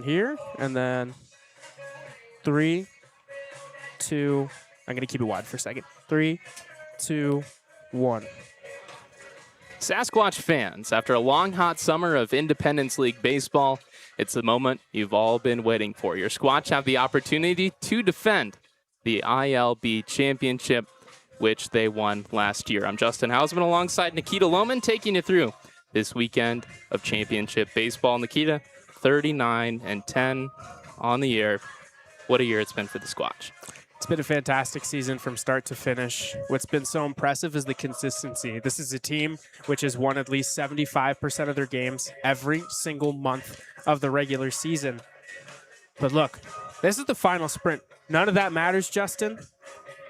here, and then 3, 2, I'm going to keep it wide for a second. 3, 2, 1. Sasquatch fans, after a long, hot summer of Independence League baseball, it's the moment you've all been waiting for. Your Squatch have the opportunity to defend the iLB championship, which they won last year. I'm Justin Hausman alongside Nikita Lohman, taking you through this weekend of championship baseball. Nikita, 39-10 on the year. What a year it's been for the Squatch. It's been a fantastic season from start to finish. What's been so impressive is the consistency. This is a team which has won at least 75% of their games every single month of the regular season. But look, this is the final sprint. None of that matters, Justin,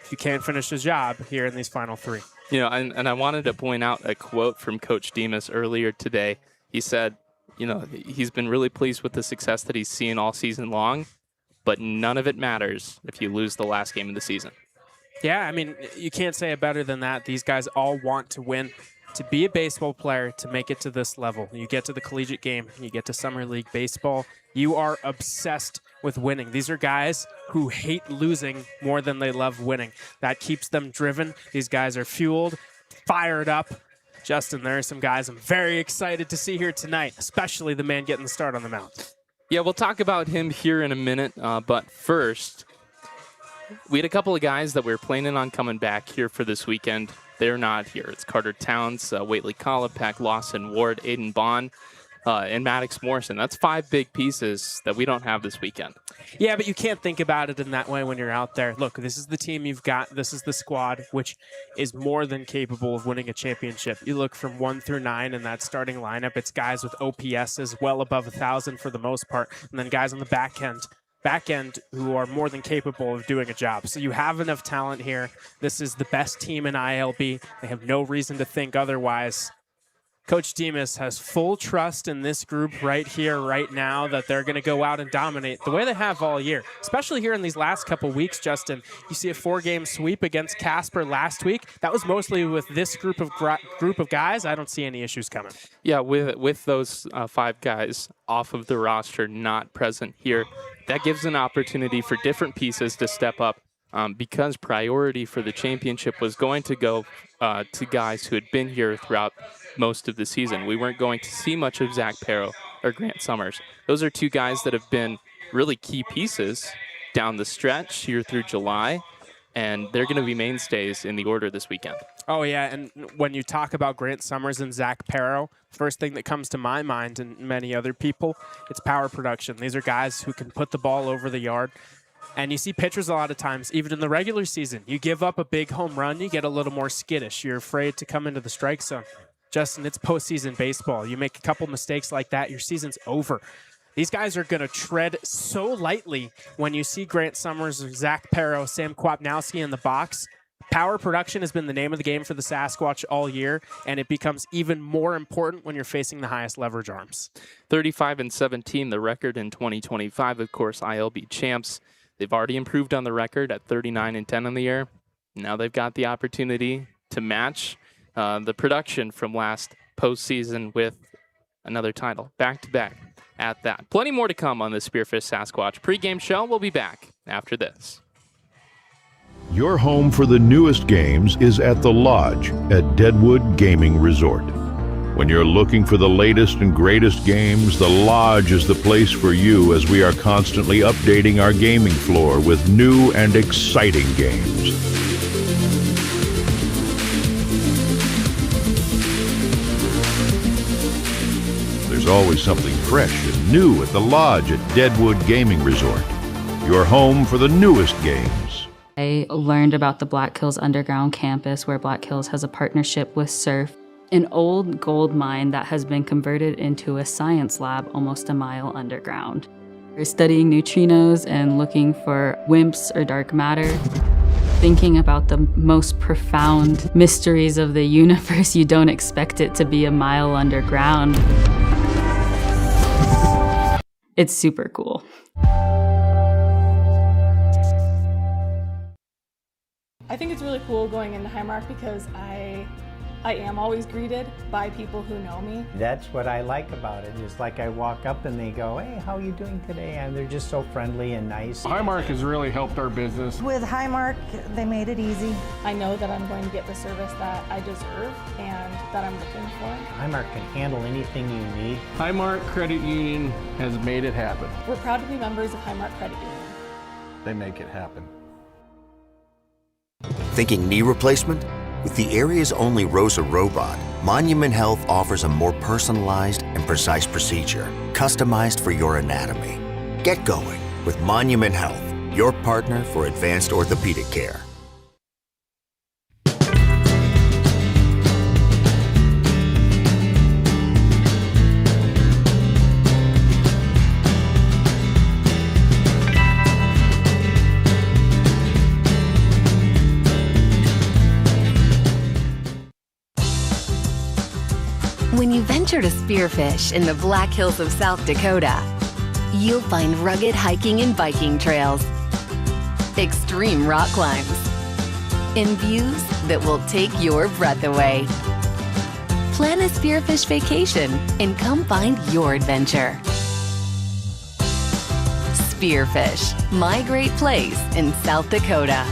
if you can't finish the job here in these final 3. You know, and I wanted to point out a quote from Coach Demas earlier today. He said, you know, he's been really pleased with the success that he's seen all season long, but none of it matters if you lose the last game of the season. Yeah, I mean, you can't say it better than that. These guys all want to win. To be a baseball player, to make it to this level, you get to the collegiate game, you get to Summer League baseball, you are obsessed with winning. These are guys who hate losing more than they love winning. That keeps them driven. These guys are fueled, fired up. Justin, there are some guys I'm very excited to see here tonight, especially the man getting the start on the mound. Yeah, we'll talk about him here in a minute, but first, we had a couple of guys that we were planning on coming back here for this weekend. They're not here. It's Carter Towns, Waitley Kolopek, Lawson Ward, Aiden Bond, and Maddox Morrison. That's 5 big pieces that we don't have this weekend. Yeah, but you can't think about it in that way when you're out there. Look, this is the team you've got. This is the squad, which is more than capable of winning a championship. You look from 1 through 9 in that starting lineup. It's guys with OPSs well above 1,000 for the most part, and then guys on the back end who are more than capable of doing a job. So you have enough talent here. This is the best team in iLB. They have no reason to think otherwise. Coach Demas has full trust in this group right here, right now, that they're going to go out and dominate the way they have all year, especially here in these last couple weeks, Justin. You see a 4-game sweep against Casper last week. That was mostly with this group of guys. I don't see any issues coming. Yeah, with those 5 guys off of the roster, not present here, that gives an opportunity for different pieces to step up. Because priority for the championship was going to go to guys who had been here throughout most of the season. We weren't going to see much of Zach Perro or Grant Summers. Those are 2 guys that have been really key pieces down the stretch here through July, and they're going to be mainstays in the order this weekend. Oh, yeah, and when you talk about Grant Summers and Zach Perro, first thing that comes to my mind and many other people, it's power production. These are guys who can put the ball over the yard. And you see pitchers a lot of times, even in the regular season, you give up a big home run, you get a little more skittish. You're afraid to come into the strike zone. Justin, it's postseason baseball. You make a couple mistakes like that, your season's over. These guys are going to tread so lightly when you see Grant Summers, Zach Perro, Sam Kwapnowski in the box. Power production has been the name of the game for the Sasquatch all year, and it becomes even more important when you're facing the highest leverage arms. 35-17, the record in 2025, of course, iLB champs. They've already improved on the record at 39-10 on the year. Now they've got the opportunity to match the production from last postseason with another title, back-to-back at that. Plenty more to come on the Spearfish Sasquatch pregame show. We'll be back after this. Your home for the newest games is at the Lodge at Deadwood Gaming Resort. When you're looking for the latest and greatest games, the Lodge is the place for you as we are constantly updating our gaming floor with new and exciting games. There's always something fresh and new at the Lodge at Deadwood Gaming Resort. Your home for the newest games. I learned about the Black Hills Underground campus, where Black Hills has a partnership with Surf, an old gold mine that has been converted into a science lab almost a mile underground. We're studying neutrinos and looking for WIMPs or dark matter, thinking about the most profound mysteries of the universe. You don't expect it to be a mile underground. It's super cool. I think it's really cool going into Highmark because I I am always greeted by people who know me. That's what I like about it. It's like I walk up and they go, hey, how are you doing today? And they're just so friendly and nice. Highmark has really helped our business. With Highmark, they made it easy. I know that I'm going to get the service that I deserve and that I'm looking for. Highmark can handle anything you need. Highmark Credit Union has made it happen. We're proud to be members of Highmark Credit Union. They make it happen. Thinking knee replacement? With the area's only ROSA robot, Monument Health offers a more personalized and precise procedure, customized for your anatomy. Get going with Monument Health, your partner for advanced orthopedic care. When you venture to spearfish in the Black Hills of South Dakota, you'll find rugged hiking and biking trails, extreme rock climbs, and views that will take your breath away. Plan a spearfish vacation and come find your adventure. Spearfish, my great place in South Dakota.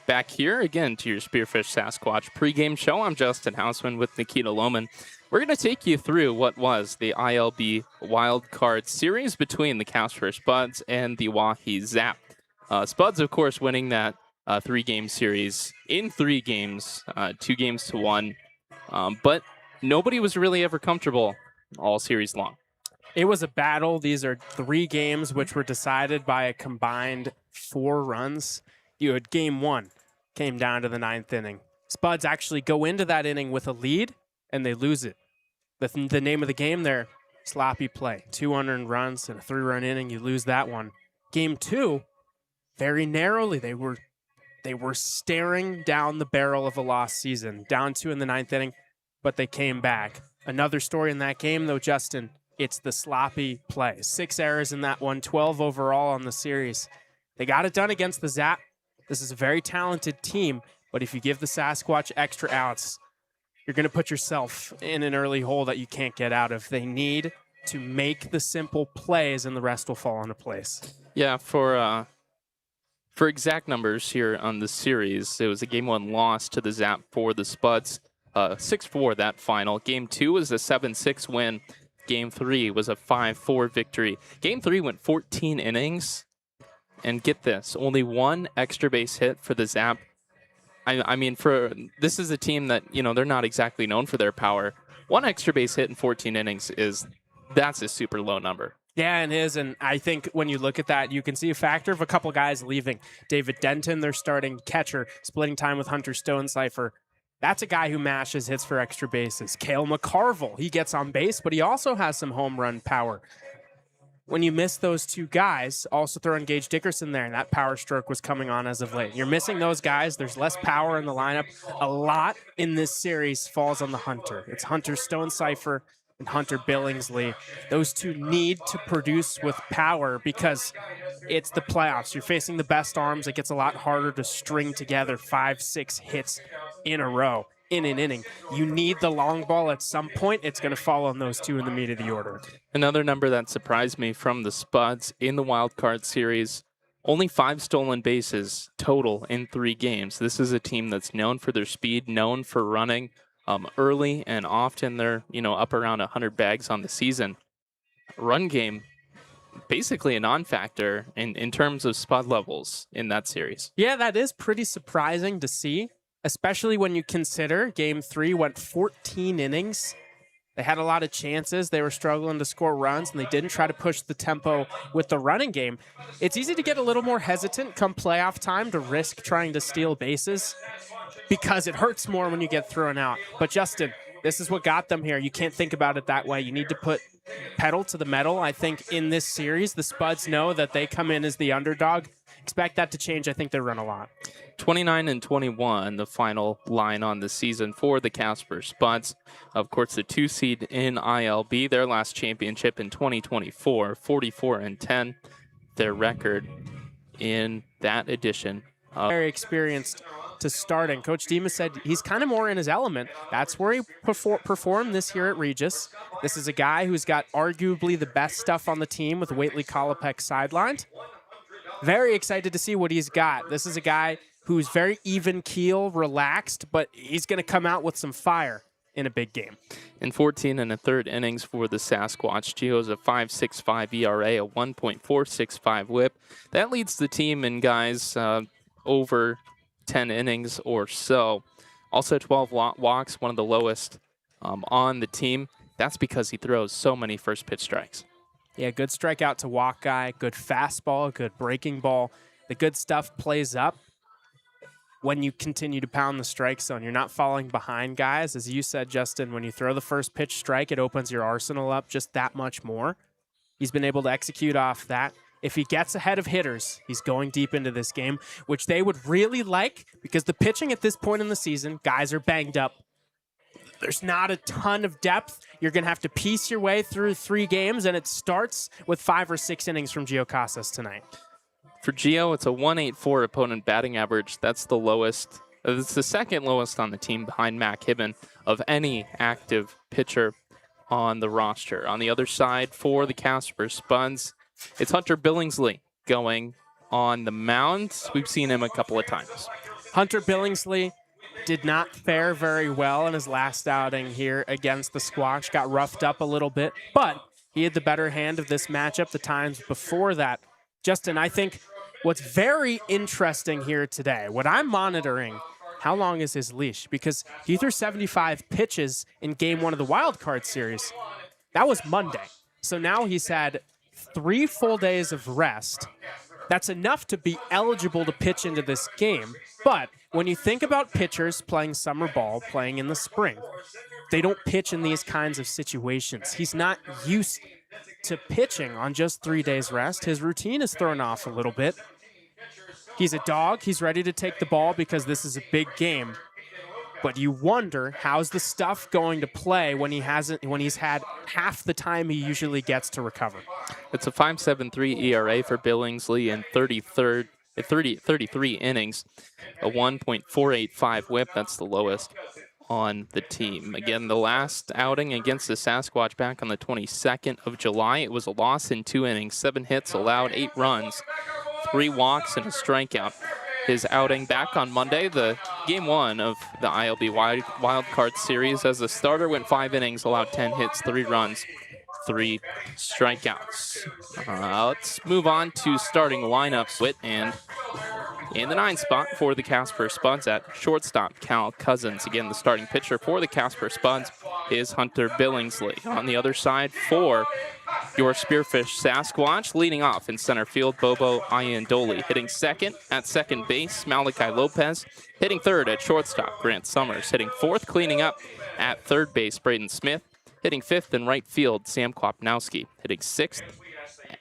Back here again to your Spearfish Sasquatch pregame show. I'm Justin Hausman with Nikita Lohman. We're going to take you through what was the iLB Wild Card Series between the Casper Spuds and the Wahi Zap. Spuds, of course, winning that 3-game series in 3 games, 2 games to 1. But nobody was really ever comfortable all series long. It was a battle. These are 3 games which were decided by a combined 4 runs. You had game 1. Came down to the 9th inning. Spuds actually go into that inning with a lead, and they lose it. The name of the game there, sloppy play. 2 unearned runs in a 3-run inning. You lose that one. Game 2, very narrowly, they were staring down the barrel of a lost season. Down 2 in the 9th inning, but they came back. Another story in that game, though, Justin, it's the sloppy play. 6 errors in that one, 12 overall on the series. They got it done against the Zap. This is a very talented team, but if you give the Sasquatch extra outs, you're going to put yourself in an early hole that you can't get out of. They need to make the simple plays, and the rest will fall into place. Yeah, for exact numbers here on the series, it was a Game 1 loss to the Zap for the Spuds. 6-4 that final. Game 2 was a 7-6 win. Game 3 was a 5-4 victory. Game 3 went 14 innings. And get this, only 1 extra base hit for the Zap. I mean, this is a team that, they're not exactly known for their power. 1 extra base hit in 14 innings that's a super low number. Yeah, it is. And I think when you look at that, you can see a factor of a couple guys leaving. David Denton, their starting catcher, splitting time with Hunter Stonecipher. That's a guy who mashes hits for extra bases. Cale McCarville, he gets on base, but he also has some home run power. When you miss those 2 guys, also throw in Gage Dickerson there, and that power stroke was coming on as of late. You're missing those guys. There's less power in the lineup. A lot in this series falls on the Hunter. It's Hunter Stonecipher and Hunter Billingsley. Those 2 need to produce with power because it's the playoffs. You're facing the best arms. It gets a lot harder to string together 5-6 hits in a row in an inning. You need the long ball at some point. It's going to fall on those 2 in the meat of the order. Another number that surprised me from the Spuds in the Wild Card Series, only 5 stolen bases total in 3 games. This is a team that's known for their speed, known for running early, and often they're, up around 100 bags on the season. Run game, basically a non-factor in terms of Spud levels in that series. Yeah, that is pretty surprising to see, especially when you consider Game 3 went 14 innings. They had a lot of chances. They were struggling to score runs, and they didn't try to push the tempo with the running game. It's easy to get a little more hesitant come playoff time to risk trying to steal bases because it hurts more when you get thrown out. But Justin, this is what got them here. You can't think about it that way. You need to put pedal to the metal. I think in this series, the Spuds know that they come in as the underdog. Expect that to change. I think they run a lot. 29-21, the final line on the season for the Casper Spuds. Of course, the 2 seed in iLB, their last championship in 2024, 44-10, their record. in that edition. Very experienced to start, and Coach Demas said he's kind of more in his element. That's where he performed this year at Regis. This is a guy who's got arguably the best stuff on the team with Waitley Kolopek sidelined. Very excited to see what he's got. This is a guy who's very even keel, relaxed, but he's going to come out with some fire in a big game. In 14 1/3 innings for the Sasquatch, Gio's a 5.65 ERA, a 1.465 WHIP. That leads the team in guys over 10 innings or so. Also 12 walks, one of the lowest on the team. That's because he throws so many first pitch strikes. Yeah, good strikeout to walk guy, good fastball, good breaking ball. The good stuff plays up when you continue to pound the strike zone. You're not falling behind guys. As you said, Justin, when you throw the first pitch strike, it opens your arsenal up just that much more. He's been able to execute off that. If he gets ahead of hitters, he's going deep into this game, which they would really like because the pitching at this point in the season, guys are banged up. There's not a ton of depth. You're going to have to piece your way through 3 games, and it starts with 5 or 6 innings from Gio Casas tonight. For Gio, it's a 1.84 opponent batting average. That's the lowest. It's the second lowest on the team behind Mac Hibben of any active pitcher on the roster. On the other side for the Casper Spuds, it's Hunter Billingsley going on the mound. We've seen him a couple of times. Hunter Billingsley did not fare very well in his last outing here against the Squatch. Got roughed up a little bit, but he had the better hand of this matchup the times before that. Justin, I think what's very interesting here today, what I'm monitoring, how long is his leash? Because he threw 75 pitches in game 1 of the wild card series. That was Monday. So now he's had 3 full days of rest. That's enough to be eligible to pitch into this game. But when you think about pitchers playing summer ball, playing in the spring, they don't pitch in these kinds of situations. He's not used to pitching on just 3 days rest. His routine is thrown off a little bit. He's a dog. He's ready to take the ball because this is a big game. But you wonder, how's the stuff going to play when he's had half the time he usually gets to recover? It's a 5.73 ERA for Billingsley in 33 innings, a 1.485 WHIP. That's the lowest on the team. Again, the last outing against the Sasquatch back on the 22nd of July, it was a loss in 2 innings, 7 hits allowed, 8 runs, 3 walks, and a strikeout. His outing back on Monday, the game 1 of the iLB wild card series, as a starter went 5 innings, allowed 10 hits, 3 runs, 3 strikeouts. Let's move on to starting lineups. And in the 9 spot for the Casper Spuds at shortstop, Cal Cousins. Again, the starting pitcher for the Casper Spuds is Hunter Billingsley. On the other side for your Spearfish Sasquatch, leading off in center field, Bobo Ayandoli. Hitting second at second base, Malachi Lopez. Hitting third at shortstop, Grant Summers. Hitting fourth, cleaning up at third base, Braden Smith. Hitting fifth in right field, Sam Kwapnowski. Hitting sixth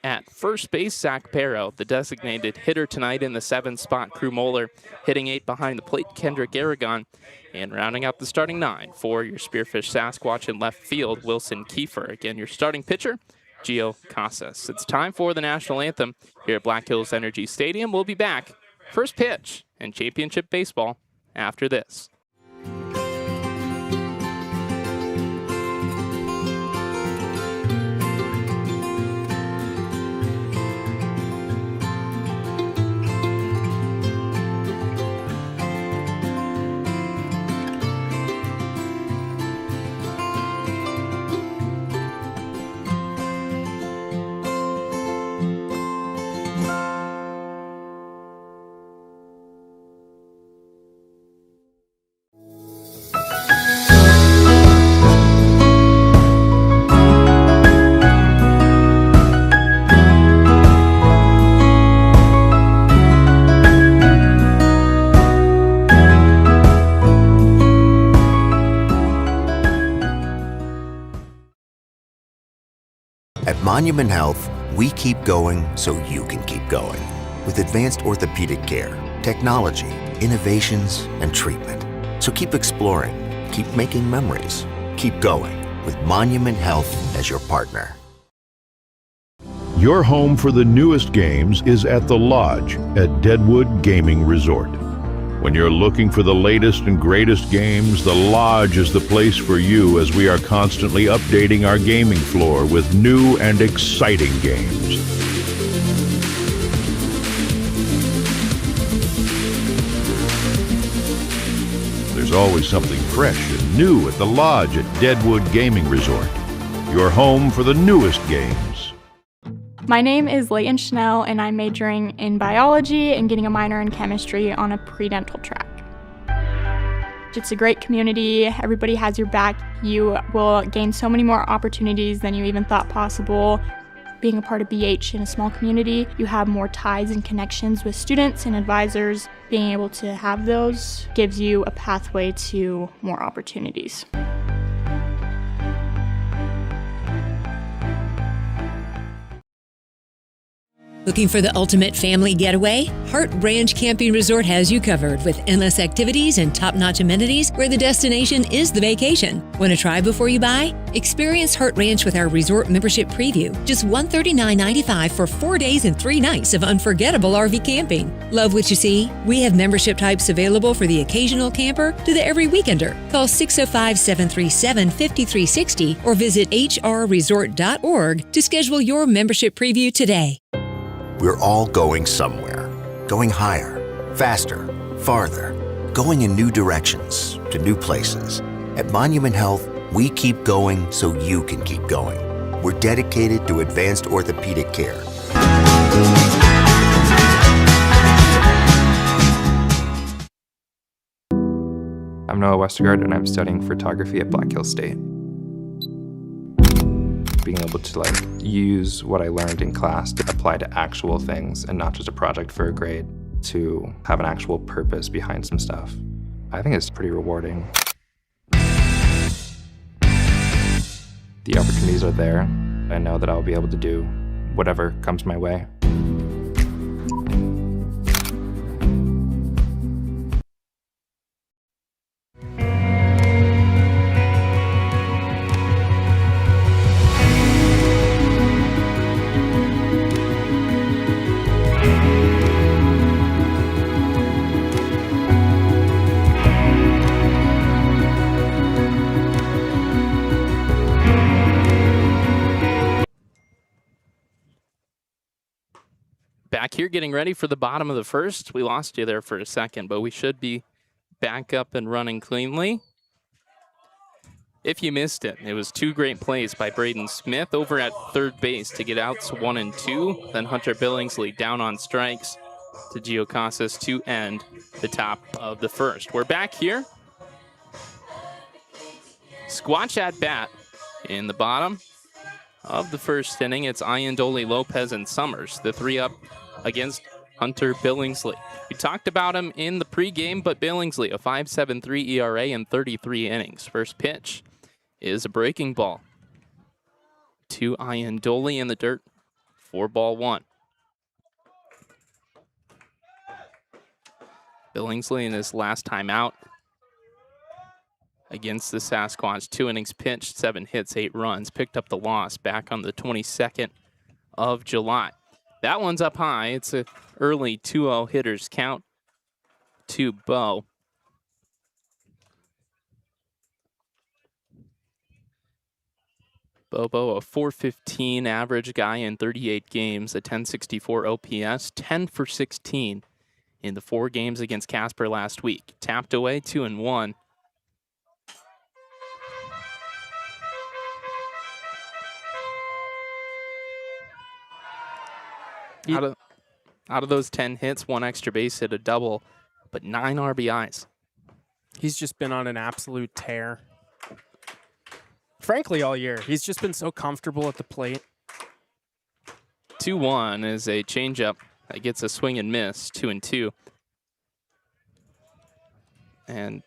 at first base, Zach Barrow. The designated hitter tonight in the 7 spot, Crew Moeller. Hitting 8 behind the plate, Kendrick Aragon. And rounding out the starting 9 for your Spearfish Sasquatch in left field, Wilson Kiefer. Again, your starting pitcher, Gio Casas. It's time for the national anthem here at Black Hills Energy Stadium. We'll be back. First pitch and championship baseball after this. At Monument Health, we keep going so you can keep going. With advanced orthopedic care, technology, innovations, and treatment. So keep exploring, keep making memories, keep going with Monument Health as your partner. Your home for the newest games is at the Lodge at Deadwood Gaming Resort. When you're looking for the latest and greatest games, the Lodge is the place for you as we are constantly updating our gaming floor with new and exciting games. There's always something fresh and new at the Lodge at Deadwood Gaming Resort. Your home for the newest games. My name is Leighton Schnell, and I'm majoring in biology and getting a minor in chemistry on a pre-dental track. It's a great community. Everybody has your back. You will gain so many more opportunities than you even thought possible. Being a part of BH in a small community, you have more ties and connections with students and advisors. Being able to have those gives you a pathway to more opportunities. Looking for the ultimate family getaway? Hart Ranch Camping Resort has you covered with endless activities and top-notch amenities where the destination is the vacation. Want to try before you buy? Experience Hart Ranch with our resort membership preview. Just $139.95 for 4 days and 3 nights of unforgettable RV camping. Love what you see? We have membership types available for the occasional camper to the every weekender. Call 605-737-5360 or visit hrresort.org to schedule your membership preview today. We're all going somewhere. Going higher, faster, farther. Going in new directions, to new places. At Monument Health, we keep going so you can keep going. We're dedicated to advanced orthopedic care. I'm Noah Westergaard, and I'm studying photography at Black Hills State. Being able to use what I learned in class to apply to actual things and not just a project for a grade, to have an actual purpose behind some stuff, I think it's pretty rewarding. The opportunities are there. I know that I'll be able to do whatever comes my way. Back here getting ready for the bottom of the first. We lost you there for a second, but we should be back up and running cleanly. If you missed it, it was 2 great plays by Braden Smith over at third base to get outs 1 and 2. Then Hunter Billingsley down on strikes to Gio Casas to end the top of the first. We're back here. Squatch at bat in the bottom of the first inning. It's Iandoli, Lopez, and Summers, the 3 up against Hunter Billingsley. We talked about him in the pregame, but Billingsley, a 5.73 ERA in 33 innings. First pitch is a breaking ball to Iandoli in the dirt. 4-1. Billingsley in his last time out against the Sasquatch. 2 innings pitched, 7 hits, 8 runs. Picked up the loss back on the 22nd of July. That one's up high. It's an early 2-0 hitters count to Bo. Bobo, a 415 average guy in 38 games, a 1064 OPS, 10 for 16 in the 4 games against Casper last week. Tapped away, 2-1. Out of those 10 hits, 1 extra base hit, a double, but 9 RBIs. He's just been on an absolute tear. Frankly, all year. He's just been so comfortable at the plate. 2-1 is a changeup that gets a swing and miss, 2-2. And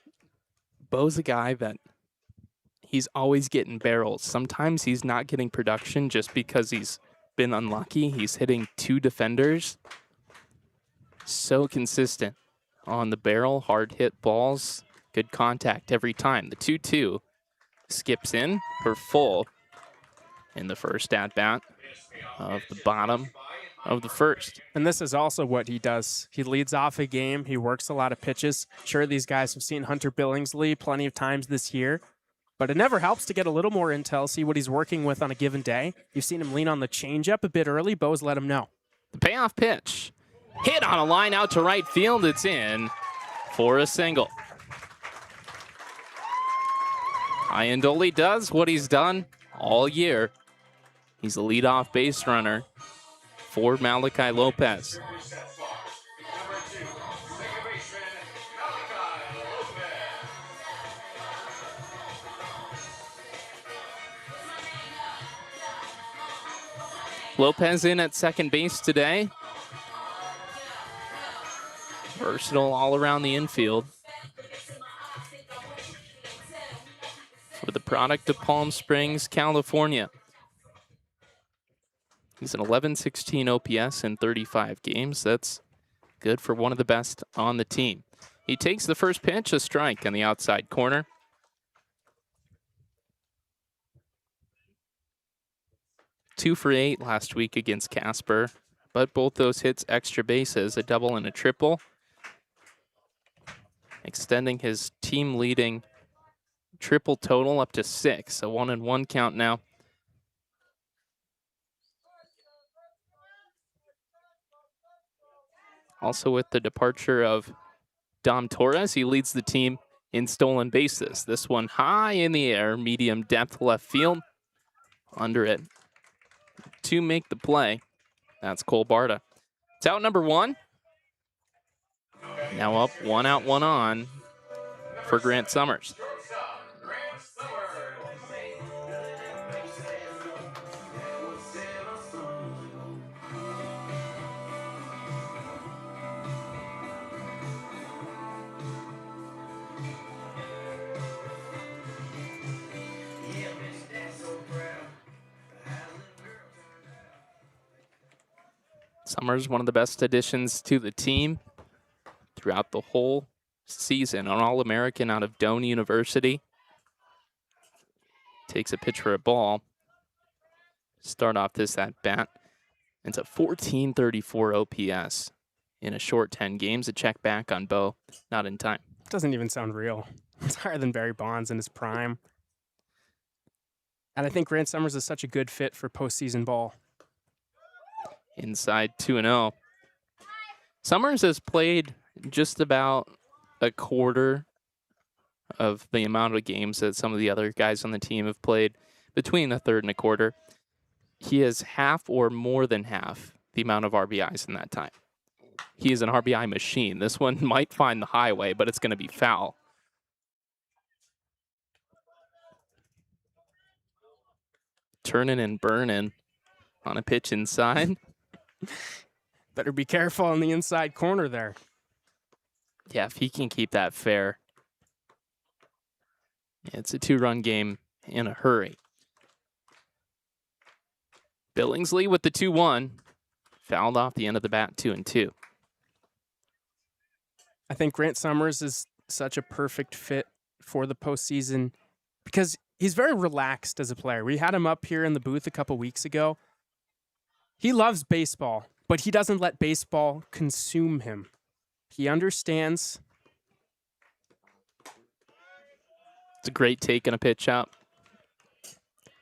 Bo's a guy that he's always getting barrels. Sometimes he's not getting production just because he's been unlucky. He's hitting 2 defenders. So consistent on the barrel, hard hit balls, good contact every time. The 2-2 skips in for full in the first at bat. of the bottom of the first. And this is also what he does. He leads off a game. He works a lot of pitches. Sure, these guys have seen Hunter Billingsley plenty of times this year, but it never helps to get a little more intel, see what he's working with on a given day. You've seen him lean on the changeup a bit early. Bo's let him know. The payoff pitch. Hit on a line out to right field. It's in for a single. Iandoli does what he's done all year. He's a leadoff base runner for Malachi Lopez. Lopez in at second base today. Versatile all around the infield. For the product of Palm Springs, California. He's an 11-16 OPS in 35 games. That's good for one of the best on the team. He takes the first pitch, a strike on the outside corner. Two for 8 last week against Casper, but both those hits extra bases, a double and a triple. Extending his team leading triple total up to 6, a 1-1 count now. Also with the departure of Dom Torres, he leads the team in stolen bases. This one high in the air, medium depth left field. Under it to make the play. That's Cole Barta. It's out number 1. Now up 1 out, 1 on for Grant Summers. Summers, one of the best additions to the team throughout the whole season. An All-American out of Doane University. Takes a pitch for a ball. Start off this at bat. It's a 1434 OPS in a short 10 games. A check back on Bo, not in time. Doesn't even sound real. It's higher than Barry Bonds in his prime. And I think Grant Summers is such a good fit for postseason ball. Inside 2-0. Summers has played just about a quarter of the amount of games that some of the other guys on the team have played, between a third and a quarter. He has half or more than half the amount of RBIs in that time. He is an RBI machine. This one might find the highway, but it's going to be foul. Turning and burning on a pitch inside. Better be careful on the inside corner there. Yeah, if he can keep that fair. It's a 2-run game in a hurry. Billingsley with the 2-1. Fouled off the end of the bat, 2-2. I think Grant Summers is such a perfect fit for the postseason because he's very relaxed as a player. We had him up here in the booth a couple weeks ago. He loves baseball, but he doesn't let baseball consume him. He understands. It's a great take and a pitch out.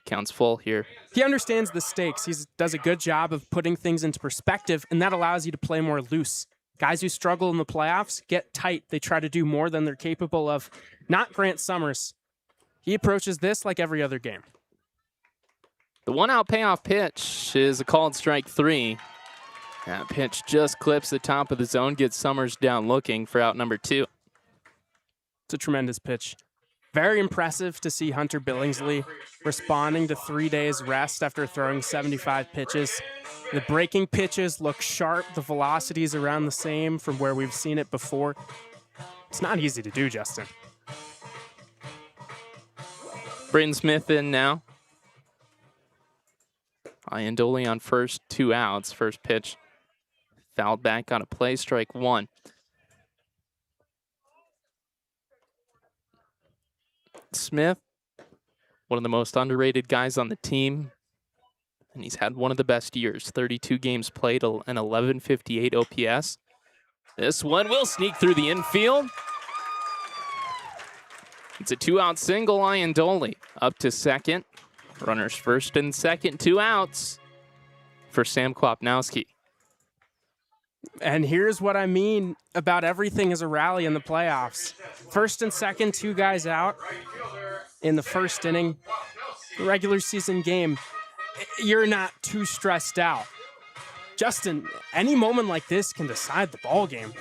Counts full here. He understands the stakes. He does a good job of putting things into perspective, and that allows you to play more loose. Guys who struggle in the playoffs get tight. They try to do more than they're capable of. Not Grant Summers. He approaches this like every other game. The 1-out payoff pitch is a called strike 3. That pitch just clips the top of the zone, gets Summers down looking for out number 2. It's a tremendous pitch. Very impressive to see Hunter Billingsley responding to 3 days rest after throwing 75 pitches. The breaking pitches look sharp. The velocity is around the same from where we've seen it before. It's not easy to do, Justin. Bryn Smith in now. Iandoli on first, 2 outs. First pitch fouled back on a play, strike 1. Smith, one of the most underrated guys on the team. and he's had one of the best years. 32 games played, an 1158 OPS. This one will sneak through the infield. It's a 2-out single, iLB up to second. Runners first and second, 2 outs for Sam Kwapnowski. And here's what I mean about everything as a rally in the playoffs. First and second, 2 guys out in the first inning. Regular season game, you're not too stressed out. Justin, any moment like this can decide the ball game.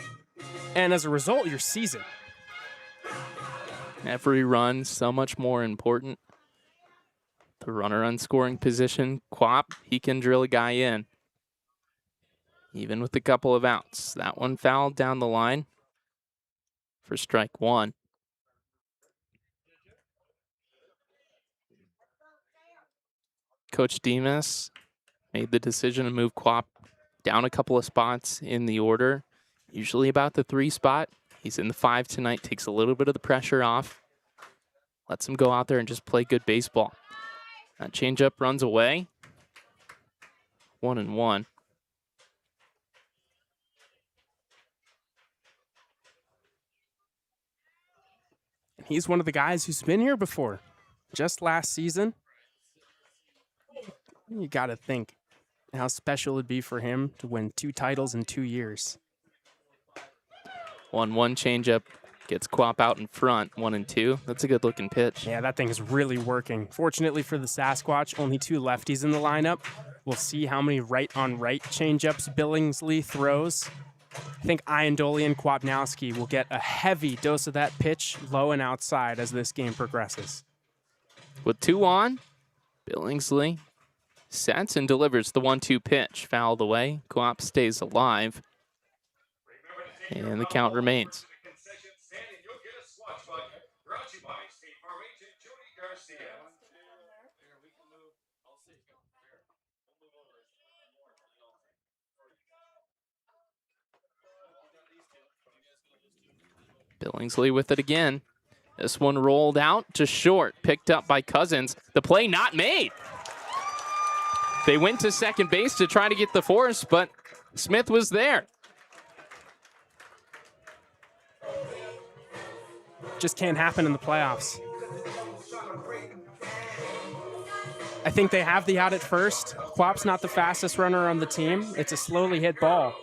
And as a result, your season. Every run, so much more important. The runner on scoring position, Kwap, he can drill a guy in. Even with a couple of outs. That one fouled down the line for strike 1. Coach Demas made the decision to move Kwap down a couple of spots in the order, usually about the 3 spot. He's in the 5 tonight, takes a little bit of the pressure off, lets him go out there and just play good baseball. That changeup runs away. 1-1. He's one of the guys who's been here before. Just last season. You got to think how special it'd be for him to win 2 titles in 2 years. 1-1 changeup gets Kwap out in front, 1-2. That's a good looking pitch. Yeah, that thing is really working. Fortunately for the Sasquatch, only 2 lefties in the lineup. We'll see how many right-on-right changeups Billingsley throws. I think iLB and Kwapnowski will get a heavy dose of that pitch, low and outside, as this game progresses. With 2 on, Billingsley sets and delivers the 1-2 pitch. Fouled away. Kwap stays alive. And the count remains. Billingsley with it again. This one rolled out to short, picked up by Cousins. The play not made. They went to second base to try to get the force, but Smith was there. Just can't happen in the playoffs. I think they have the out at first. Kwap's not the fastest runner on the team. It's a slowly hit ball.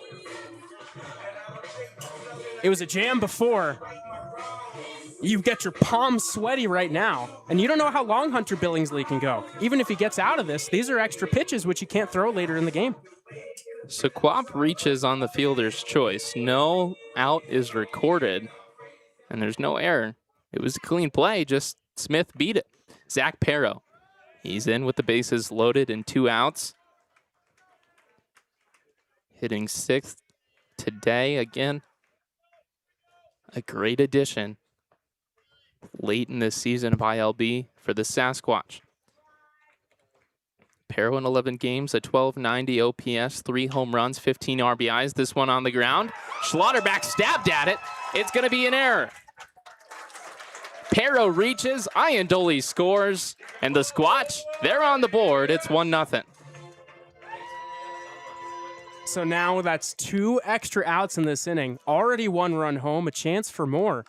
It was a jam before. You get your palms sweaty right now, and you don't know how long Hunter Billingsley can go. Even if he gets out of this, these are extra pitches which you can't throw later in the game. So Kwap reaches on the fielder's choice. No out is recorded, and there's no error. It was a clean play, just Smith beat it. Zach Perro, he's in with the bases loaded and 2 outs. Hitting 6th today again. A great addition late in this season of iLB for the Sasquatch. Perro in 11 games, a 1290 OPS, 3 home runs, 15 RBIs. This one on the ground. Schlotterback stabbed at it. It's going to be an error. Perro reaches, iLB scores, and the Squatch, they're on the board. It's 1-0. So now that's 2 extra outs in this inning. Already 1 run home, a chance for more.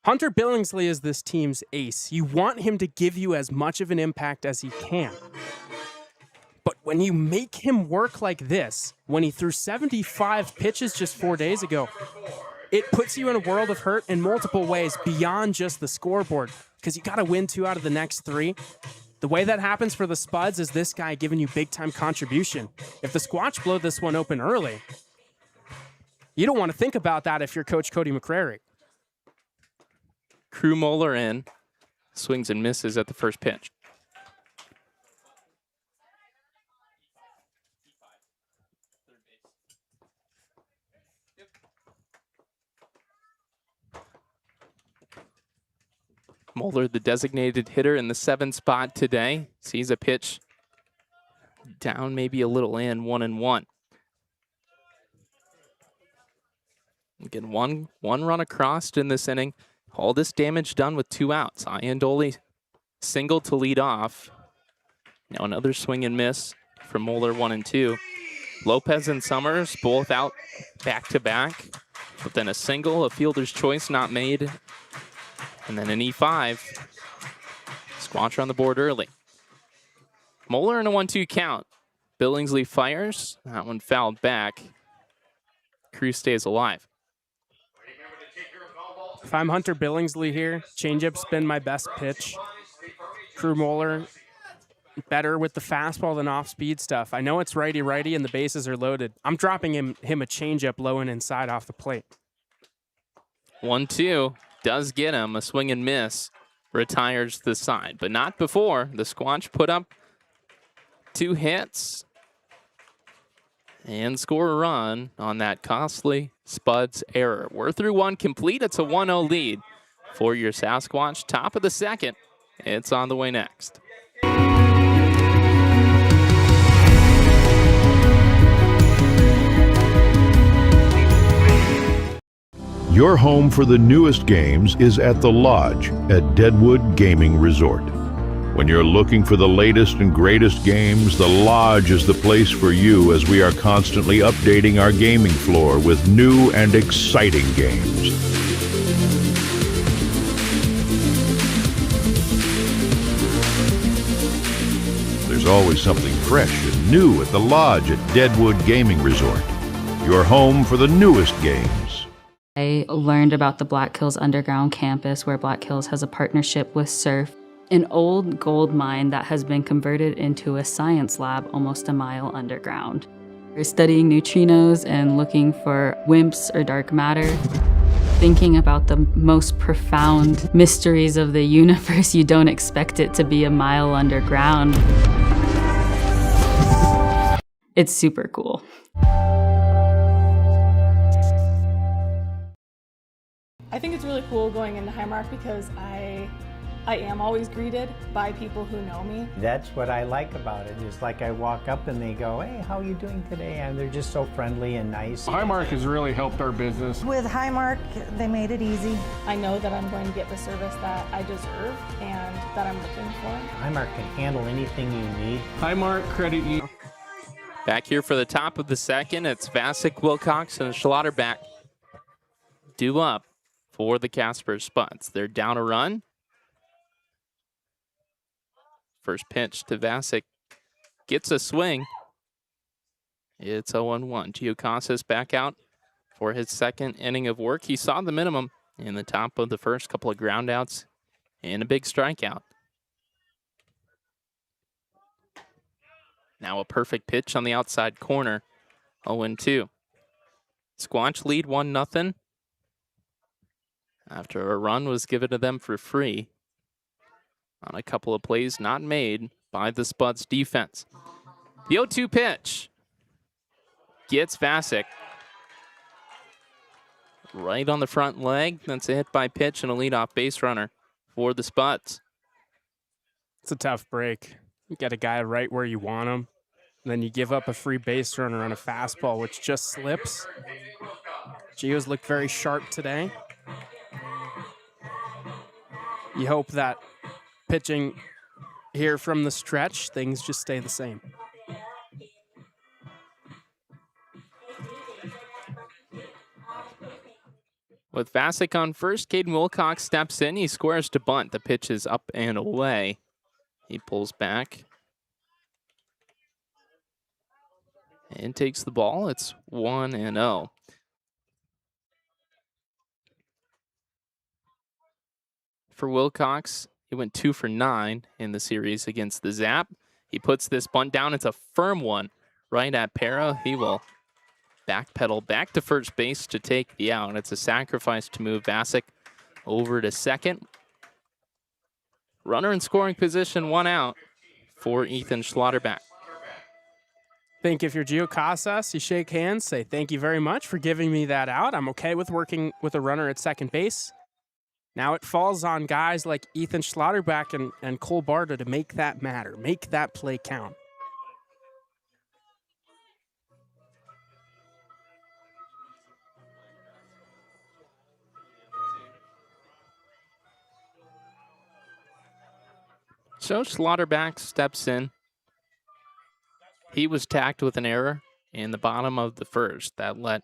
Hunter Billingsley is this team's ace. You want him to give you as much of an impact as he can. But when you make him work like this, when he threw 75 pitches just 4 days ago, it puts you in a world of hurt in multiple ways beyond just the scoreboard, because you got to win 2 out of the next 3. The way that happens for the Spuds is this guy giving you big-time contribution. If the Squatch blow this one open early, you don't want to think about that if you're Coach Cody McCrary. Crew Moeller in, swings and misses at the first pitch. Moeller, the designated hitter in the 7 spot today, sees a pitch down, maybe a little in, 1-1. Again, one run across in this inning. All this damage done with 2 outs. iLB single to lead off. Now another swing and miss for Moeller 1 and 2. Lopez and Summers both out back-to-back, but then a single, a fielder's choice not made, and then an E5. Squatch on the board early. Moeller in a 1-2 count. Billingsley fires. That one fouled back. Crew stays alive. If I'm Hunter Billingsley here, changeup's been my best pitch. Crew Moeller, better with the fastball than off-speed stuff. I know it's righty-righty and the bases are loaded. I'm dropping him a changeup low and inside off the plate. 1-2 does get him. A swing and miss retires the side, but not before. The Squatch put up 2 hits and score a run on that costly Spuds error. We're through 1 complete. It's a 1-0 lead for your Sasquatch. Top of the second. It's on the way next. Your home for the newest games is at the Lodge at Deadwood Gaming Resort. When you're looking for the latest and greatest games, the Lodge is the place for you as we are constantly updating our gaming floor with new and exciting games. There's always something fresh and new at the Lodge at Deadwood Gaming Resort. Your home for the newest games. I learned about the Black Hills Underground campus, where Black Hills has a partnership with Surf, an old gold mine that has been converted into a science lab almost a mile underground. We're studying neutrinos and looking for WIMPs or dark matter, thinking about the most profound mysteries of the universe. You don't expect it to be a mile underground. It's super cool. I think it's really cool going into Highmark because I am always greeted by people who know me. That's what I like about it. It's like I walk up and they go, hey, how are you doing today? And they're just so friendly and nice. Highmark has really helped our business. With Highmark, they made it easy. I know that I'm going to get the service that I deserve and that I'm looking for. Highmark can handle anything you need. Highmark Credit Union. Back here for the top of the second, it's Vasic, Wilcox, and Schlotterback due up for the Casper Spuds. They're down a run. First pitch to Vasic gets a swing. It's 0-1. Giocasas back out for his second inning of work. He saw the minimum in the top of the first, couple of groundouts and a big strikeout. Now a perfect pitch on the outside corner. 0-2. Squatch lead 1-0 after a run was given to them for free on a couple of plays not made by the Spuds defense. The 0-2 pitch gets Vasic right on the front leg. That's a hit by pitch and a leadoff base runner for the Spuds. It's a tough break. You got a guy right where you want him, and then you give up a free base runner on a fastball, which just slips. Gio's looked very sharp today. You hope that pitching here from the stretch, things just stay the same. With Vasic on first, Caden Wilcox steps in. He squares to bunt. The pitch is up and away. He pulls back and takes the ball. It's 1-0. For Wilcox, he went 2 for 9 in the series against the Zap. He puts this bunt down. It's a firm one right at Para. He will backpedal back to first base to take the out. It's a sacrifice to move Vasic over to second. Runner in scoring position, 1 out for Ethan Schlotterback. Think if you're Gio Casas, you shake hands, say thank you very much for giving me that out. I'm okay with working with a runner at second base. Now it falls on guys like Ethan Schlotterback and Cole Barta to make that matter, make that play count. So Schlotterback steps in. He was tacked with an error in the bottom of the first. That let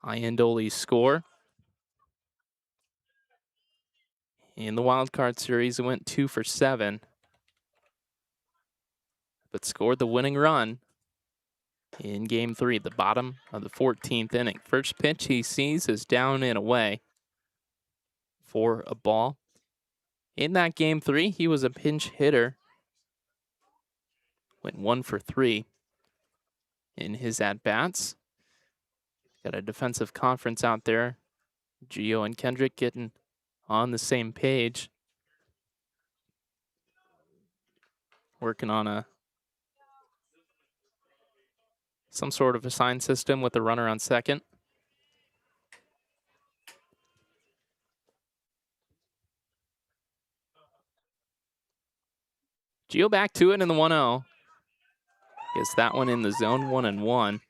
Iandoli score. In the wild card series, it went 2 for 7, but scored the winning run in game 3, the bottom of the 14th inning. First pitch he sees is down and away for a ball. In that game 3, he was a pinch hitter. Went 1 for 3 in his at-bats. Got a defensive conference out there. Gio and Kendrick getting on the same page. Working on some sort of assign system with a runner on second. Gio back to it in the 1-0. Gets that one in the zone, 1-1.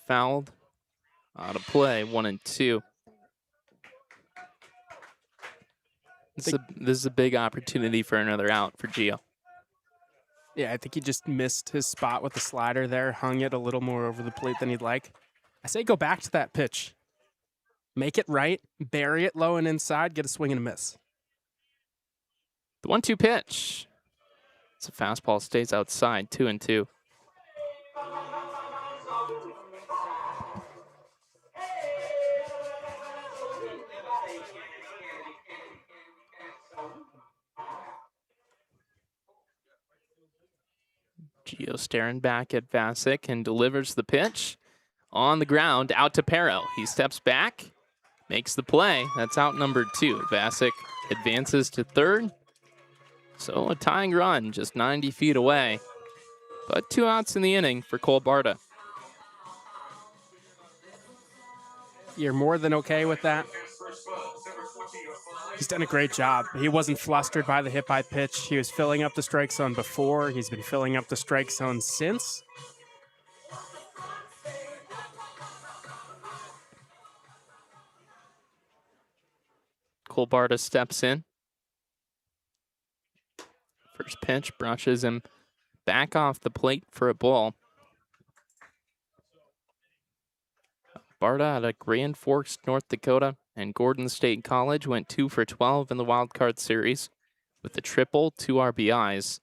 Fouled out of play, 1-2. This is a big opportunity for another out for Gio. Yeah, I think he just missed his spot with the slider there, hung it a little more over the plate than he'd like. I say go back to that pitch. Make it right, bury it low and inside, get a swing and a miss. The 1-2 pitch. It's a fastball, stays outside, 2-2. Gio staring back at Vasic and delivers the pitch on the ground out to Pero. He steps back, makes the play. That's out number 2. Vasic advances to third. So a tying run just 90 feet away. But 2 outs in the inning for Cole Barta. You're more than okay with that? He's done a great job. He wasn't flustered by the hit by pitch. He was filling up the strike zone before. He's been filling up the strike zone since. Cole Barta steps in. First pitch brushes him back off the plate for a ball. Barta out of Grand Forks, North Dakota, and Gordon State College went 2 for 12 in the wild card series with a triple, 2 RBIs.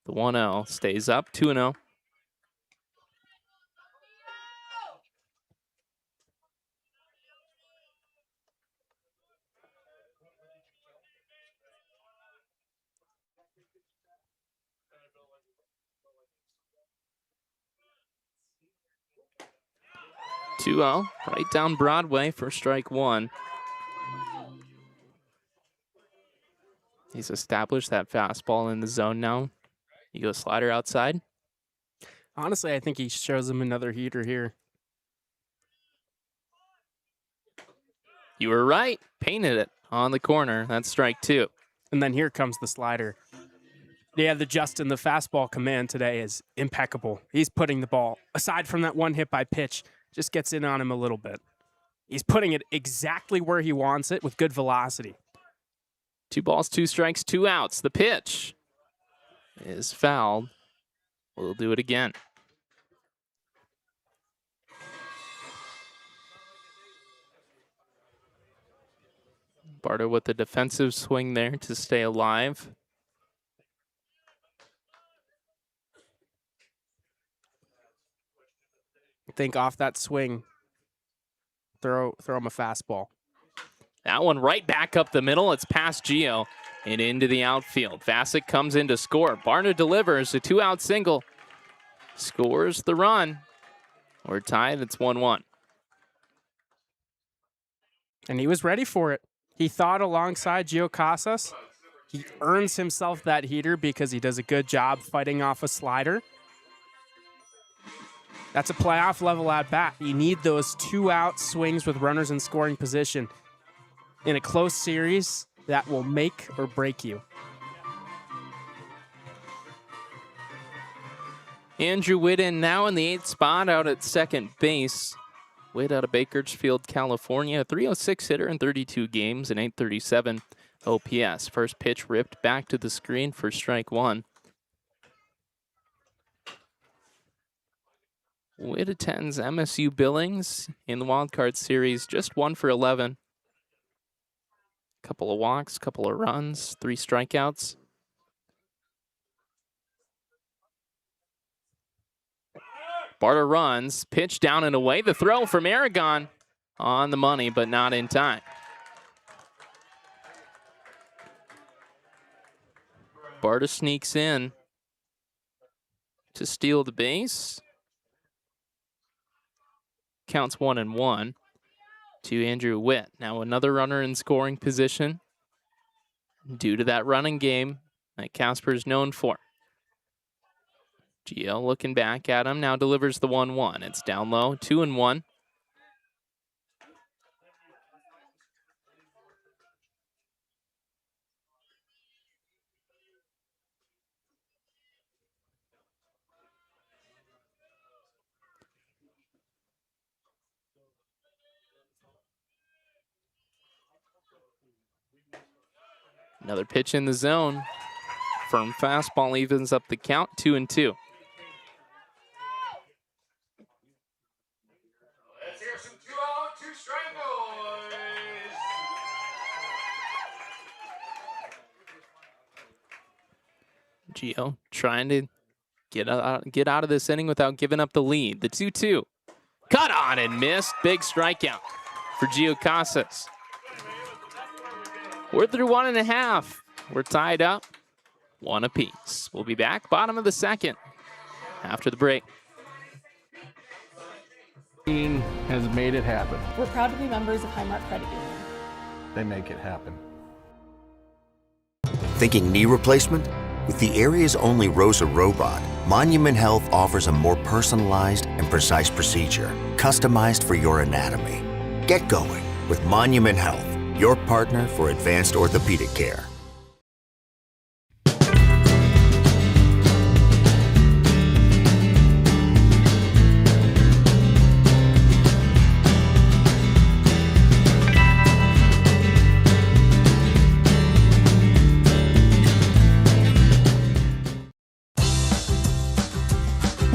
The 1-0 stays up, 2-0. Right down Broadway for strike 1. He's established that fastball in the zone now. You go slider outside. Honestly, I think he shows him another heater here. You were right. Painted it on the corner. That's strike 2. And then here comes the slider. Yeah, the fastball command today is impeccable. He's putting the ball, aside from that one hit by pitch, just gets in on him a little bit. He's putting it exactly where he wants it with good velocity. 2 balls, 2 strikes, 2 outs. The pitch is fouled. We'll do it again. Barta with the defensive swing there to stay alive. Think off that swing. Throw him a fastball. That one right back up the middle. It's past Gio and into the outfield. Vasic comes in to score. Barta delivers a 2-out single. Scores the run. We're tied. It's 1-1. And he was ready for it. He thought alongside Gio Casas. He earns himself that heater because he does a good job fighting off a slider. That's a playoff level at bat. You need those 2-out swings with runners in scoring position. In a close series, that will make or break you. Andrew Witt in now in the 8th spot out at second base. Witt out of Bakersfield, California. 306 hitter in 32 games and 837 OPS. First pitch ripped back to the screen for strike one. Witt attends MSU Billings in the Wild Card Series. Just 1 for 11. Couple of walks, couple of runs, 3 strikeouts. Barter runs, pitch down and away. The throw from Aragon on the money, but not in time. Barter sneaks in to steal the base. Counts 1-1 to Andrew Witt. Now another runner in scoring position due to that running game that Casper is known for. Gio looking back at him, now delivers the 1-1. It's down low, 2-1. Another pitch in the zone. Firm fastball evens up the count, 2-2. Let's hear some 2-out, 2-strike boys. Gio trying to get out of this inning without giving up the lead. The 2-2. Cut on and missed. Big strikeout for Gio Casas. We're through 1.5. We're tied up 1 apiece. We'll be back bottom of the second after the break. Has made it happen. We're proud to be members of Highmark Credit Union. They make it happen. Thinking knee replacement? With the area's only ROSA robot, Monument Health offers a more personalized and precise procedure, customized for your anatomy. Get going with Monument Health, your partner for advanced orthopedic care.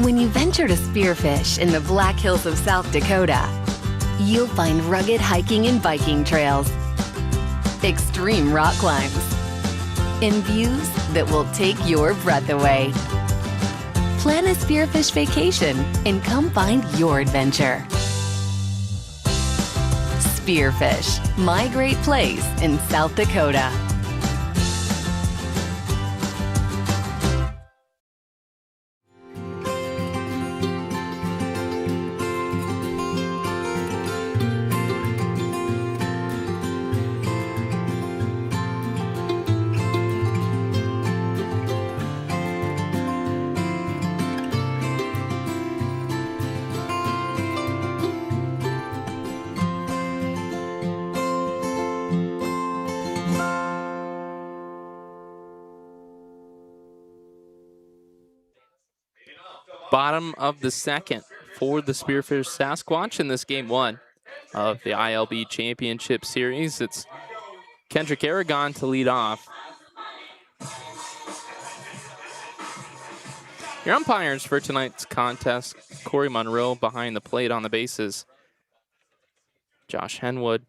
When you venture to Spearfish in the Black Hills of South Dakota, you'll find rugged hiking and biking trails, extreme rock climbs, and views that will take your breath away. Plan a Spearfish vacation and come find your adventure. Spearfish, my great place in South Dakota. Bottom of the second for the Spearfish Sasquatch in this game 1 of the iLB Championship Series. It's Kendrick Aragon to lead off. Your umpires for tonight's contest, Corey Monroe behind the plate on the bases, Josh Henwood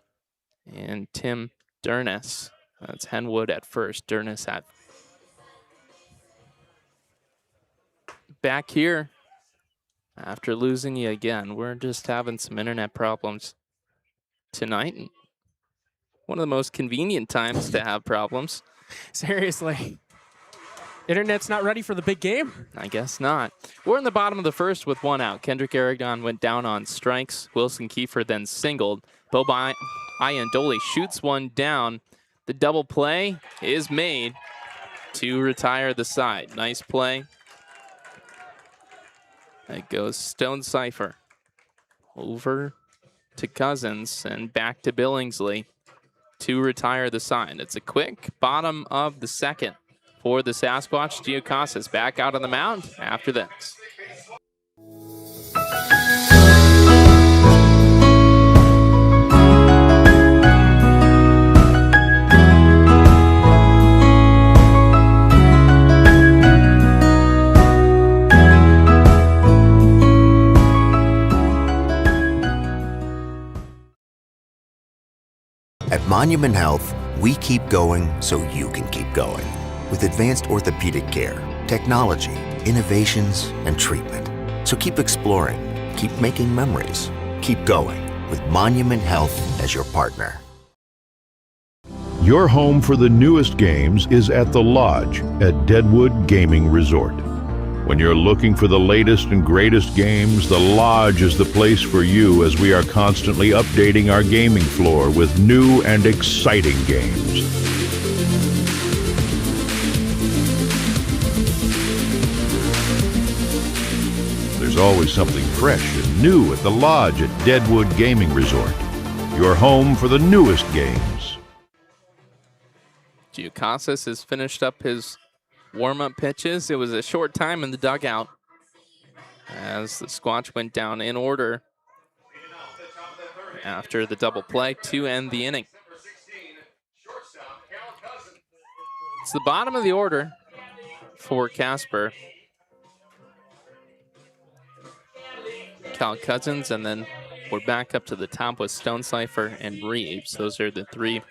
and Tim Durness. That's Henwood at first, Durness at back here after losing you again. We're just having some internet problems tonight. One of the most convenient times to have problems. Seriously. Internet's not ready for the big game? I guess not. We're in the bottom of the first with 1 out. Kendrick Aragon went down on strikes. Wilson Kiefer then singled. Bo Iandoli shoots one down. The double play is made to retire the side. Nice play. It goes Stone Cipher over to Cousins and back to Billingsley to retire the side. It's a quick bottom of the second for the Sasquatch. Gio Casas back out on the mound after this. Monument Health, we keep going so you can keep going. With advanced orthopedic care, technology, innovations, and treatment. So keep exploring, keep making memories, keep going with Monument Health as your partner. Your home for the newest games is at the Lodge at Deadwood Gaming Resort. When you're looking for the latest and greatest games, the Lodge is the place for you as we are constantly updating our gaming floor with new and exciting games. There's always something fresh and new at the Lodge at Deadwood Gaming Resort. Your home for the newest games. Gio Casas has finished up his warm-up pitches. It was a short time in the dugout as the Squatch went down in order after the double play to end the inning. It's the bottom of the order for Casper. Cal Cousins, and then we're back up to the top with Stonecipher and Reeves. Those are the three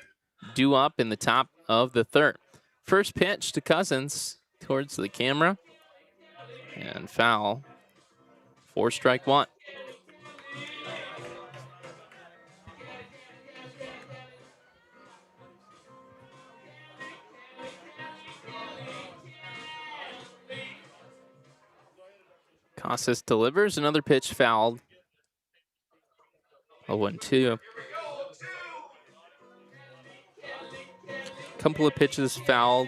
due up in the top of the third. First pitch to Cousins towards the camera, and foul for strike one. Casas delivers, another pitch fouled. 0-2. Couple of pitches fouled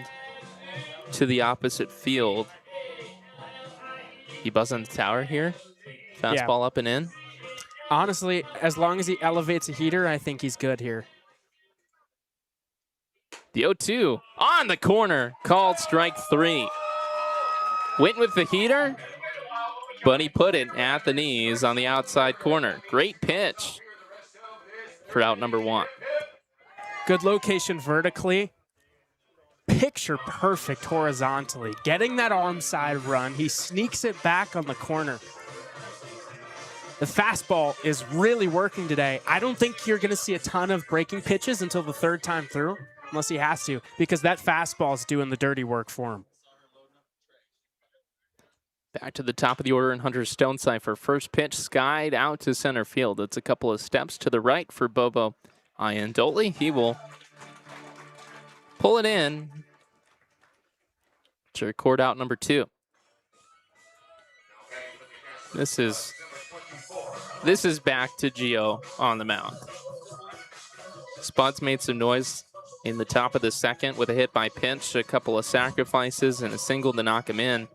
to the opposite field. He buzzed on the tower here. Fastball up and in. Honestly, as long as he elevates a heater, I think he's good here. The 0-2 on the corner, called strike three. Went with the heater, but he put it at the knees on the outside corner. Great pitch for out number one. Good location vertically. Picture perfect horizontally. Getting that arm side run, he sneaks it back on the corner. The fastball is really working today. I don't think you're going to see a ton of breaking pitches until the third time through, unless he has to, because that fastball is doing the dirty work for him. Back to the top of the order, and Hunter Stonecipher. First pitch skied out to center field. It's a couple of steps to the right for Bobo Iandoli. He will pull it in to record out number two. This is back to Gio on the mound. Spuds made some noise in the top of the second with a hit by pitch, a couple of sacrifices, and a single to knock him in.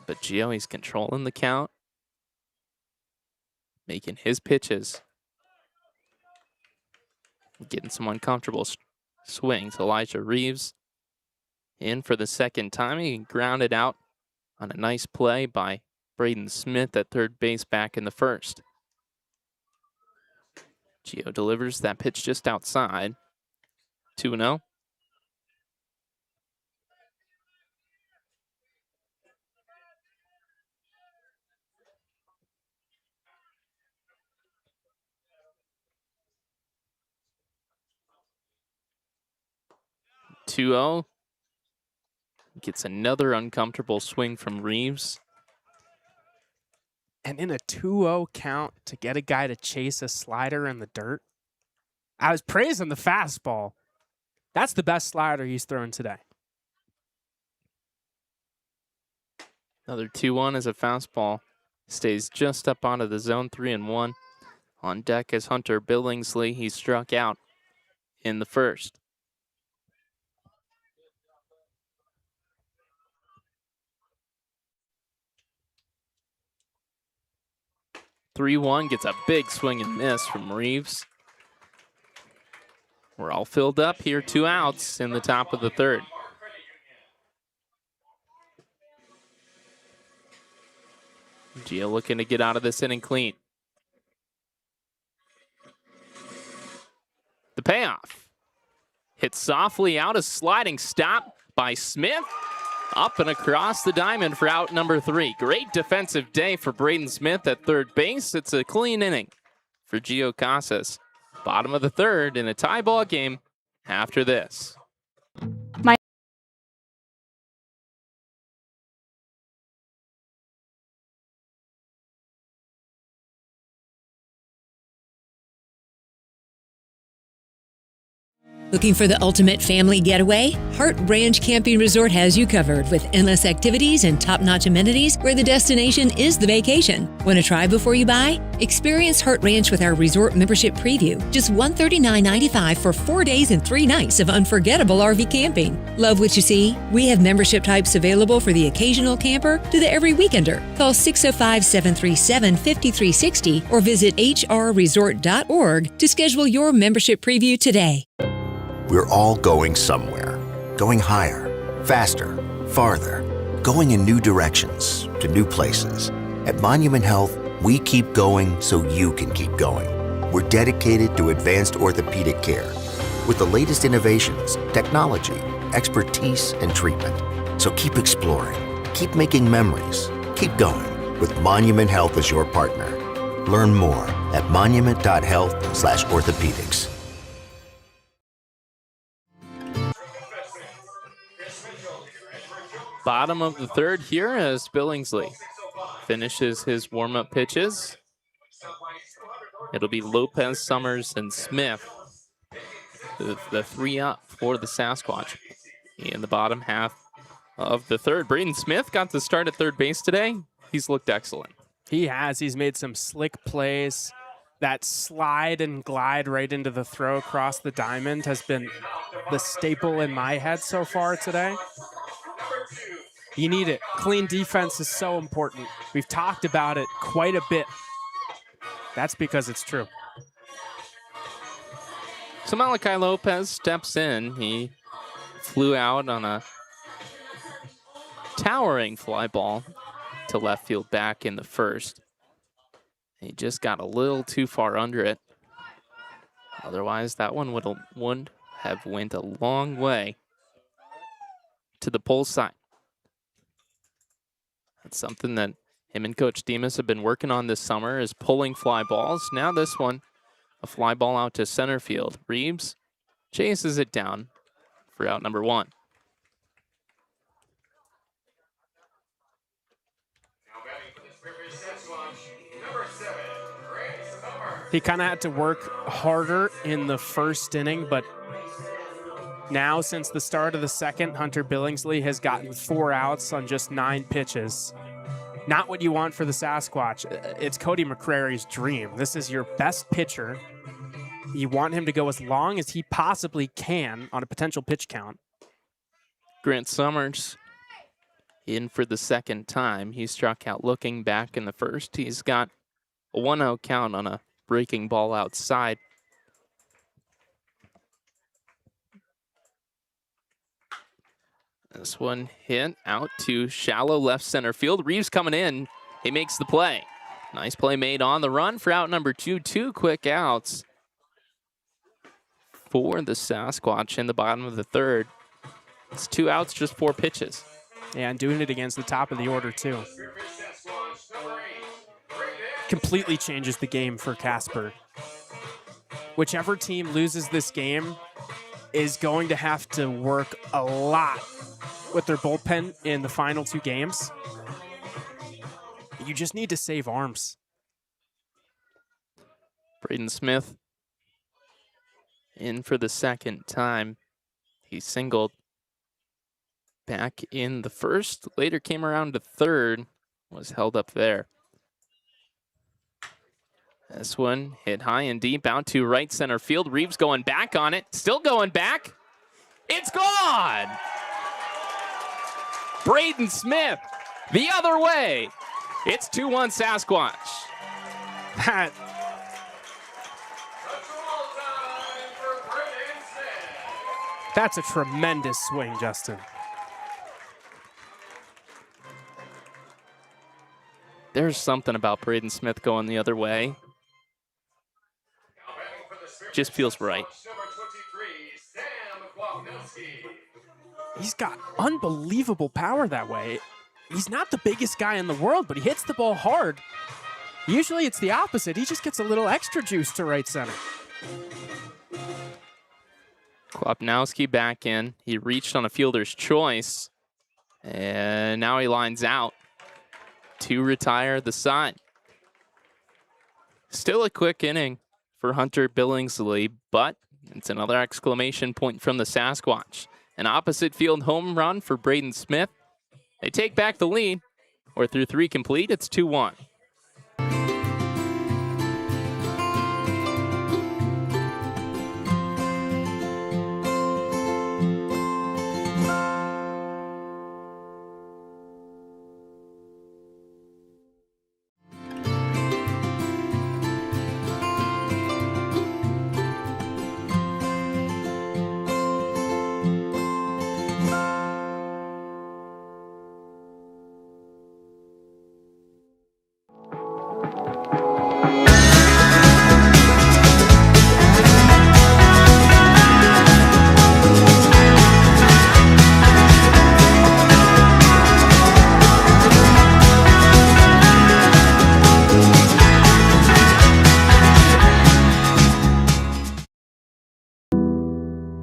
But Gio, he's controlling the count, making his pitches, getting some uncomfortable swings. Elijah Reeves in for the second time. He grounded out on a nice play by Braden Smith at third base back in the first. Gio delivers that pitch just outside. 2-0. Gets another uncomfortable swing from Reeves. And in a 2-0 count, to get a guy to chase a slider in the dirt, I was praising the fastball. That's the best slider he's thrown today. Another 2-1 as a fastball stays just up onto the zone. 3-1. On deck is Hunter Billingsley. He struck out in the first. Gets a big swing and miss from Reeves. We're all filled up here. 2 outs in the top of the third. Gio looking to get out of this inning clean. The payoff. Hit softly out, a sliding stop by Smith. Up and across the diamond for out number 3. Great defensive day for Braden Smith at third base. It's a clean inning for Gio Casas. Bottom of the third in a tie ball game after this. Looking for the ultimate family getaway? Hart Ranch Camping Resort has you covered with endless activities and top-notch amenities where the destination is the vacation. Want to try before you buy? Experience Hart Ranch with our resort membership preview. Just $139.95 for 4 days and 3 nights of unforgettable RV camping. Love what you see? We have membership types available for the occasional camper to the every weekender. Call 605-737-5360 or visit hrresort.org to schedule your membership preview today. We're all going somewhere. Going higher, faster, farther. Going in new directions, to new places. At Monument Health, we keep going so you can keep going. We're dedicated to advanced orthopedic care with the latest innovations, technology, expertise, and treatment. So keep exploring, keep making memories, keep going with Monument Health as your partner. Learn more at monument.health/orthopedics. Bottom of the third here as Billingsley finishes his warm-up pitches. It'll be Lopez, Summers, and Smith, the 3 up for the Sasquatch in the bottom half of the third. Braden Smith got to start at third base today. He's looked excellent. He has. He's made some slick plays. That slide and glide right into the throw across the diamond has been the staple in my head so far today. You need it. Clean defense is so important. We've talked about it quite a bit. That's because it's true. So Malachi Lopez steps in. He flew out on a towering fly ball to left field back in the first. He just got a little too far under it. Otherwise, that one would have went a long way to the pole side. That's something that him and Coach Demas have been working on this summer, is pulling fly balls. Now this one, a fly ball out to center field. Reeves chases it down for out number 1. He kind of had to work harder in the first inning, but now, since the start of the second, Hunter Billingsley has gotten 4 outs on just 9 pitches. Not what you want for the Sasquatch. It's Cody McCrary's dream. This is your best pitcher. You want him to go as long as he possibly can on a potential pitch count. Grant Summers in for the second time. He struck out looking back in the first. He's got a 1-0 count on a breaking ball outside. This one hit out to shallow left center field. Reeves coming in. He makes the play. Nice play made on the run for out number 2. 2 quick outs for the Sasquatch in the bottom of the third. It's 2 outs, just 4 pitches. Yeah, and doing it against the top of the order, too. Completely changes the game for Casper. Whichever team loses this game is going to have to work a lot with their bullpen in the final 2 games. You just need to save arms. Braden Smith in for the second time. He singled back in the first, later came around to third, was held up there. This one hit high and deep out to right center field. Reeves going back on it, still going back. It's gone! Braden Smith the other way. It's 2-1 Sasquatch. That's a tremendous swing, Justin. There's something about Braden Smith going the other way. Just feels right. He's got unbelievable power that way. He's not the biggest guy in the world, but he hits the ball hard. Usually it's the opposite. He just gets a little extra juice to right center. Klopnowski back in. He reached on a fielder's choice. And now he lines out to retire the side. Still a quick inning for Hunter Billingsley, but it's another exclamation point from the Sasquatch. An opposite field home run for Braden Smith. They take back the lead. Or through 3 complete, it's 2-1.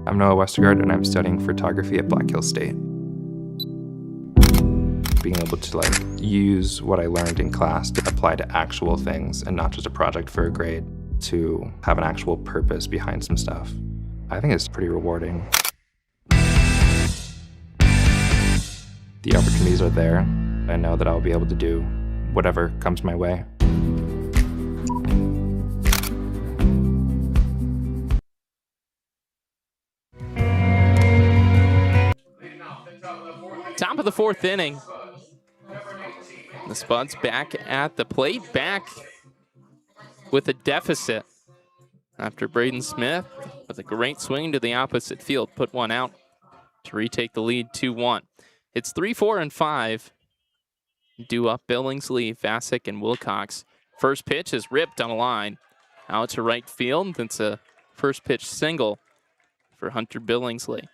I'm Noah Westergaard, and I'm studying photography at Black Hills State. Being able to use what I learned in class to apply to actual things and not just a project for a grade, to have an actual purpose behind some stuff, I think it's pretty rewarding. The opportunities are there. I know that I'll be able to do whatever comes my way. Top of the 4th inning. The Spuds back at the plate, back with a deficit after Braden Smith, with a great swing to the opposite field, put one out to retake the lead 2-1. It's 3, 4, and 5. Due up Billingsley, Vasic, and Wilcox. First pitch is ripped on a line out to right field. That's a first pitch single for Hunter Billingsley.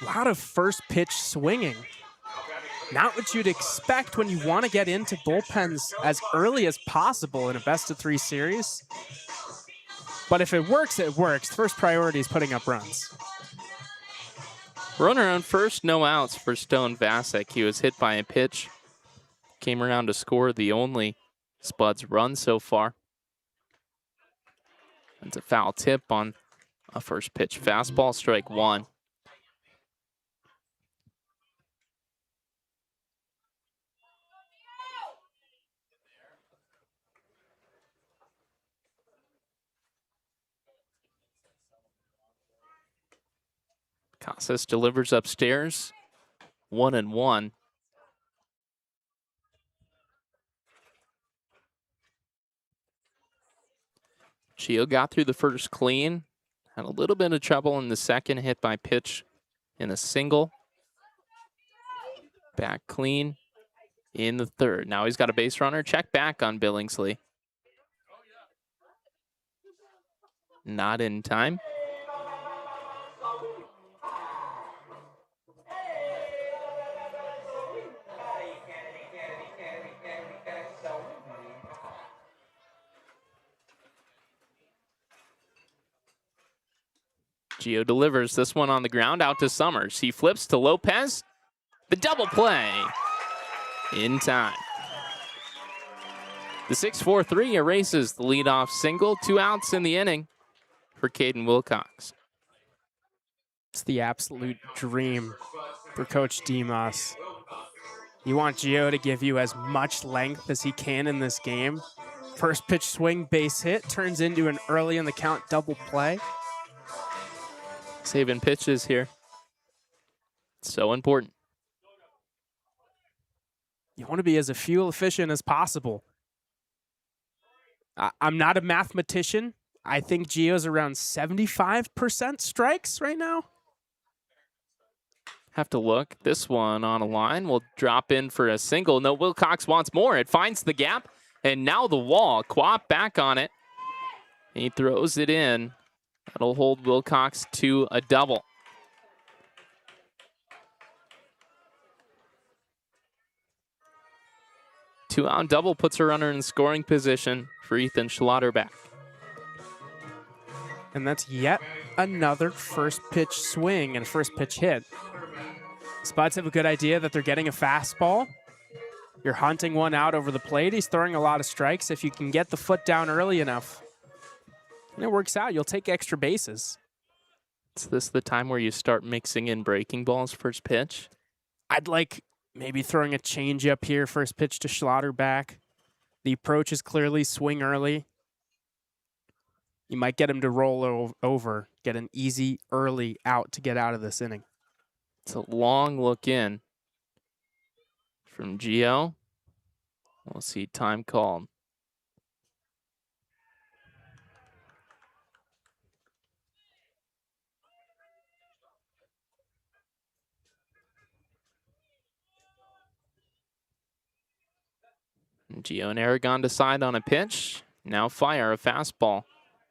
A lot of first pitch swinging. Not what you'd expect when you want to get into bullpens as early as possible in a best-of-3 series. But if it works, it works. First priority is putting up runs. Runner on first, no outs for Stone Vasic. He was hit by a pitch. Came around to score the only Spuds run so far. It's a foul tip on a first pitch fastball, strike 1. Casas delivers upstairs, 1-1. Gio got through the first clean, had a little bit of trouble in the second, hit by pitch in a single. Back clean in the third. Now he's got a base runner. Check back on Billingsley. Not in time. Gio delivers this one on the ground out to Summers. He flips to Lopez. The double play in time. The 6-4-3 erases the leadoff single. 2 outs in the inning for Caden Wilcox. It's the absolute dream for Coach Demas. You want Gio to give you as much length as he can in this game. First pitch swing, base hit, turns into an early in the count double play. Saving pitches here. So important. You want to be as fuel efficient as possible. I'm not a mathematician. I think Gio's around 75% strikes right now. Have to look. This one on a line will drop in for a single. No, Wilcox wants more. It finds the gap, and now the wall. Quap back on it. He throws it in. That'll hold Wilcox to a double. 2-out double puts her runner in scoring position for Ethan Schlotterbeck. And that's yet another first pitch swing and first pitch hit. Spuds have a good idea that they're getting a fastball. You're hunting one out over the plate. He's throwing a lot of strikes. If you can get the foot down early enough, and it works out, you'll take extra bases. Is this the time where you start mixing in breaking balls first pitch? I'd like maybe throwing a changeup here, first pitch to Schlotterbeck. The approach is clearly swing early. You might get him to roll over, get an easy early out to get out of this inning. It's a long look in from Gio. We'll see time called. Gio and Aragon decide on a pitch. Now fire a fastball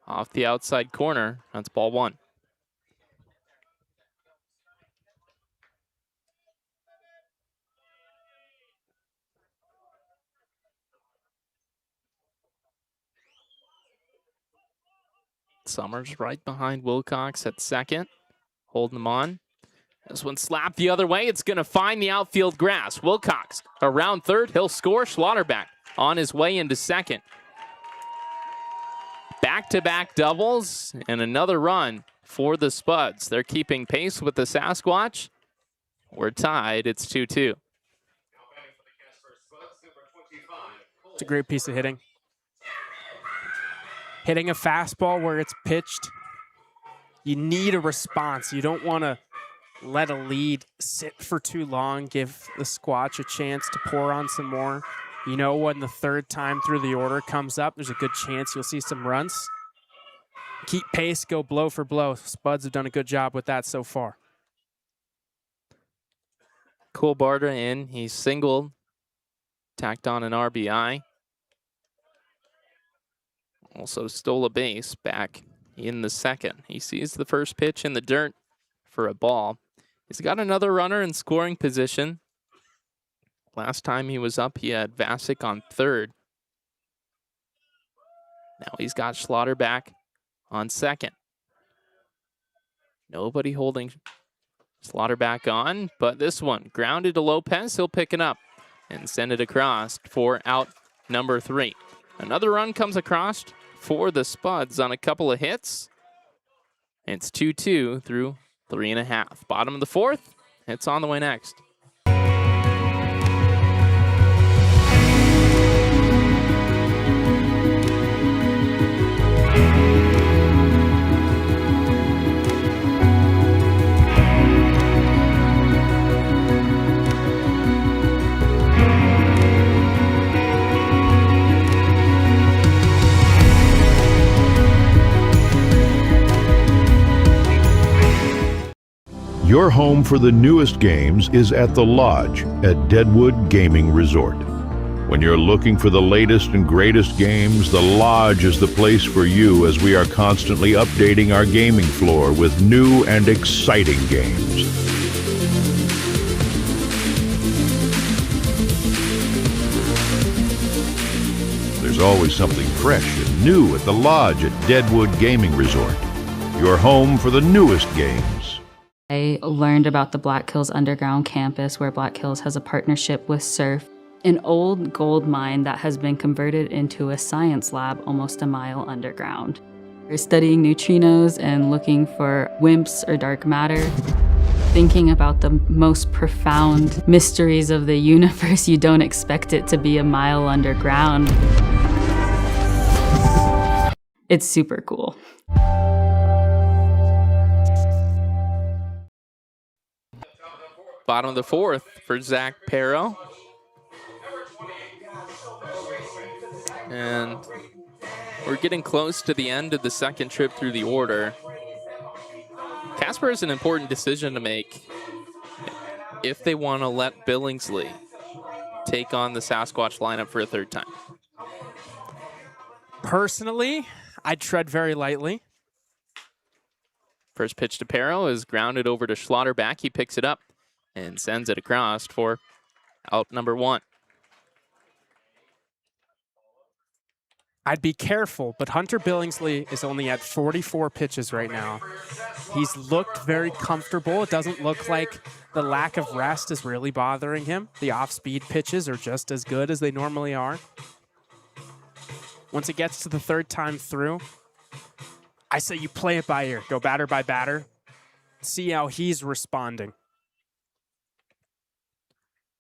off the outside corner. That's ball one. Summers right behind Wilcox at second, holding them on. This one slapped the other way. It's going to find the outfield grass. Wilcox around third. He'll score. Schlotterbeck on his way into second. Back-to-back doubles and another run for the Spuds. They're keeping pace with the Sasquatch. We're tied. It's 2-2. It's a great piece of hitting. Hitting a fastball where it's pitched, you need a response. You don't want to let a lead sit for too long, give the Squatch a chance to pour on some more. You know, when the third time through the order comes up, there's a good chance you'll see some runs. Keep pace, go blow for blow. Spuds have done a good job with that so far. Cole Barter in. He singled, tacked on an RBI. Also stole a base back in the second. He sees the first pitch in the dirt for a ball. He's got another runner in scoring position. Last time he was up, he had Vasic on third. Now he's got Schlotterbeck on second. Nobody holding Schlotterbeck on, but this one grounded to Lopez. He'll pick it up and send it across for out number 3. Another run comes across for the Spuds on a couple of hits. It's 2-2 through 3.5. Bottom of the fourth. It's on the way next. Your home for the newest games is at the Lodge at Deadwood Gaming Resort. When you're looking for the latest and greatest games, the Lodge is the place for you as we are constantly updating our gaming floor with new and exciting games. There's always something fresh and new at the Lodge at Deadwood Gaming Resort. Your home for the newest games. I learned about the Black Hills Underground campus, where Black Hills has a partnership with Surf, an old gold mine that has been converted into a science lab almost a mile underground. We're studying neutrinos and looking for WIMPs or dark matter, thinking about the most profound mysteries of the universe. You don't expect it to be a mile underground. It's super cool. Bottom of the fourth for Zach Pero. And we're getting close to the end of the second trip through the order. Casper has an important decision to make if they want to let Billingsley take on the Sasquatch lineup for a third time. Personally, I'd tread very lightly. First pitch to Pero is grounded over to Schlotterbeck. He picks it up and sends it across for out number 1. I'd be careful, but Hunter Billingsley is only at 44 pitches right now. He's looked very comfortable. It doesn't look like the lack of rest is really bothering him. The off-speed pitches are just as good as they normally are. Once it gets to the third time through, I say you play it by ear. Go batter by batter. See how he's responding.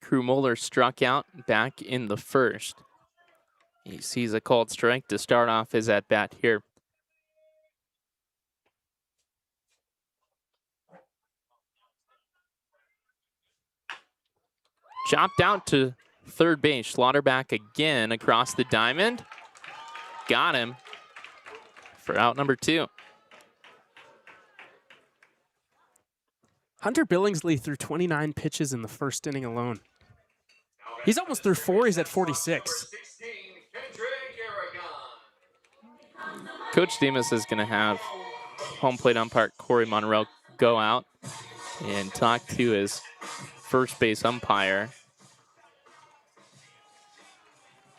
Krummoller struck out back in the first. He sees a called strike to start off his at-bat here. Chopped out to third base. Schlotterback again across the diamond. Got him for out number 2. Hunter Billingsley threw 29 pitches in the first inning alone. He's almost through 4. He's at 46. Coach Demas is going to have home plate umpire Corey Monroe go out and talk to his first base umpire,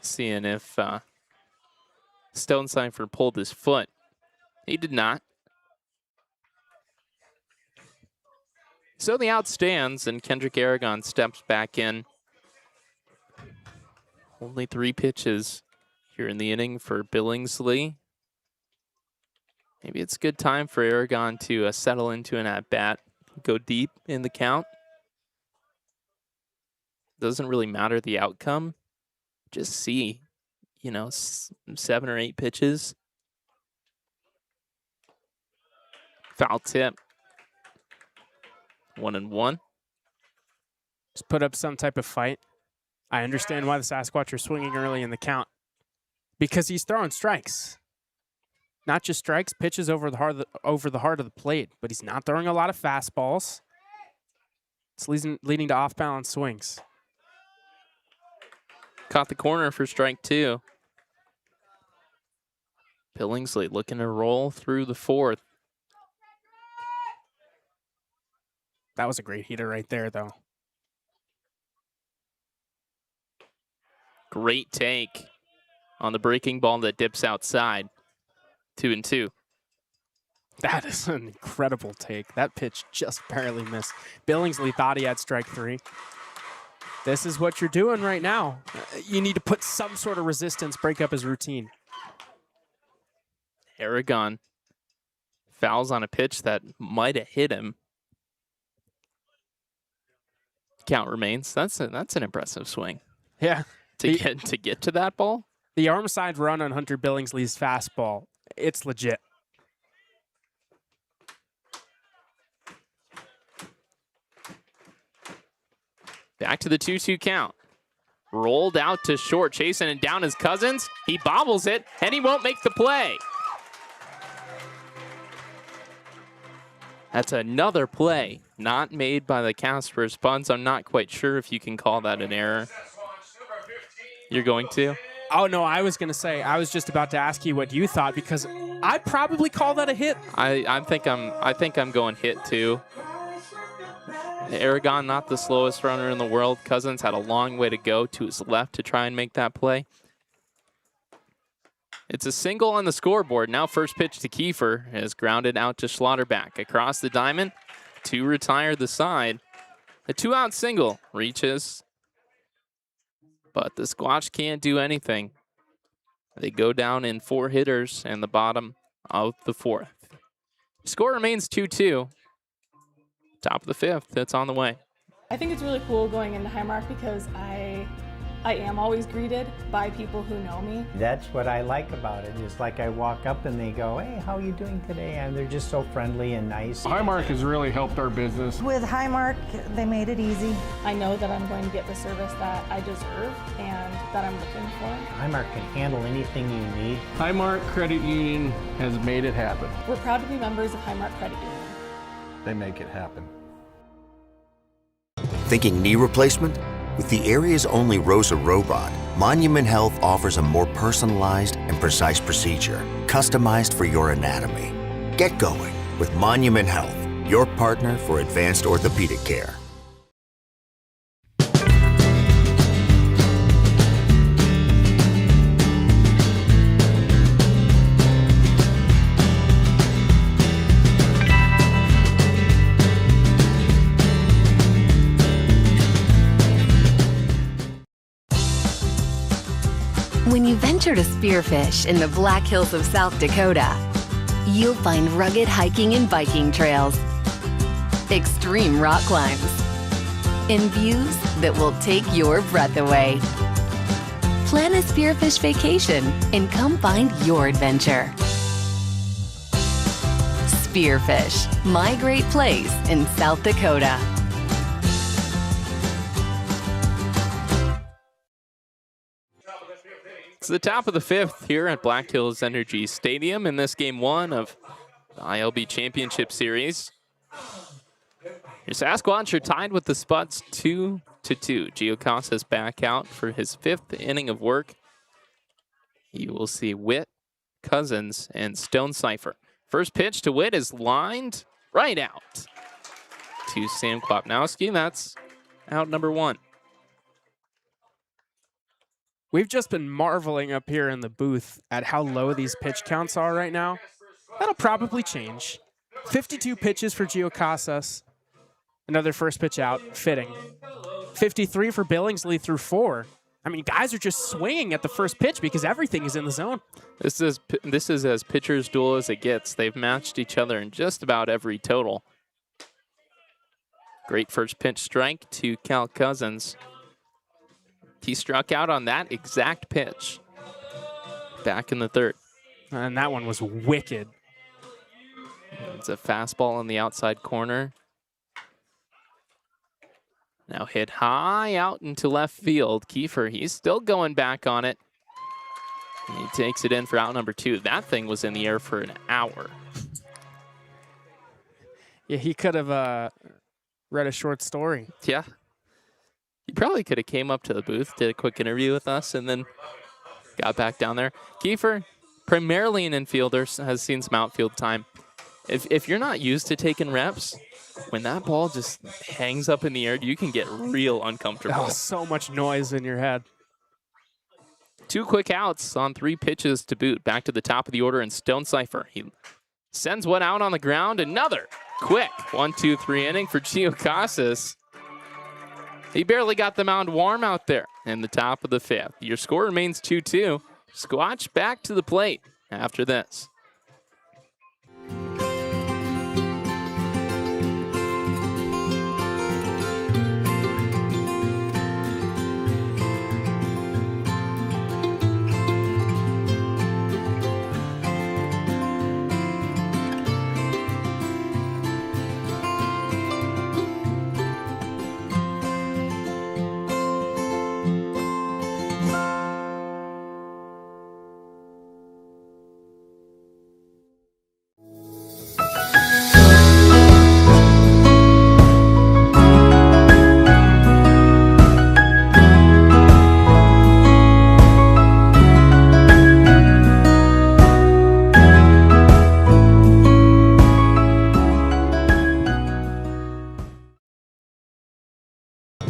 seeing if Stonecipher pulled his foot. He did not. So the out stands, and Kendrick Aragon steps back in. Only 3 pitches here in the inning for Billingsley. Maybe it's a good time for Aragon to settle into an at-bat, go deep in the count. Doesn't really matter the outcome. Just see, 7 or 8 pitches. Foul tip. 1-1. Just put up some type of fight. I understand why the Sasquatch are swinging early in the count. Because he's throwing strikes. Not just strikes, pitches over the heart of the plate. But he's not throwing a lot of fastballs. It's leading to off-balance swings. Caught the corner for strike 2. Billingsley looking to roll through the 4th. That was a great heater right there, though. Great take on the breaking ball that dips outside. 2-2. That is an incredible take. That pitch just barely missed. Billingsley thought he had strike 3. This is what you're doing right now. You need to put some sort of resistance, break up his routine. Aragon fouls on a pitch that might have hit him. Count remains. That's an impressive swing. Yeah. To get to that ball? The arm side run on Hunter Billingsley's fastball, it's legit. Back to the 2-2 count. Rolled out to short, chasing it down his Cousins. He bobbles it, and he won't make the play. That's another play not made by the Casper Spuds. I'm not quite sure if you can call that an error. You're going to? Oh, no, I was going to say, I was just about to ask you what you thought, because I'd probably call that a hit. I think I'm going hit too. Aragon, not the slowest runner in the world. Cousins had a long way to go to his left to try and make that play. It's a single on the scoreboard. Now first pitch to Kiefer is grounded out to Schlotterback. Across the diamond to retire the side. A 2-out single reaches. But the Squatch can't do anything. They go down in 4 hitters in the bottom of the 4th. Score remains 2-2. Top of the 5th, it's on the way. I think it's really cool going into Highmark because I am always greeted by people who know me. That's what I like about it. It's like I walk up and they go, hey, how are you doing today? And they're just so friendly and nice. Highmark has really helped our business. With Highmark, they made it easy. I know that I'm going to get the service that I deserve and that I'm looking for. Highmark can handle anything you need. Highmark Credit Union has made it happen. We're proud to be members of Highmark Credit Union. They make it happen. Thinking knee replacement? With the area's only ROSA robot, Monument Health offers a more personalized and precise procedure, customized for your anatomy. Get going with Monument Health, your partner for advanced orthopedic care. you venture to Spearfish in the Black Hills of South Dakota, you'll find rugged hiking and biking trails, extreme rock climbs, and views that will take your breath away. Plan a Spearfish vacation and come find your adventure. Spearfish, my great place in South Dakota. It's the top of the 5th here at Black Hills Energy Stadium in this game 1 of the iLB Championship Series. Your Sasquatch are tied with the Spuds 2-2. Gio Casas back out for his 5th inning of work. You will see Witt, Cousins, and Stone Cipher. First pitch to Witt is lined right out to Sam Klopnowski. That's out number 1. We've just been marveling up here in the booth at how low these pitch counts are right now. That'll probably change. 52 pitches for Gio Casas. Another first pitch out, fitting. 53 for Billingsley through 4. I mean, guys are just swinging at the first pitch because everything is in the zone. This is as pitcher's duel as it gets. They've matched each other in just about every total. Great first pitch strike to Cal Cousins. He struck out on that exact pitch back in the 3rd. And that one was wicked. It's a fastball on the outside corner. Now hit high out into left field. Kiefer, he's still going back on it. He takes it in for out number 2. That thing was in the air for an hour. Yeah, he could have read a short story. Yeah. He probably could have came up to the booth, did a quick interview with us, and then got back down there. Kiefer, primarily an infielder, has seen some outfield time. If you're not used to taking reps, when that ball just hangs up in the air, you can get real uncomfortable. Oh, so much noise in your head. 2 quick outs on 3 pitches to boot. Back to the top of the order, and Stone Cipher. He sends one out on the ground. Another quick 1-2-3 inning for Gio Casas. He barely got the mound warm out there in the top of the 5th. Your score remains 2-2. Squatch back to the plate after this.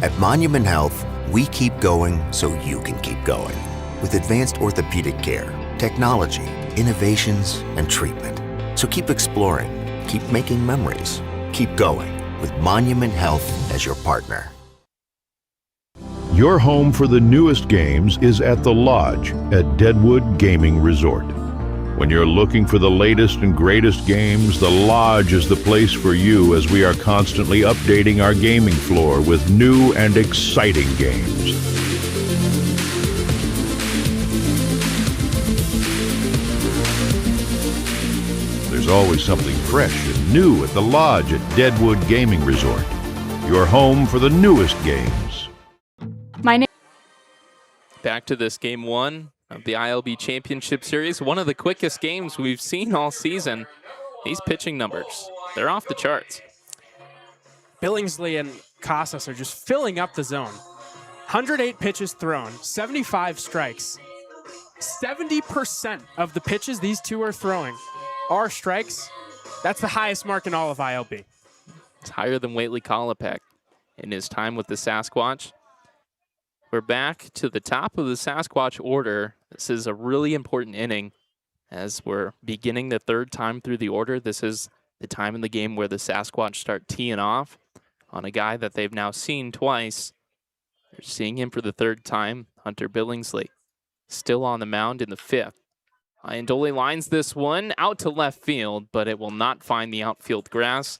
At Monument Health, we keep going so you can keep going. With advanced orthopedic care, technology, innovations, and treatment. So keep exploring, keep making memories, keep going with Monument Health as your partner. Your home for the newest games is at the Lodge at Deadwood Gaming Resort. When you're looking for the latest and greatest games, the Lodge is the place for you as we are constantly updating our gaming floor with new and exciting games. There's always something fresh and new at the Lodge at Deadwood Gaming Resort. Your home for the newest games. Back to this game 1 of the iLB Championship Series. One of the quickest games we've seen all season. These pitching numbers, they're off the charts. Billingsley and Casas are just filling up the zone. 108 pitches thrown, 75 strikes. 70% of the pitches these two are throwing are strikes. That's the highest mark in all of iLB. It's higher than Whately Kolopek in his time with the Sasquatch. We're back to the top of the Sasquatch order. This is a really important inning as we're beginning the 3rd time through the order. This is the time in the game where the Sasquatch start teeing off on a guy that they've now seen twice. They're seeing him for the 3rd time, Hunter Billingsley. still on the mound in the 5th. Iandoli lines this one out to left field, but it will not find the outfield grass.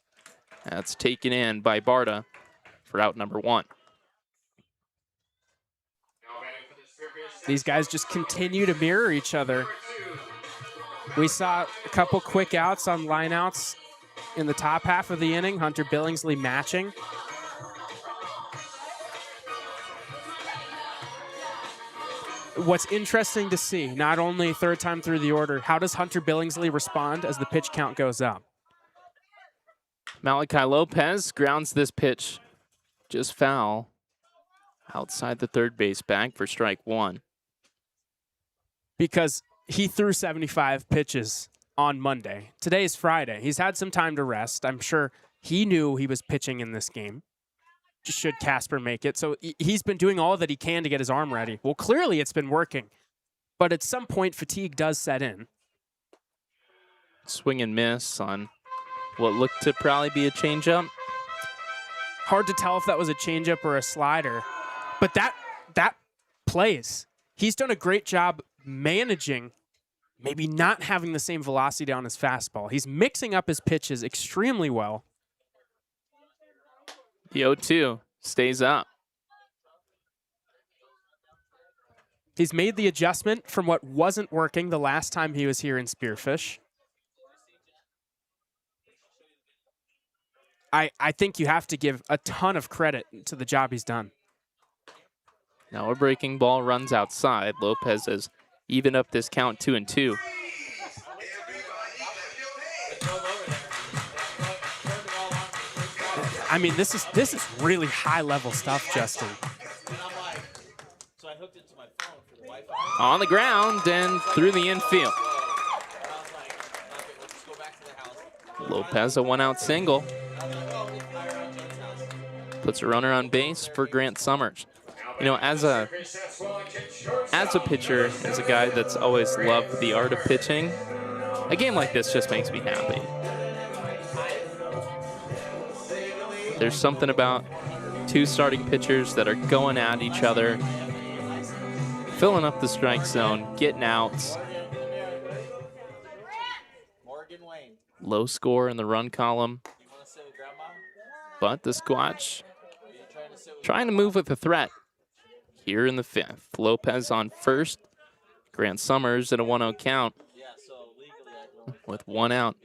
That's taken in by Barta for out number 1. These guys just continue to mirror each other. We saw a couple quick outs on lineouts in the top half of the inning. Hunter Billingsley matching. What's interesting to see, not only third time through the order, how does Hunter Billingsley respond as the pitch count goes up? Malachi Lopez grounds this pitch just foul outside the third base bag for strike 1. Because he threw 75 pitches on Monday. Today is Friday. He's had some time to rest. I'm sure he knew he was pitching in this game. Should Casper make it. So he's been doing all that he can to get his arm ready. Well, clearly it's been working. But at some point, fatigue does set in. Swing and miss on what looked to probably be a changeup. Hard to tell if that was a changeup or a slider. But that plays. He's done a great job managing, maybe not having the same velocity on his fastball. He's mixing up his pitches extremely well. The 0-2 stays up. He's made the adjustment from what wasn't working the last time he was here in Spearfish. I think you have to give a ton of credit to the job he's done. Now a breaking ball runs outside. Lopez has evened up this count 2-2. I mean, this is really high level stuff, Justin. On the ground and through the infield. Lopez a 1-out single. Puts a runner on base for Grant Summers. You know, as a pitcher, as a guy that's always loved the art of pitching, a game like this just makes me happy. There's something about two starting pitchers that are going at each other, filling up the strike zone, getting outs. Low score in the run column. But the Squatch trying to move with a threat here in the 5th. Lopez on first. Grant Summers at a 1-0 count with 1 out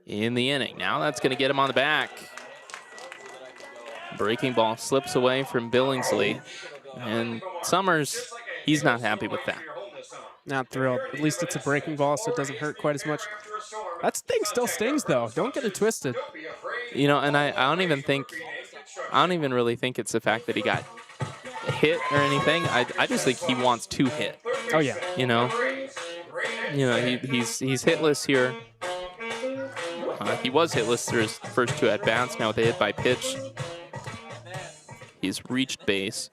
in the inning. Now that's going to get him on the back. Breaking ball slips away from Billingsley. And Summers, he's not happy with that. Not thrilled. At least it's a breaking ball, so it doesn't hurt quite as much. That thing still stings, though. Don't get it twisted. You know, and I don't even really think it's the fact that he got hit or anything. I just think he wants to hit. Oh yeah. You know, he's hitless here. He was hitless through his first 2 at bats. Now with a hit by pitch, he's reached base.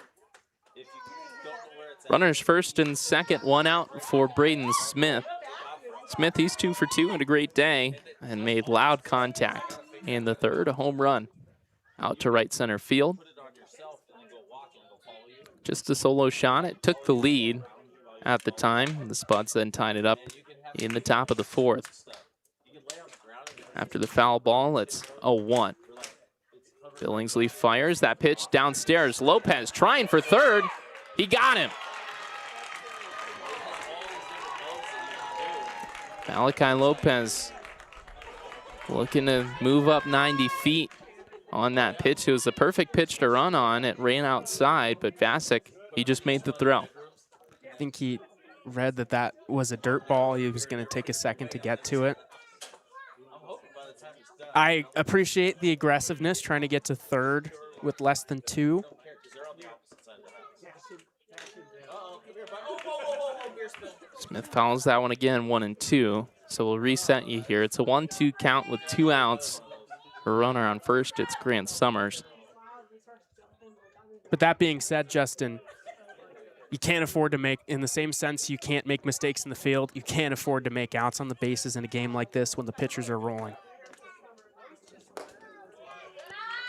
Runners first and second, 1 out for Braden Smith. Smith, he's 2 for 2 and a great day, and made loud contact in the 3rd, a home run out to right center field. Just a solo shot. It took the lead at the time. The Spuds then tied it up in the top of the 4th. After the foul ball, it's 0-1. Billingsley fires that pitch downstairs. Lopez trying for third. He got him. Malachi Lopez looking to move up 90 feet on that pitch. It was the perfect pitch to run on. It ran outside, but Vasic, he just made the throw. I think he read that was a dirt ball. He was going to take a second to get to it. I appreciate the aggressiveness, trying to get to third with less than 2. Smith fouls that one again, 1-2. So we'll reset you here. It's a 1-2 count with 2 outs. A runner on first, it's Grant Summers. But that being said, Justin, you can't afford to make, in the same sense you can't make mistakes in the field, you can't afford to make outs on the bases in a game like this when the pitchers are rolling.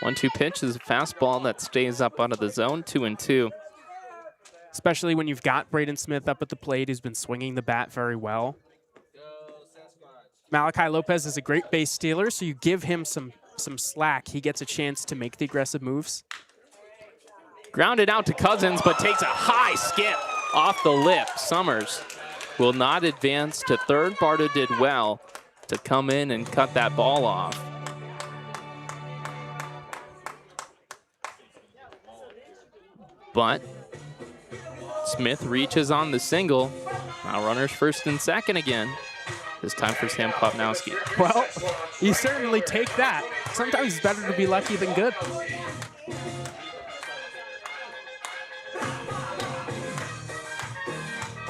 1-2 pitch is a fastball that stays up out of the zone, 2-2. especially when you've got Braden Smith up at the plate who's been swinging the bat very well. Malachi Lopez is a great base stealer, so you give him some slack. He gets a chance to make the aggressive moves. Grounded out to Cousins, but takes a high skip off the lip. Summers will not advance to third. Barta did well to come in and cut that ball off. But Smith reaches on the single. Now runners first and second again. This time for Sam Klopnowski. Well, you certainly take that. Sometimes it's better to be lucky than good.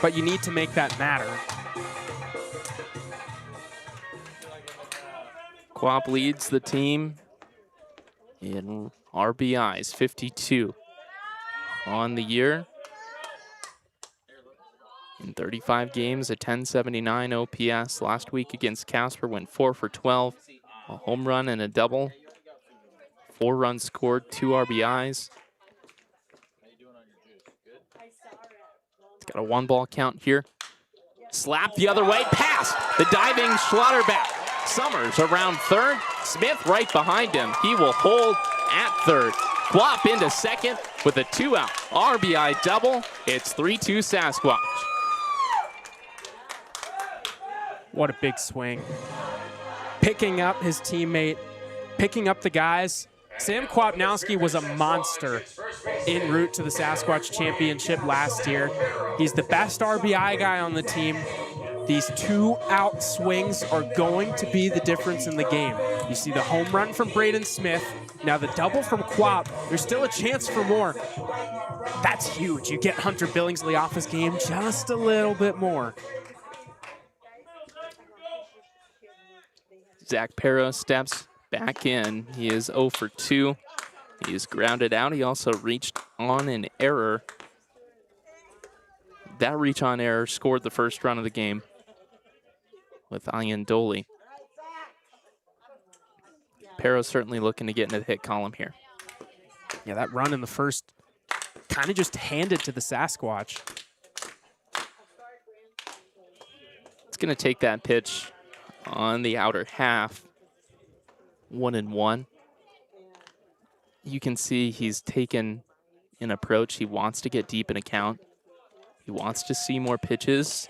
But you need to make that matter. Quap leads the team in RBIs, 52 on the year. In 35 games, a 1079 OPS. Last week against Casper went 4 for 12, a home run and a double. 4 runs scored, 2 RBIs. It's got a 1-ball count here. Slap the other way, pass the diving Schlotterbeck. Summers around third, Smith right behind him. He will hold at third. Quap into second with a 2-out RBI double. It's 3-2 Sasquatch. What a big swing. Picking up his teammate, picking up the guys. Sam Klopnowski was a monster en route to the Sasquatch Championship last year. He's the best RBI guy on the team. These 2-out swings are going to be the difference in the game. You see the home run from Braden Smith. Now the double from Quap. There's still a chance for more. That's huge. You get Hunter Billingsley off his game just a little bit more. Zach Pero steps back in. He is 0 for 2. He is grounded out. He also reached on an error. That reach on error scored the first run of the game with Ian Doley. Pero certainly looking to get into the hit column here. Yeah, that run in the first kind of just handed to the Sasquatch. It's going to take that pitch on the outer half. 1-1. You can see he's taken an approach. He wants to get deep in a count. He wants to see more pitches.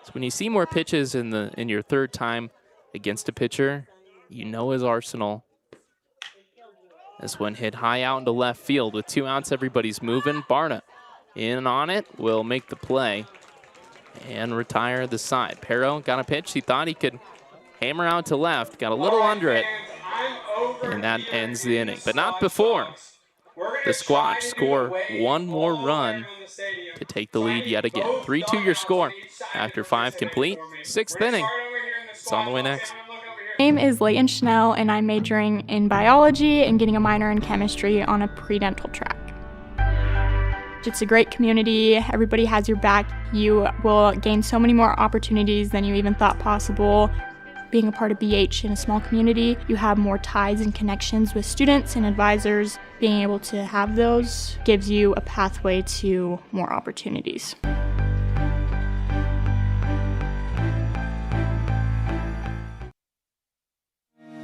So when you see more pitches in your third time against a pitcher, you know his arsenal. This one hit high out into left field with 2 outs. Everybody's moving. Barta in on it, will make the play and retire the side. Pero got a pitch. He thought he could hammer out to left. Got a little under it. And that ends the inning. But not before. The Squatch score 1 more run to take the lead yet again. 3-2 your score after 5 complete. 6th inning. It's on the way next. My name is Leighton Schnell, and I'm majoring in biology and getting a minor in chemistry on a pre-dental track. It's a great community. Everybody has your back. You will gain so many more opportunities than you even thought possible. Being a part of BH in a small community, you have more ties and connections with students and advisors. Being able to have those gives you a pathway to more opportunities.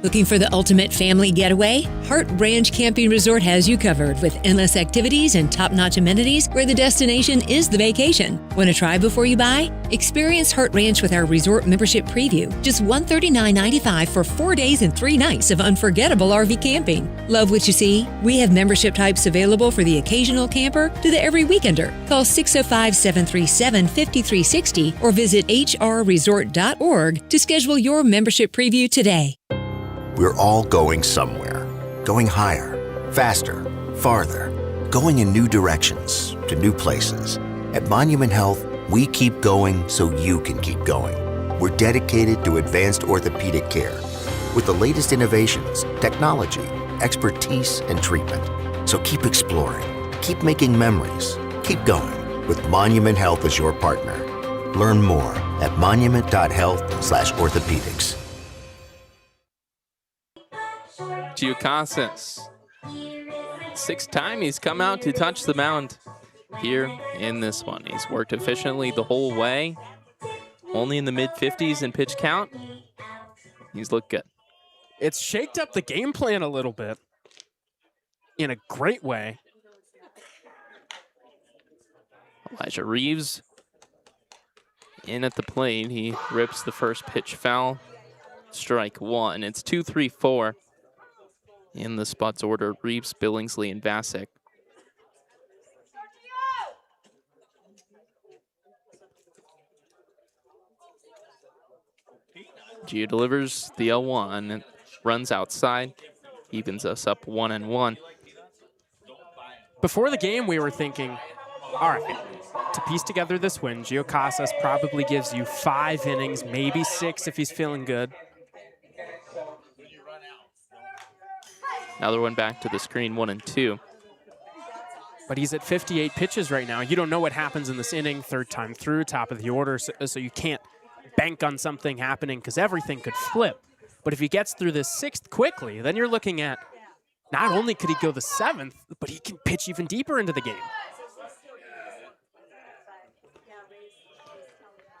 Looking for the ultimate family getaway? Hart Ranch Camping Resort has you covered with endless activities and top-notch amenities where the destination is the vacation. Want to try before you buy? Experience Hart Ranch with our resort membership preview. Just $139.95 for 4 days and 3 nights of unforgettable RV camping. Love what you see? We have membership types available for the occasional camper to the every weekender. Call 605-737-5360 or visit hrresort.org to schedule your membership preview today. We're all going somewhere. Going higher, faster, farther. Going in new directions, to new places. At Monument Health, we keep going so you can keep going. We're dedicated to advanced orthopedic care with the latest innovations, technology, expertise, and treatment. So keep exploring, keep making memories, keep going with Monument Health as your partner. Learn more at monument.health/orthopedics. Giacosis. 6th time he's come out to touch the mound here in this one. He's worked efficiently the whole way. Only in the mid-50s in pitch count. He's looked good. It's shaked up the game plan a little bit in a great way. Elijah Reeves in at the plate. He rips the first pitch foul. Strike one. It's 2-3-4 in the Spuds order. Reeves, Billingsley, and Vasek. Gio delivers the 0-1 and runs outside. Evens us up 1-1. Before the game, we were thinking, all right, to piece together this win, Gio Casas probably gives you 5 innings, maybe 6 if he's feeling good. Another one back to the screen, 1-2. But he's at 58 pitches right now. You don't know what happens in this inning, third time through, top of the order, so you can't bank on something happening because everything could flip. But if he gets through this 6th quickly, then you're looking at not only could he go the 7th, but he can pitch even deeper into the game.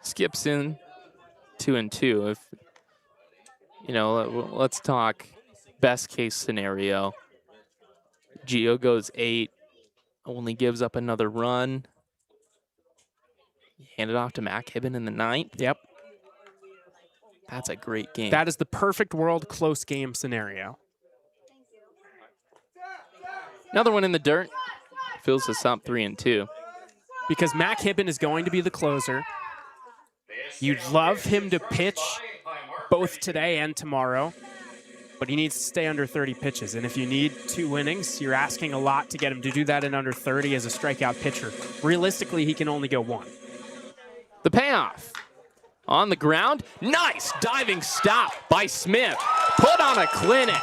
Skips in 2-2. If you know, let's talk best case scenario. Gio goes 8, only gives up another run. Hand it off to Mac Hibben in the 9th. Yep. That's a great game. That is the perfect world close game scenario. Another one in the dirt. Fills us up 3-2. Because Mac Hibben is going to be the closer. You'd love him to pitch both today and tomorrow, but he needs to stay under 30 pitches. And if you need 2 innings, you're asking a lot to get him to do that in under 30 as a strikeout pitcher. Realistically, he can only go 1. The payoff. On the ground. Nice diving stop by Smith. Put on a clinic.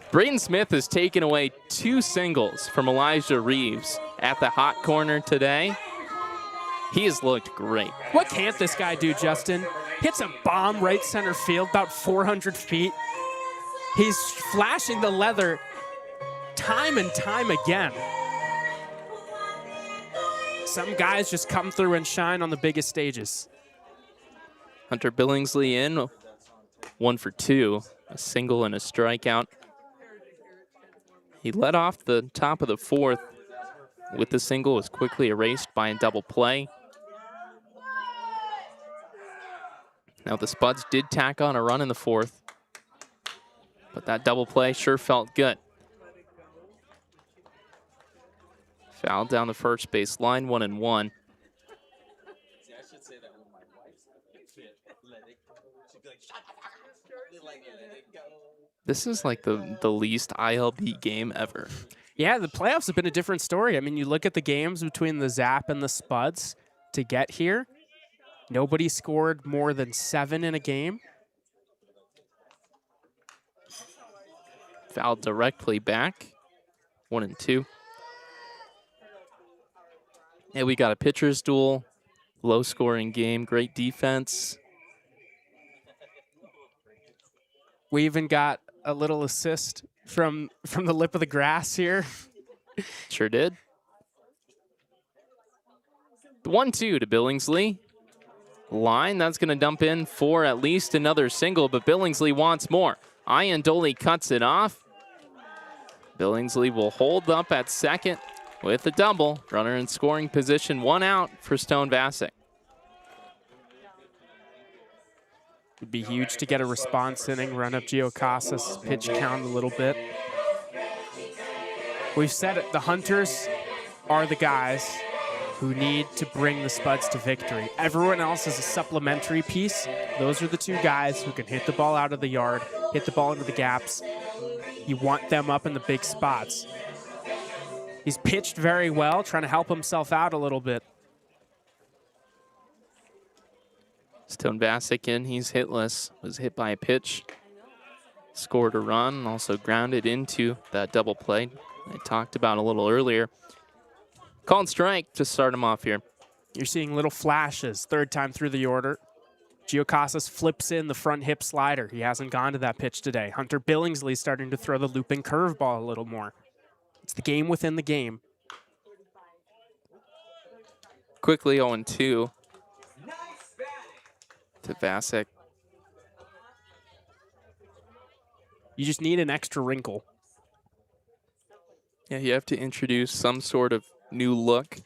Braden Smith has taken away 2 singles from Elijah Reeves at the hot corner today. He has looked great. What can't this guy do, Justin? Hits a bomb right center field, about 400 feet. He's flashing the leather time and time again. Some guys just come through and shine on the biggest stages. Hunter Billingsley in, 1 for 2, a single and a strikeout. He led off the top of the 4th with the single, was quickly erased by a double play. Now the Spuds did tack on a run in the 4th, but that double play sure felt good. Foul down the first base line, 1-1. This is like the least iLB game ever. Yeah, the playoffs have been a different story. I mean, you look at the games between the Zap and the Spuds to get here. Nobody scored more than 7 in a game. Foul directly back, 1-2. And we got a pitcher's duel, low scoring game, great defense. We even got a little assist from the lip of the grass here. Sure did. The 1-2 to Billingsley. Line, that's going to dump in for at least another single, but Billingsley wants more. Iandoli cuts it off. Billingsley will hold up at second with a double. Runner in scoring position, 1 out for Stone Vasek. Would be huge to get a response inning, run up Gio Casas' pitch count a little bit. We've said it, the Hunters are the guys who need to bring the Spuds to victory. Everyone else is a supplementary piece. Those are the 2 guys who can hit the ball out of the yard, hit the ball into the gaps. You want them up in the big spots. He's pitched very well, trying to help himself out a little bit. Stone Vasek in, he's hitless, was hit by a pitch, scored a run, also grounded into that double play I talked about a little earlier. Called strike to start him off here. You're seeing little flashes, 3rd time through the order. Gio Casas flips in the front hip slider. He hasn't gone to that pitch today. Hunter Billingsley starting to throw the looping curveball a little more. It's the game within the game. Quickly 0-2 to Vasek. You just need an extra wrinkle. Yeah, you have to introduce some sort of new look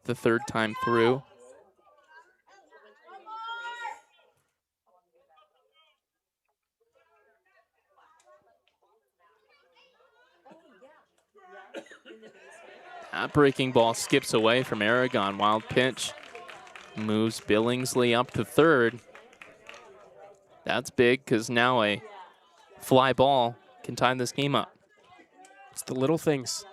the third time through. That breaking ball skips away from Aragon. Wild pitch. Moves Billingsley up to third. That's big because now a fly ball can tie this game up. It's the little things.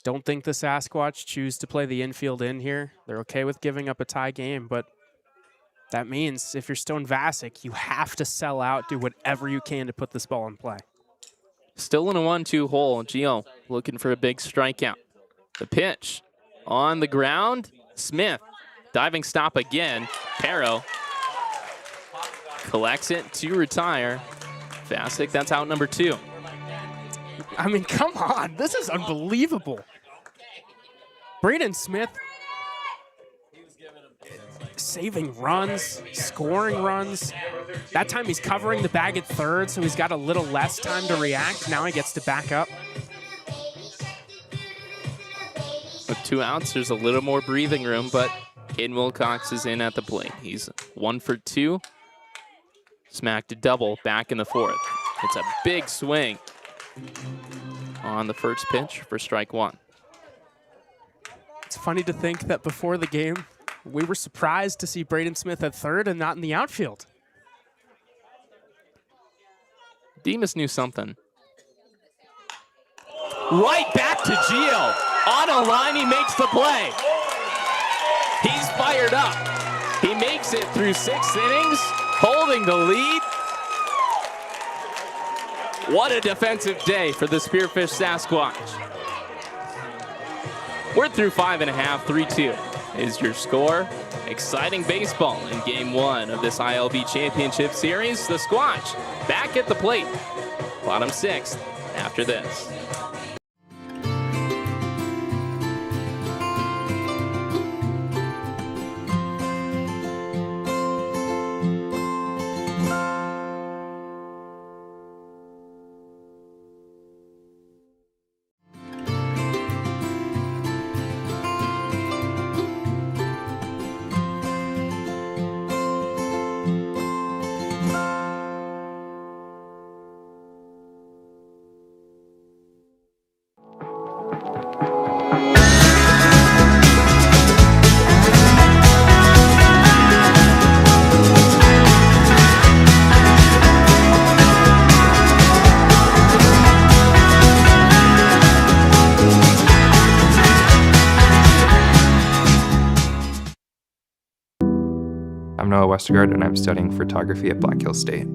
Don't think the Sasquatch choose to play the infield in here. They're okay with giving up a tie game, but that means if you're Stone Vasek, you have to sell out, do whatever you can to put this ball in play. Still in a 1-2 hole. Gio looking for a big strikeout. The pitch on the ground. Smith, diving stop again. Pero collects it to retire. Vasek, that's out number 2. I mean, come on. This is unbelievable. Braden Smith saving runs, scoring runs. That time he's covering the bag at third, so he's got a little less time to react. Now he gets to back up. With 2 outs, there's a little more breathing room, but Caden Wilcox is in at the plate. He's 1 for 2. Smacked a double back in the 4th. It's a big swing on the first pitch for strike 1. It's funny to think that before the game, we were surprised to see Braden Smith at third and not in the outfield. Demas knew something. Right back to Gio. On a line, he makes the play. He's fired up. He makes it through 6 innings, holding the lead. What a defensive day for the Spearfish Sasquatch. We're through 5.5, 3-2 is your score. Exciting baseball in game 1 of this iLB Championship Series. The Squatch back at the plate. Bottom 6th after this. I'm Noah Westergaard, and I'm studying photography at Black Hills State.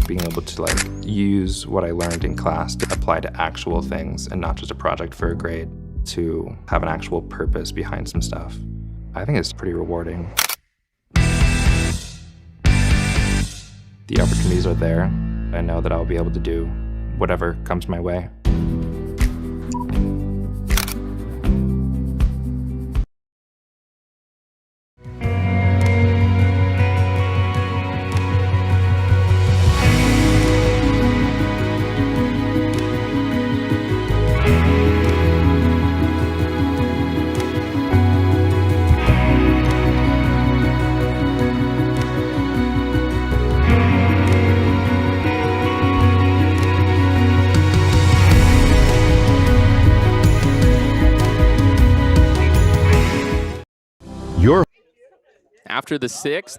Being able to use what I learned in class to apply to actual things and not just a project for a grade, to have an actual purpose behind some stuff, I think it's pretty rewarding. The opportunities are there. I know that I'll be able to do whatever comes my way. After the 6th,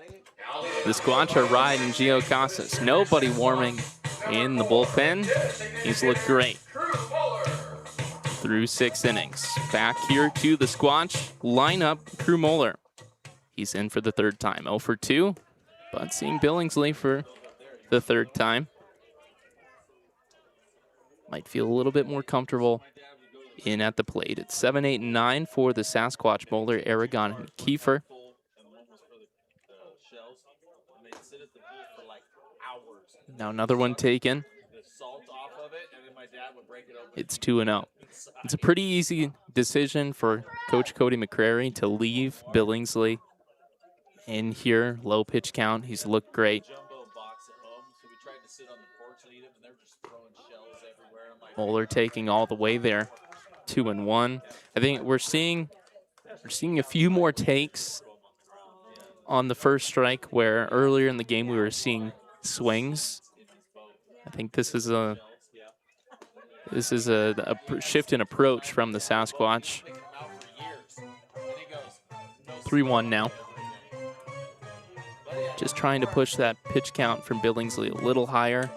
the Squatch are riding Gio Casas. Nobody warming in the bullpen. He's looked great through 6 innings. Back here to the Squatch lineup, Crew Moeller. He's in for the 3rd time, 0 for 2, but seeing Billingsley for the 3rd time. Might feel a little bit more comfortable in at the plate. It's 7, 8, and 9 for the Sasquatch bowler, Aragon and Kiefer. Now another one taken. It's 2-0. It's a pretty easy decision for Coach Cody McCrary to leave Billingsley in here. Low pitch count. He's looked great. Bowler taking all the way there. 2-1. I think we're seeing a few more takes on the first strike where earlier in the game we were seeing swings. I think this is a shift in approach from the Sasquatch. 3-1 now. Just trying to push that pitch count from Billingsley a little higher.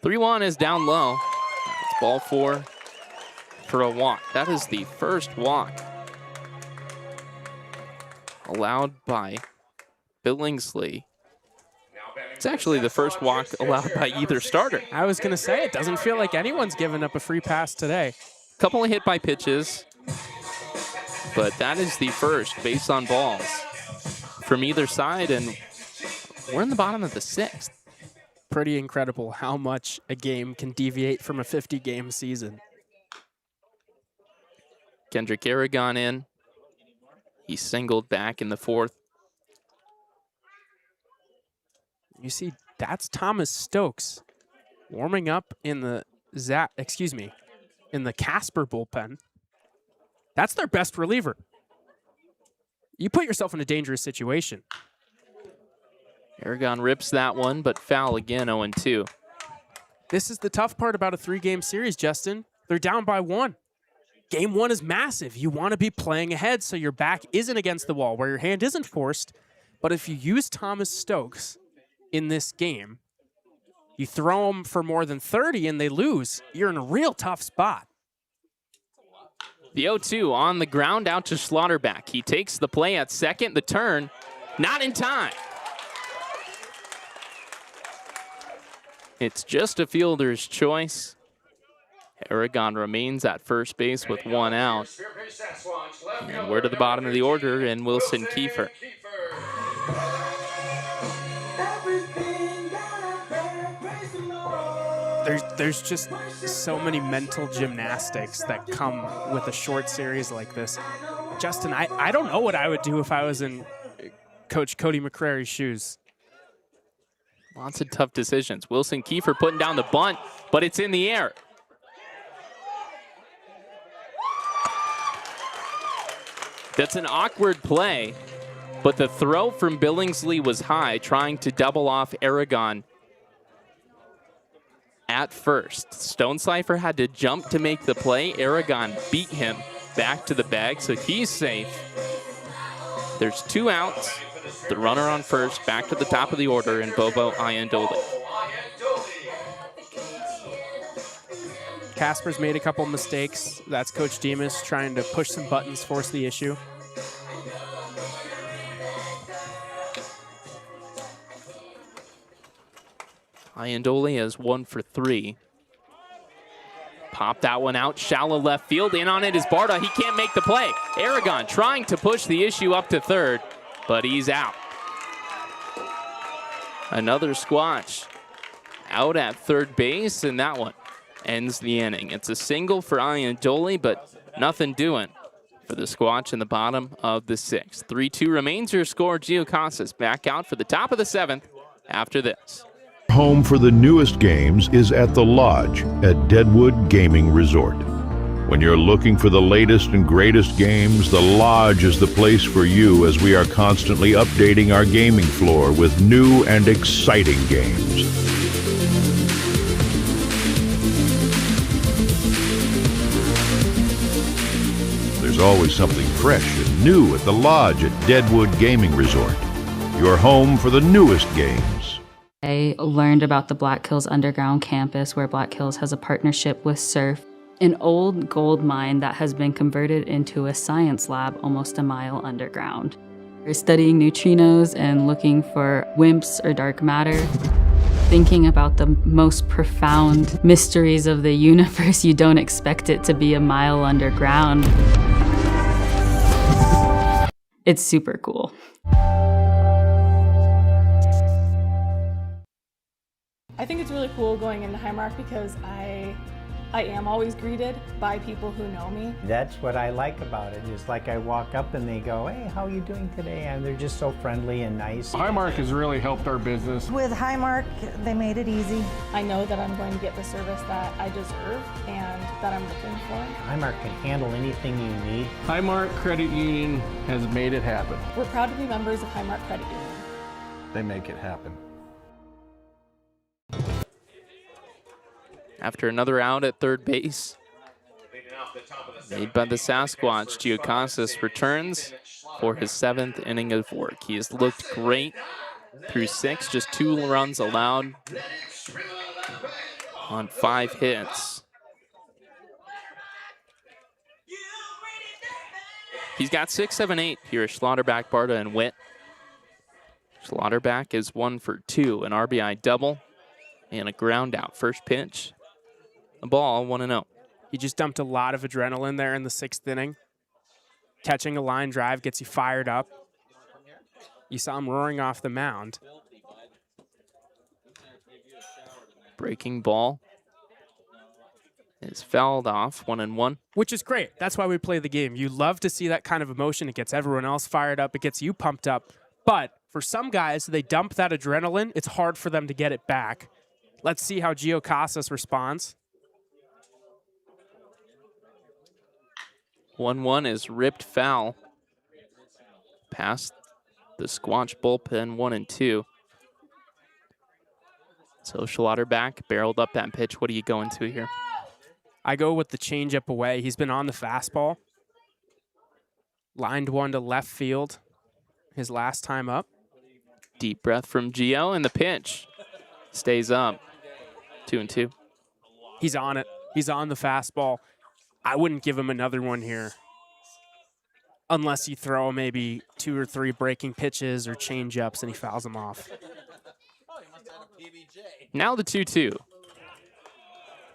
3-1 is down low. It's ball 4 for a walk. That is the first walk allowed by Billingsley. It's actually the first walk allowed by either starter. I was going to say, it doesn't feel like anyone's given up a free pass today. Couple of hit by pitches, but that is the first base on balls from either side, and we're in the bottom of the 6th. Pretty incredible how much a game can deviate from a 50-game season. Kendrick Aragon in. He singled back in the 4th. You see, that's Thomas Stokes warming up in the Casper bullpen. That's their best reliever. You put yourself in a dangerous situation. Aragon rips that one, but foul again, 0-2. This is the tough part about a 3-game series, Justin. They're down by 1. Game 1 is massive. You want to be playing ahead so your back isn't against the wall, where your hand isn't forced. But if you use Thomas Stokes in this game, you throw them for more than 30 and they lose, you're in a real tough spot. The 0-2 on the ground out to Slaughterback. He takes the play at second. The turn, not in time. It's just a fielder's choice. Aragon remains at first base with 1 out. And we're to the bottom of the order, and Wilson Kiefer. There's just so many mental gymnastics that come with a short series like this. Justin, I don't know what I would do if I was in Coach Cody McCrary's shoes. Lots of tough decisions. Wilson Kiefer putting down the bunt, but it's in the air. That's an awkward play, but the throw from Billingsley was high, trying to double off Aragon at first. Stonecipher had to jump to make the play. Aragon beat him back to the bag, so he's safe. There's 2 outs. The runner on first, back to the top of the order, and Bobo Iandoli. Casper's made a couple mistakes. That's Coach Demas trying to push some buttons, force the issue. Iandoli has 1 for 3. Pop that one out, shallow left field. In on it is Barta. He can't make the play. Aragon trying to push the issue up to third, but he's out. Another Squatch out at third base, and that one ends the inning. It's a single for Iandoli, but nothing doing for the Squatch in the bottom of the 6th. 3-2 remains your score. Gio Casas back out for the top of the 7th after this. Home for the newest games is at the Lodge at Deadwood Gaming Resort. When you're looking for the latest and greatest games, the Lodge is the place for you, as we are constantly updating our gaming floor with new and exciting games. There's always something fresh and new at the Lodge at Deadwood Gaming Resort. Your home for the newest games. I learned about the Black Hills Underground campus, where Black Hills has a partnership with Surf, an old gold mine that has been converted into a science lab almost a mile underground. We're studying neutrinos and looking for WIMPs or dark matter. Thinking about the most profound mysteries of the universe, you don't expect it to be a mile underground. It's super cool. I think it's really cool going into Highmark because I am always greeted by people who know me. That's what I like about it. It's like I walk up and they go, hey, how are you doing today? And they're just so friendly and nice. Highmark has really helped our business. With Highmark, they made it easy. I know that I'm going to get the service that I deserve and that I'm looking for. Highmark can handle anything you need. Highmark Credit Union has made it happen. We're proud to be members of Highmark Credit Union. They make it happen. After another out at third base, made by the Sasquatch, Giacasas returns for his 7th inning of work. He has looked great through 6, just 2 runs allowed on 5 hits. He's got 6, 7, 8 here. Schlotterback, Barta, and Witt. Schlotterback is 1 for 2, an RBI double, and a ground out. First pitch, a ball, 1-0. He just dumped a lot of adrenaline there in the 6th inning. Catching a line drive gets you fired up. You saw him roaring off the mound. Breaking ball is fouled off, 1-1. Which is great. That's why we play the game. You love to see that kind of emotion. It gets everyone else fired up. It gets you pumped up. But for some guys, they dump that adrenaline. It's hard for them to get it back. Let's see how Giacasas responds. 1-1 is ripped foul past the Squatch bullpen, 1-2. So Schlotterback barreled up that pitch. What are you going to here? I go with the changeup away. He's been on the fastball. Lined one to left field his last time up. Deep breath from Gio, and the pitch stays up. 2-2. He's on it. He's on the fastball. I wouldn't give him another one here unless you throw maybe 2 or 3 breaking pitches or change-ups and he fouls them off. Now the 2-2.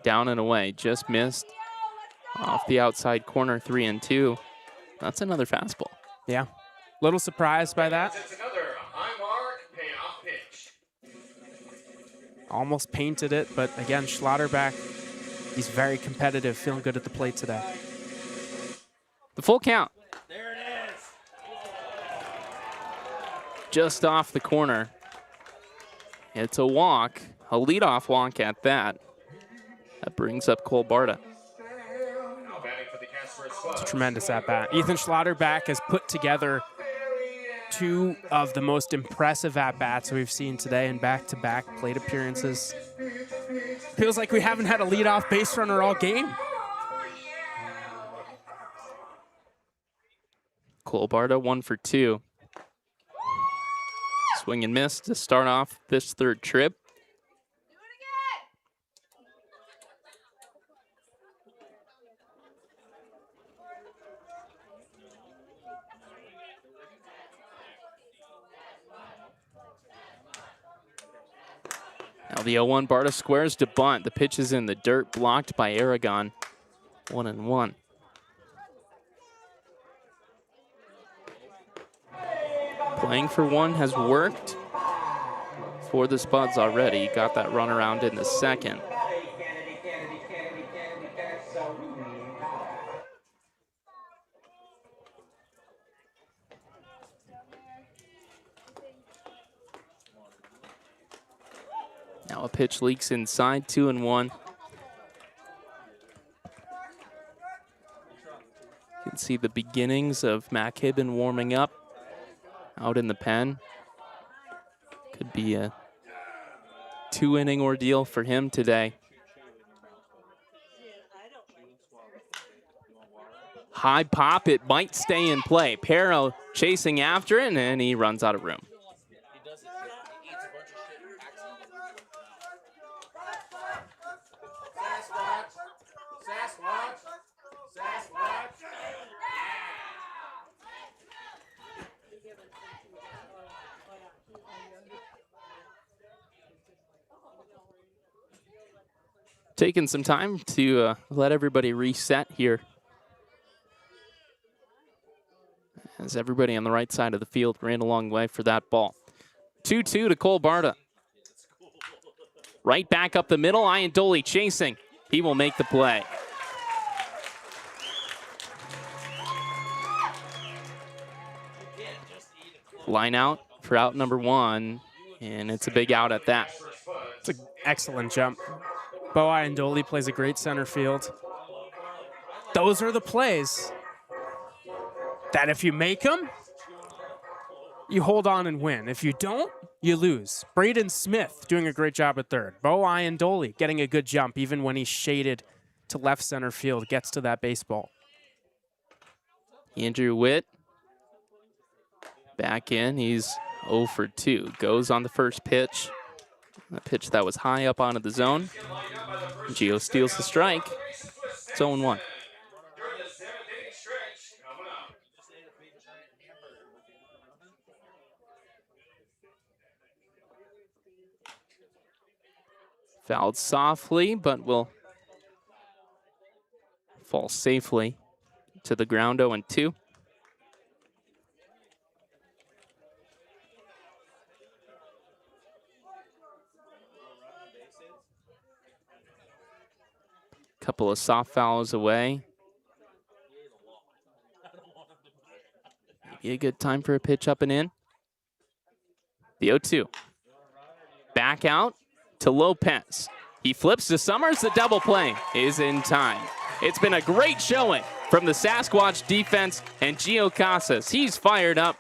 Down and away. Just missed off the outside corner, 3-2. That's another fastball. Yeah. Little surprised by that. It's another Highmark payoff pitch. Almost painted it, but again, Schlotterback, he's very competitive, feeling good at the plate today. The full count. There it is. Just off the corner. It's a walk, a leadoff walk at that. That brings up Cole Barta. Now batting for the Casper Spuds. It's a tremendous at-bat. Ethan Schlotterback has put together 2 of the most impressive at-bats we've seen today in back-to-back plate appearances. Feels like we haven't had a leadoff base runner all game. Cole Barta, 1 for 2. Swing and miss to start off this 3rd trip. Now the 0-1, Barta squares to bunt. The pitch is in the dirt, blocked by Aragon. 1-1. Playing for one has worked for the Spuds already. Got that run around in the 2nd. Now a pitch leaks inside, 2-1. You can see the beginnings of Mac Hibben warming up out in the pen. Could be a 2-inning ordeal for him today. High pop, it might stay in play. Pero chasing after it, and he runs out of room. Taking some time to let everybody reset here. As everybody on the right side of the field ran a long way for that ball. 2-2 to Cole Barta. Right back up the middle, Iandoli chasing. He will make the play. Line out for out number 1, and it's a big out at that. It's an excellent jump. Bo Iandoli plays a great center field. Those are the plays that if you make them, you hold on and win. If you don't, you lose. Braden Smith doing a great job at third. Bo Iandoli getting a good jump even when he's shaded to left center field, gets to that baseball. Andrew Witt back in. He's 0 for 2. Goes on the first pitch. A pitch that was high up onto the zone. Gio steals the strike. It's 0-1. Fouled softly, but will fall safely to the ground. 0-2. Couple of soft fouls away. Maybe a good time for a pitch up and in. The 0-2. Back out to Lopez. He flips to Summers. The double play is in time. It's been a great showing from the Sasquatch defense and Gio Casas. He's fired up.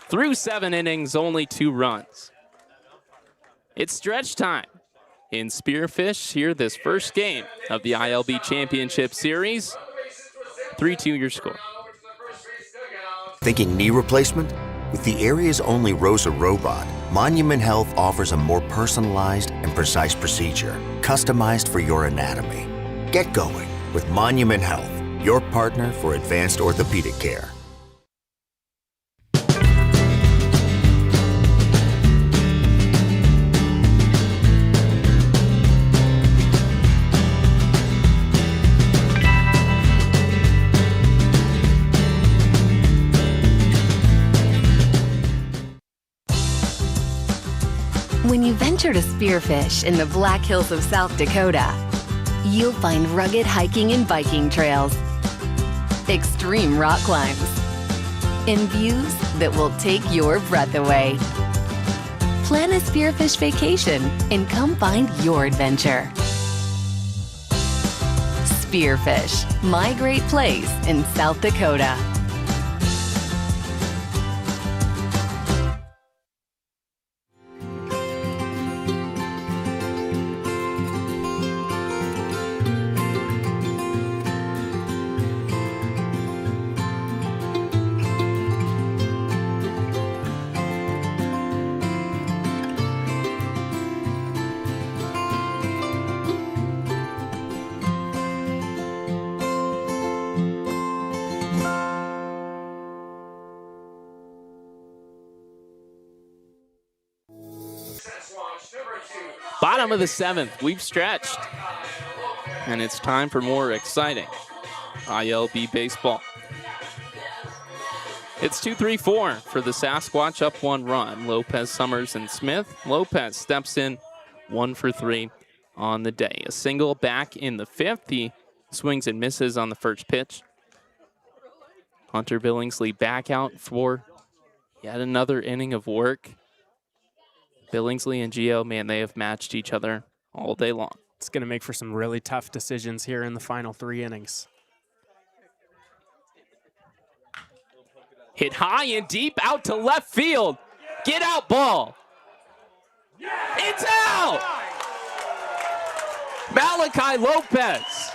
Through 7 innings, only 2 runs. It's stretch time in Spearfish here, this first game of the iLB Championship Series. 3-2 your score. Thinking knee replacement? With the area's only ROSA robot, Monument Health offers a more personalized and precise procedure, customized for your anatomy. Get going with Monument Health, your partner for advanced orthopedic care. When you venture to Spearfish in the Black Hills of South Dakota, you'll find rugged hiking and biking trails, extreme rock climbs, and views that will take your breath away. Plan a Spearfish vacation and come find your adventure. Spearfish, my great place in South Dakota. Bottom of the 7th, we've stretched. And it's time for more exciting iLB baseball. It's 2-3-4 for the Sasquatch, up 1 run. Lopez, Summers, and Smith. Lopez steps in 1 for 3 on the day. A single back in the 5th. He swings and misses on the first pitch. Hunter Billingsley back out for yet another inning of work. Billingsley and Gio, man, they have matched each other all day long. It's going to make for some really tough decisions here in the final 3 innings. Hit high and deep out to left field. Get out ball. It's out! Malachi Lopez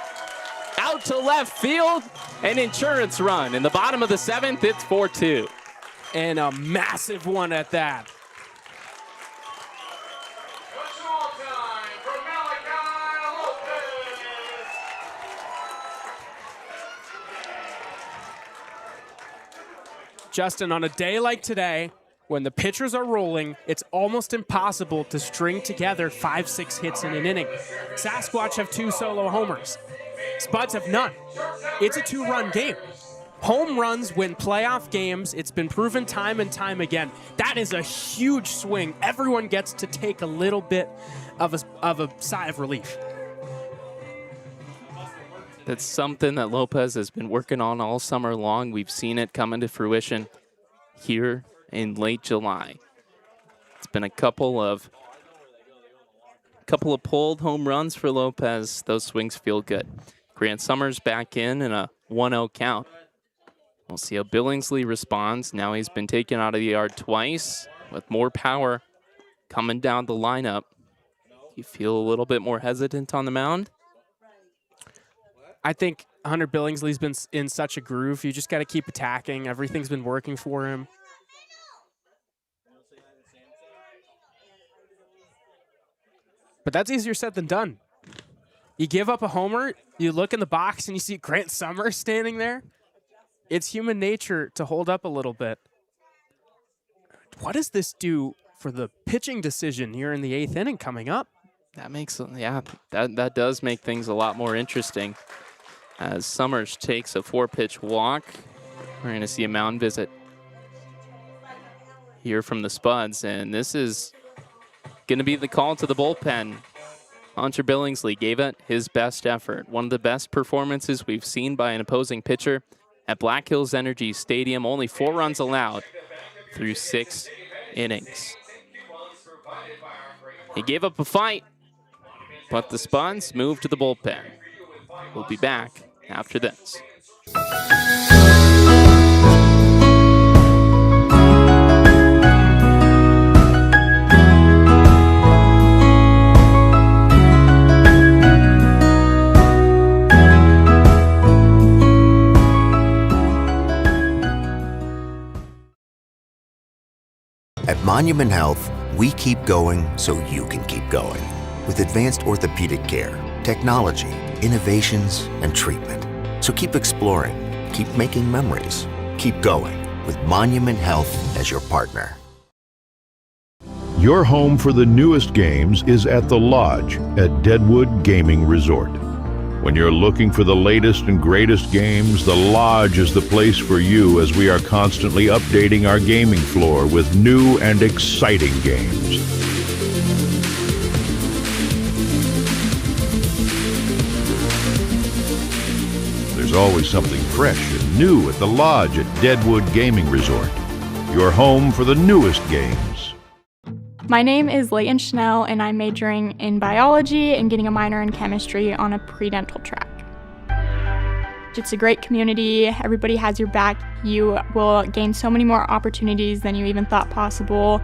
out to left field. An insurance run. In the bottom of the 7th, it's 4-2. And a massive one at that. Justin, on a day like today, When the pitchers are rolling, it's almost impossible to string together 5-6 hits in an inning. Sasquatch have 2 solo homers. Spuds have none. It's a 2-run game. Home runs win playoff games. It's been proven time and time again. That is a huge swing. Everyone gets to take a little bit of a sigh of relief. That's something that Lopez has been working on all summer long. We've seen it come into fruition here in late July. It's been a couple of pulled home runs for Lopez. Those swings feel good. Grant Summers back in a 1-0 count. We'll see how Billingsley responds. Now he's been taken out of the yard twice with more power coming down the lineup. You feel a little bit more hesitant on the mound? I think Hunter Billingsley's been in such a groove. You just got to keep attacking. Everything's been working for him. But that's easier said than done. You give up a homer, you look in the box and you see Grant Summers standing there. It's human nature to hold up a little bit. What does this do for the pitching decision here in the 8th inning coming up? That does make things a lot more interesting. As Summers takes a 4-pitch walk, we're going to see a mound visit here from the Spuds, and this is going to be the call to the bullpen. Hunter Billingsley gave it his best effort. One of the best performances we've seen by an opposing pitcher at Black Hills Energy Stadium. Only 4 runs allowed through 6 innings. He gave up a fight, but the Spuds moved to the bullpen. We'll be back after this. At Monument Health, we keep going so you can keep going. With advanced orthopedic care, technology, innovations, and treatment. So keep exploring, keep making memories, keep going with Monument Health as your partner. Your home for the newest games is at the Lodge at Deadwood Gaming Resort. When you're looking for the latest and greatest games, the Lodge is the place for you as we are constantly updating our gaming floor with new and exciting games. There's always something fresh and new at the Lodge at Deadwood Gaming Resort. Your home for the newest games. My name is Leighton Schnell, and I'm majoring in biology and getting a minor in chemistry on a pre-dental track. It's a great community. Everybody has your back. You will gain so many more opportunities than you even thought possible.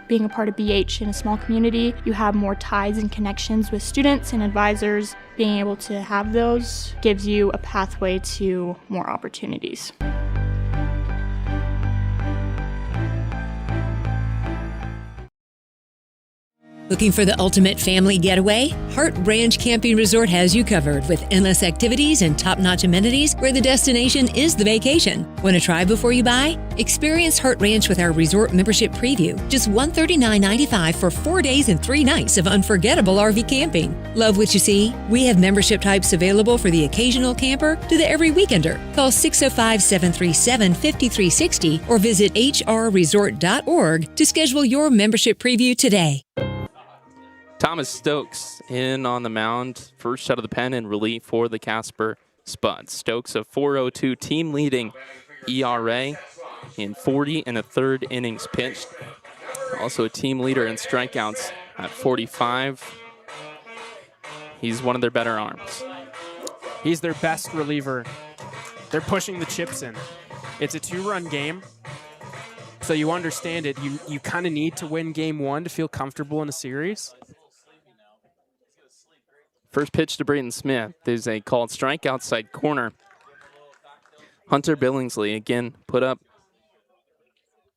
Being a part of BH in a small community, you have more ties and connections with students and advisors. Being able to have those gives you a pathway to more opportunities. Looking for the ultimate family getaway? Hart Ranch Camping Resort has you covered with endless activities and top-notch amenities where the destination is the vacation. Want to try before you buy? Experience Hart Ranch with our resort membership preview. Just $139.95 for 4 days and 3 nights of unforgettable RV camping. Love what you see? We have membership types available for the occasional camper to the every weekender. Call 605-737-5360 or visit hrresort.org to schedule your membership preview today. Thomas Stokes in on the mound, first out of the pen in relief for the Casper Spuds. Stokes a 4.02 team leading ERA in 40 1/3 innings pitched. Also a team leader in strikeouts at 45. He's one of their better arms. He's their best reliever. They're pushing the chips in. It's a 2-run game, so you understand it. You kind of need to win game 1 to feel comfortable in a series. First pitch to Braden Smith. There's a called strike outside corner. Hunter Billingsley again put up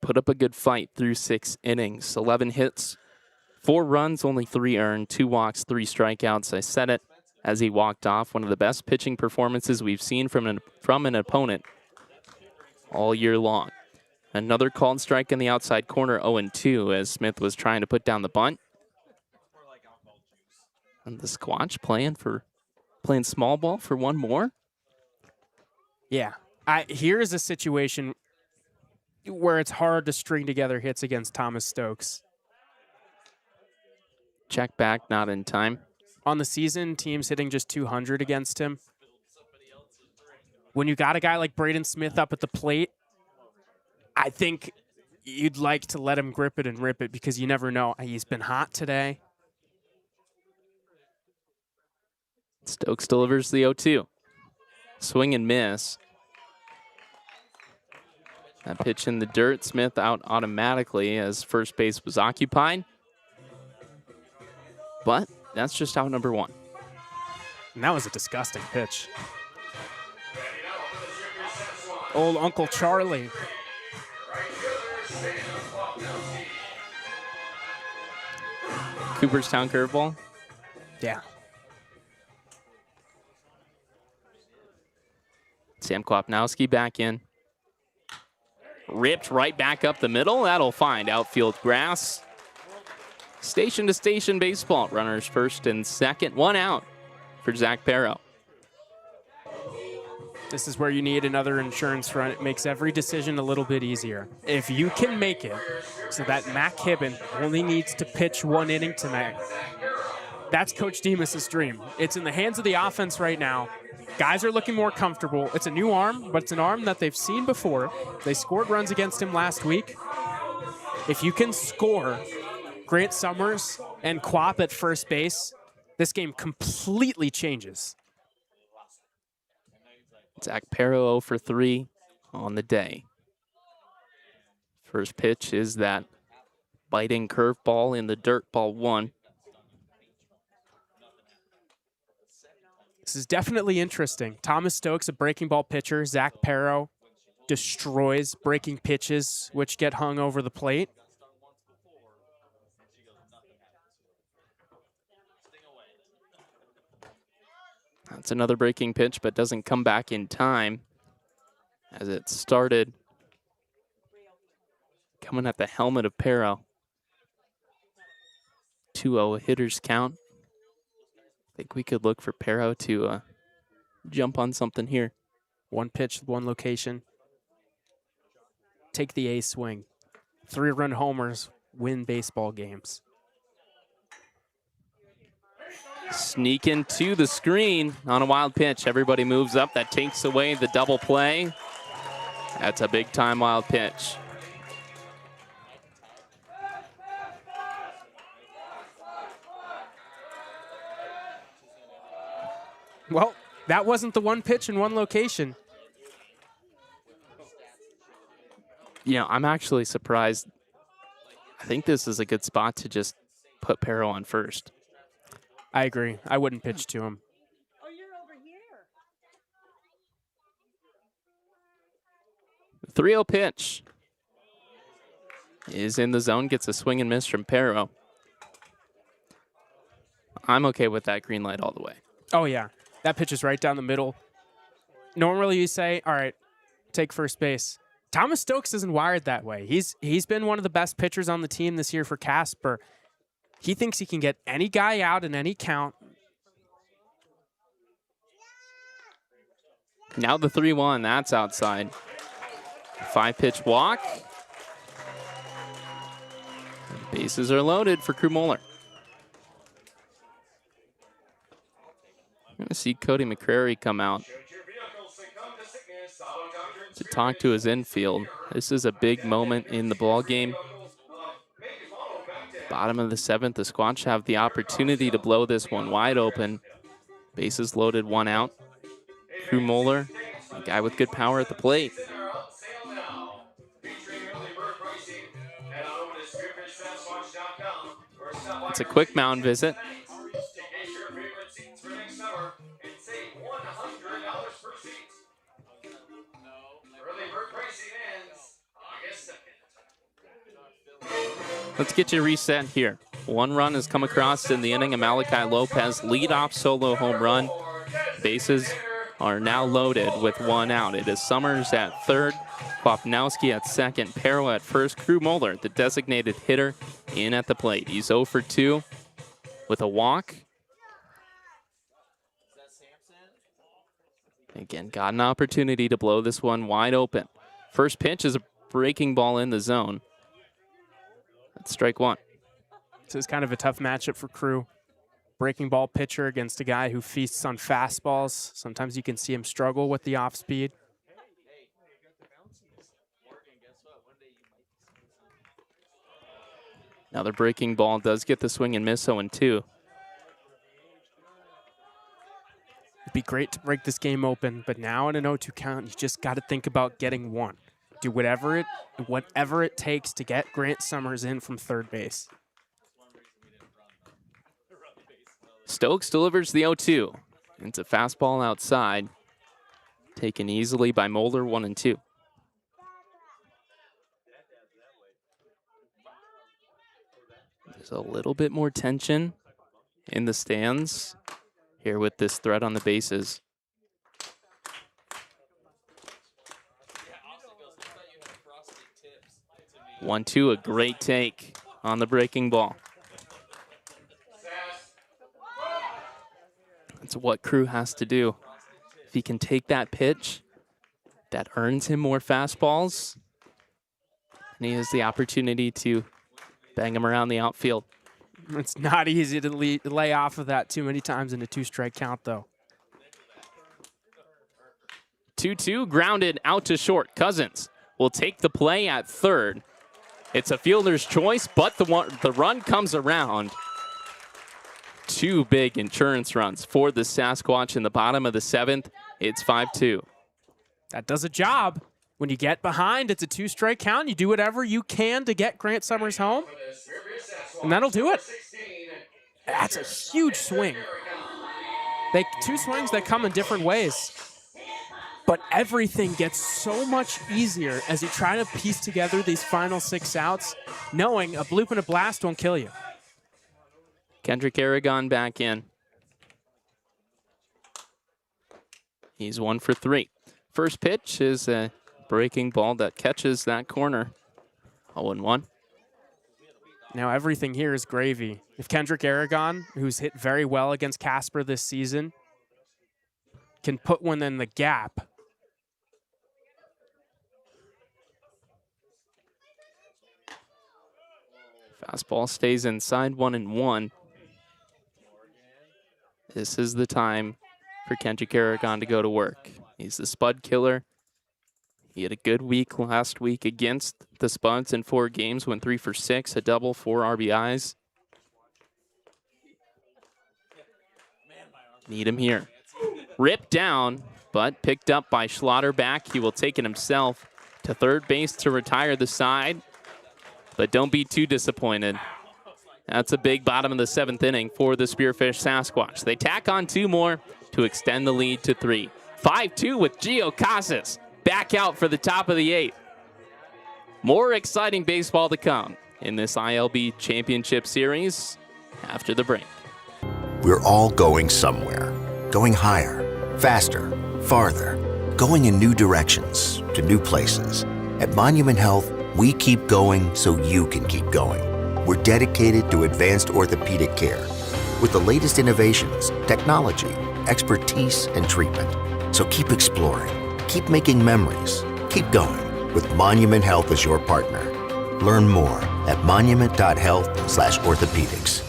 a good fight through 6 innings. 11 hits, 4 runs, only 3 earned, 2 walks, 3 strikeouts. I said it as he walked off. One of the best pitching performances we've seen from an opponent all year long. Another called strike in the outside corner, 0-2, as Smith was trying to put down the bunt. And the Squatch playing small ball for one more. Yeah. Here's a situation where it's hard to string together hits against Thomas Stokes. Check back, not in time. On the season, teams hitting just 200 against him. When you got a guy like Braden Smith up at the plate, I think you'd like to let him grip it and rip it because you never know. He's been hot today. Stokes delivers the 0-2. Swing and miss. That pitch in the dirt. Smith out automatically as first base was occupied. But that's just out number one. And that was a disgusting pitch. Old Uncle Charlie. Cooperstown curveball. Yeah. Sam Kwapnowski back in. Ripped right back up the middle. That'll find outfield grass. Station to station baseball. Runners first and second. One out for Zach Perro. This is where you need another insurance front. It makes every decision a little bit easier. If you can make it so that Mac Hibben only needs to pitch one inning tonight, that's Coach Demas's dream. It's in the hands of the offense right now. Guys are looking more comfortable. It's a new arm, but it's an arm that they've seen before. They scored runs against him last week. If you can score Grant Summers and Quap at first base, this game completely changes. Zach Perro 0 for 3 on the day. First pitch is that biting curveball in the dirt, ball 1. This is definitely interesting. Thomas Stokes, a breaking ball pitcher. Zach Perro destroys breaking pitches, which get hung over the plate. That's another breaking pitch, but doesn't come back in time as it started coming at the helmet of Perro. 2-0 hitter's count. I think we could look for Perro to jump on something here. One pitch, one location. Take the A swing. 3-run homers win baseball games. Sneak into the screen on a wild pitch. Everybody moves up. That takes away the double play. That's a big-time wild pitch. Well, that wasn't the one pitch in one location. You know, I'm actually surprised. I think this is a good spot to just put Perro on first. I agree. I wouldn't pitch to him. 3-0 pitch is in the zone, gets a swing and miss from Perro. I'm okay with that green light all the way. Oh, yeah. That pitch is right down the middle. Normally you say, all right, take first base. Thomas Stokes isn't wired that way. He's been one of the best pitchers on the team this year for Casper. He thinks he can get any guy out in any count. Now the 3-1, that's outside. 5-pitch walk. Bases are loaded for Crew Moeller. I'm going to see Cody McCrary come out to talk to his infield. This is a big moment in the ball game. Bottom of the 7th, the Squatch have the opportunity to blow this one wide open. Bases loaded, 1 out. Crew Moeller, a guy with good power at the plate. It's a quick mound visit. Let's get you reset here. 1 run has come across in the inning. A Malachi Lopez leadoff solo home run. Bases are now loaded with one out. It is Summers at third, Popnowski at second, Perro at first, Crew Moeller, the designated hitter, in at the plate. He's 0 for 2 with a walk. Again, got an opportunity to blow this one wide open. First pitch is a breaking ball in the zone. That's strike one. This is kind of a tough matchup for Crew. Breaking ball pitcher against a guy who feasts on fastballs. Sometimes you can see him struggle with the off speed. Another breaking ball does get the swing and miss, 0-2. It'd be great to break this game open, but now in an 0-2 count, you just got to think about getting one. Do whatever it takes to get Grant Summers in from third base. Stokes delivers the 0-2. It's a fastball outside, taken easily by Moeller, 1-2. There's a little bit more tension in the stands here with this threat on the bases. One, two, a great take on the breaking ball. That's what Crew has to do. If he can take that pitch, that earns him more fastballs, and he has the opportunity to bang him around the outfield. It's not easy to lay off of that too many times in a 2-strike count, though. 2-2, grounded out to short. Cousins will take the play at third. It's a fielder's choice, but the run comes around. Two big insurance runs for the Sasquatch in the bottom of the seventh. It's 5-2. That does a job. When you get behind, it's a 2-strike count. You do whatever you can to get Grant Summers home, and that'll do it. That's a huge swing. Two swings that come in different ways, but everything gets so much easier as you try to piece together these final 6 outs, knowing a bloop and a blast won't kill you. Kendrick Aragon back in. He's 1 for 3. First pitch is a breaking ball that catches that corner. 0-1. Now everything here is gravy. If Kendrick Aragon, who's hit very well against Casper this season, can put one in the gap, fastball stays inside, 1-1. This is the time for Kendrick Aragon to go to work. He's the Spud killer. He had a good week last week against the Spuds in 4 games, went 3 for 6, a double, 4 RBIs. Need him here. Ripped down, but picked up by Schlotterback. He will take it himself to third base to retire the side. But don't be too disappointed. That's a big bottom of the 7th inning for the Spearfish Sasquatch. They tack on 2 more to extend the lead to 3. 5-2 with Gio Casas back out for the top of the 8th. More exciting baseball to come in this iLB Championship Series after the break. We're all going somewhere. Going higher, faster, farther. Going in new directions, to new places. At Monument Health, we keep going so you can keep going. We're dedicated to advanced orthopedic care with the latest innovations, technology, expertise, and treatment. So keep exploring, keep making memories, keep going with Monument Health as your partner. Learn more at monument.health/orthopedics.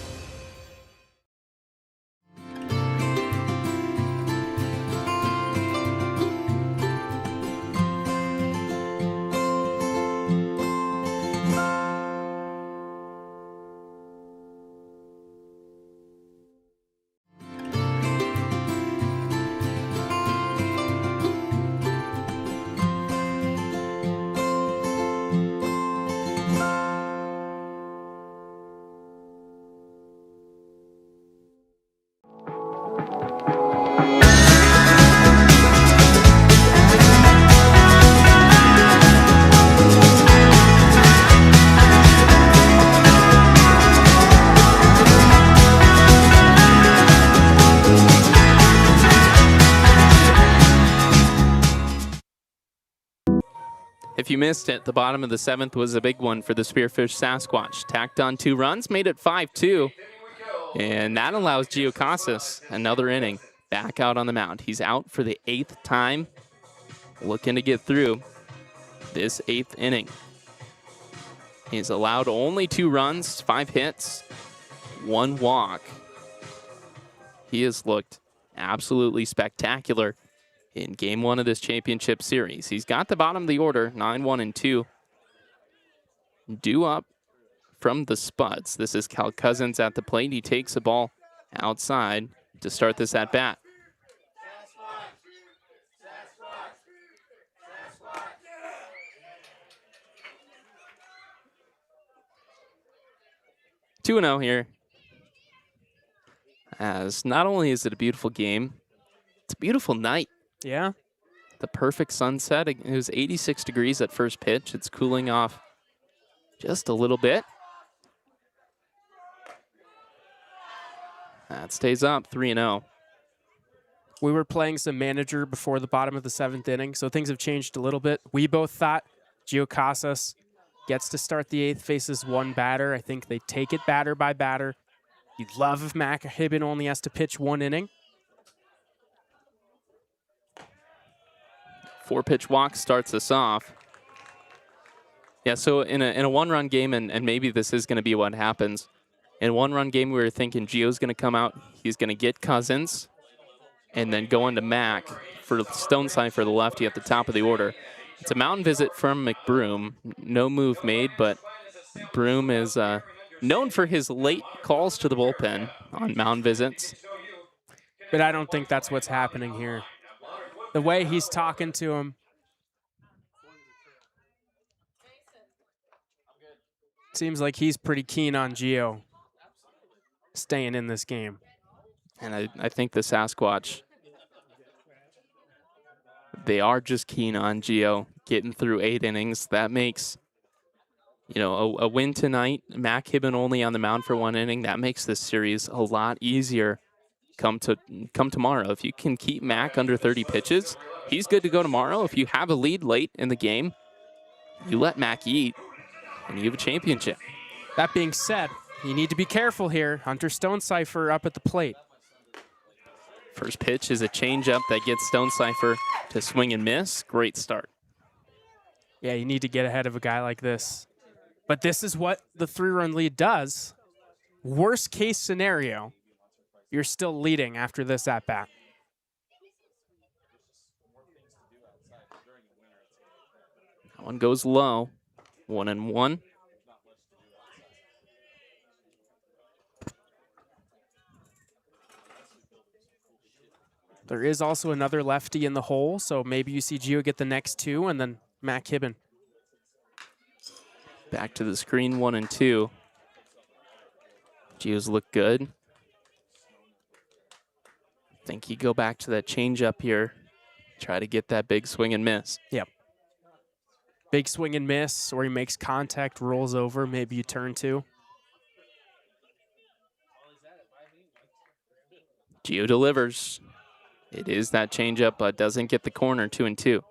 If you missed it, the bottom of the 7th was a big one for the Spearfish Sasquatch. Tacked on 2 runs, made it 5-2. And that allows Gio Casas another inning back out on the mound. He's out for the 8th time, looking to get through this 8th inning. He's allowed only 2 runs, 5 hits, 1 walk. He has looked absolutely spectacular in Game 1 of this championship series. He's got the bottom of the order, 9-1-2. Due up from the Spuds. This is Cal Cousins at the plate. He takes the ball outside to start this at bat. Two 2-0 here. As not only is it a beautiful game, it's a beautiful night. Yeah. The perfect sunset. It was 86 degrees at first pitch. It's cooling off just a little bit. That stays up, 3-0. We were playing some manager before the bottom of the 7th inning, so things have changed a little bit. We both thought Gio Casas gets to start the 8th, faces 1 batter. I think they take it batter by batter. You'd love if Mac Hibben only has to pitch 1 inning. 4-pitch walk starts us off. Yeah, so in a 1-run game, and maybe this is going to be what happens. In a 1-run game, we were thinking Gio's going to come out. He's going to get Cousins and then go into Mac for Stonecipher for the lefty at the top of the order. It's a mound visit from McBroom. No move made, but Broom is known for his late calls to the bullpen on mound visits. But I don't think that's what's happening here. The way he's talking to him, seems like he's pretty keen on Gio staying in this game. And I think the Sasquatch, they are just keen on Gio getting through 8 innings. That makes, you know, a win tonight, Mac Hibben only on the mound for 1 inning, that makes this series a lot easier come tomorrow. If you can keep Mac under 30 pitches, he's good to go tomorrow. If you have a lead late in the game, you let Mac eat, and you have a championship. That being said, you need to be careful here. Hunter Stonecipher up at the plate. First pitch is a changeup that gets Stonecipher to swing and miss. Great start. Yeah, you need to get ahead of a guy like this. But this is what the 3-run lead does. Worst case scenario, you're still leading after this at-bat. That one goes low. 1-1. There is also another lefty in the hole, so maybe you see Gio get the next 2 and then Mac Hibben. Back to the screen, 1-2. Gio's look good. Think you go back to that changeup here. Try to get that big swing and miss. Yep. Big swing and miss, or he makes contact, rolls over, maybe you turn 2. Gio delivers. It is that changeup, but doesn't get the corner, 2-2.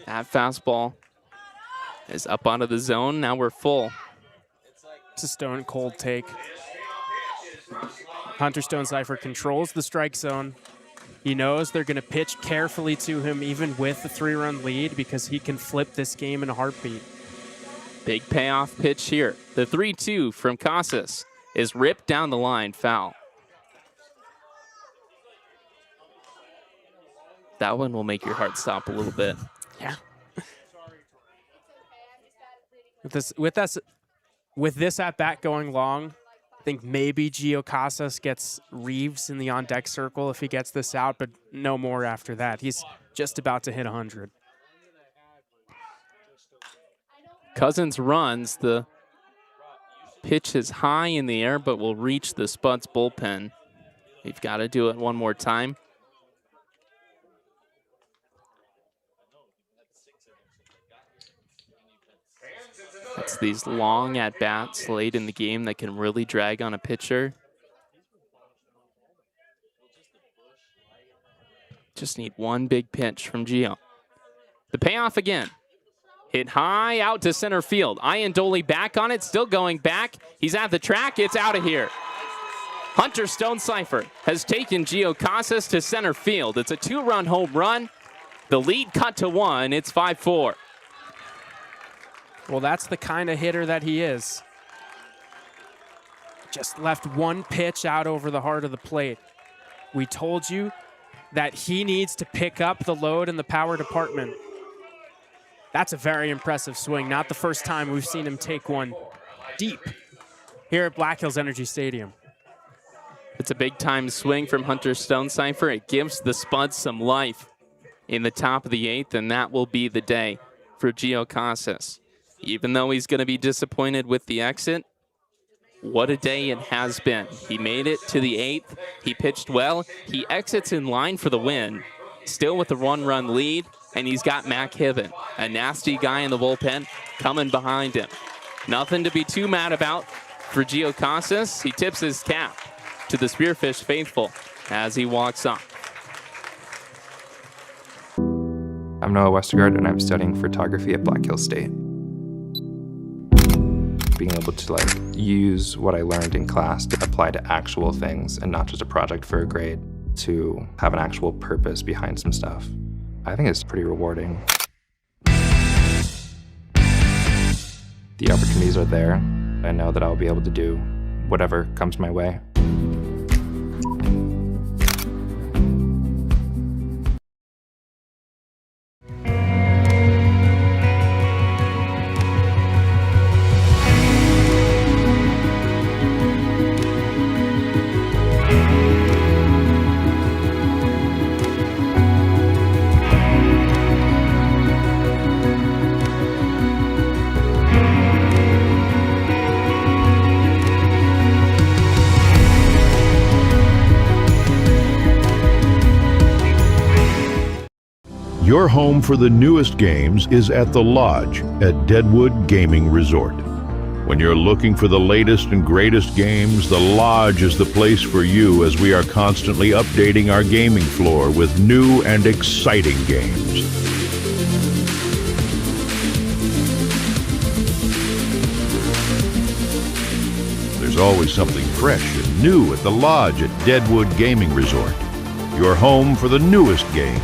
That fastball is up onto the zone. Now we're full. It's a stone cold take. Hunter Stonecipher controls the strike zone. He knows they're going to pitch carefully to him even with the 3-run lead because he can flip this game in a heartbeat. Big payoff pitch here. The 3-2 from Casas is ripped down the line, foul. That one will make your heart stop a little bit. Yeah. With this at bat going long, I think maybe Gio Casas gets Reeves in the on-deck circle if he gets this out, but no more after that. He's just about to hit 100. Cousins runs. The pitch is high in the air, but will reach the Spuds bullpen. We've got to do it one more time. It's these long at-bats late in the game that can really drag on a pitcher. Just need one big pinch from Gio. The payoff again. Hit high out to center field. Iandoli back on it, still going back. He's at the track, it's out of here. Hunter Stonecipher has taken Gio Casas to center field. It's a 2-run home run. The lead cut to 1, it's 5-4. Well, that's the kind of hitter that he is. Just left one pitch out over the heart of the plate. We told you that he needs to pick up the load in the power department. That's a very impressive swing. Not the first time we've seen him take one deep here at Black Hills Energy Stadium. It's a big-time swing from Hunter Stonecipher. It gives the Spuds some life in the top of the 8th, and that will be the day for Gio Casas. Even though he's going to be disappointed with the exit, what a day it has been. He made it to the 8th. He pitched well. He exits in line for the win, still with a 1-run lead, and he's got Mac Hibben, a nasty guy in the bullpen, coming behind him. Nothing to be too mad about for Gio Casas. He tips his cap to the Spearfish faithful as he walks off. I'm Noah Westergaard, and I'm studying photography at Black Hills State. Being able to use what I learned in class to apply to actual things and not just a project for a grade, to have an actual purpose behind some stuff. I think it's pretty rewarding. The opportunities are there. I know that I'll be able to do whatever comes my way. Your home for the newest games is at the Lodge at Deadwood Gaming Resort. When you're looking for the latest and greatest games, the Lodge is the place for you as we are constantly updating our gaming floor with new and exciting games. There's always something fresh and new at the Lodge at Deadwood Gaming Resort. Your home for the newest games.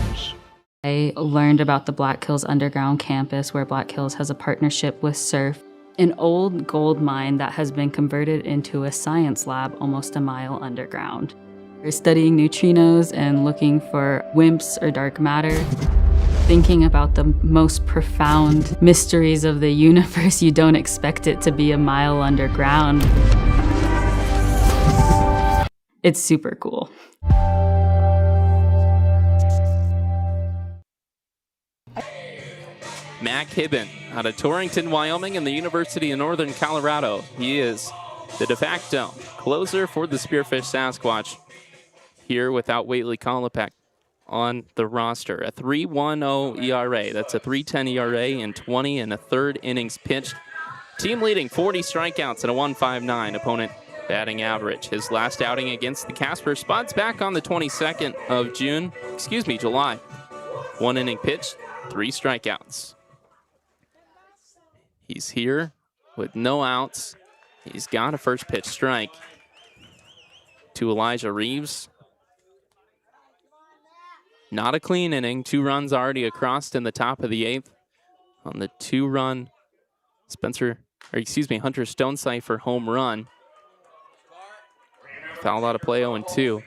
I learned about the Black Hills Underground campus, where Black Hills has a partnership with Surf, an old gold mine that has been converted into a science lab almost a mile underground. We're studying neutrinos and looking for WIMPs or dark matter. Thinking about the most profound mysteries of the universe, you don't expect it to be a mile underground. It's super cool. Mac Hibben out of Torrington, Wyoming, and the University of Northern Colorado. He is the de facto closer for the Spearfish Sasquatch here without Whately Kolopek on the roster. A 3.10 ERA. That's a 3.10 ERA in 20 and a third innings pitched. Team leading 40 strikeouts and a 1.59 opponent batting average. His last outing against the Casper Spuds back on the 22nd of July. 1 inning pitched, 3 strikeouts. He's here with no outs. He's got a first pitch strike to Elijah Reeves. Not a clean inning. 2 runs already across in the top of the 8th on the 2-run Hunter Stonecipher home run. Foul out of play 0-2.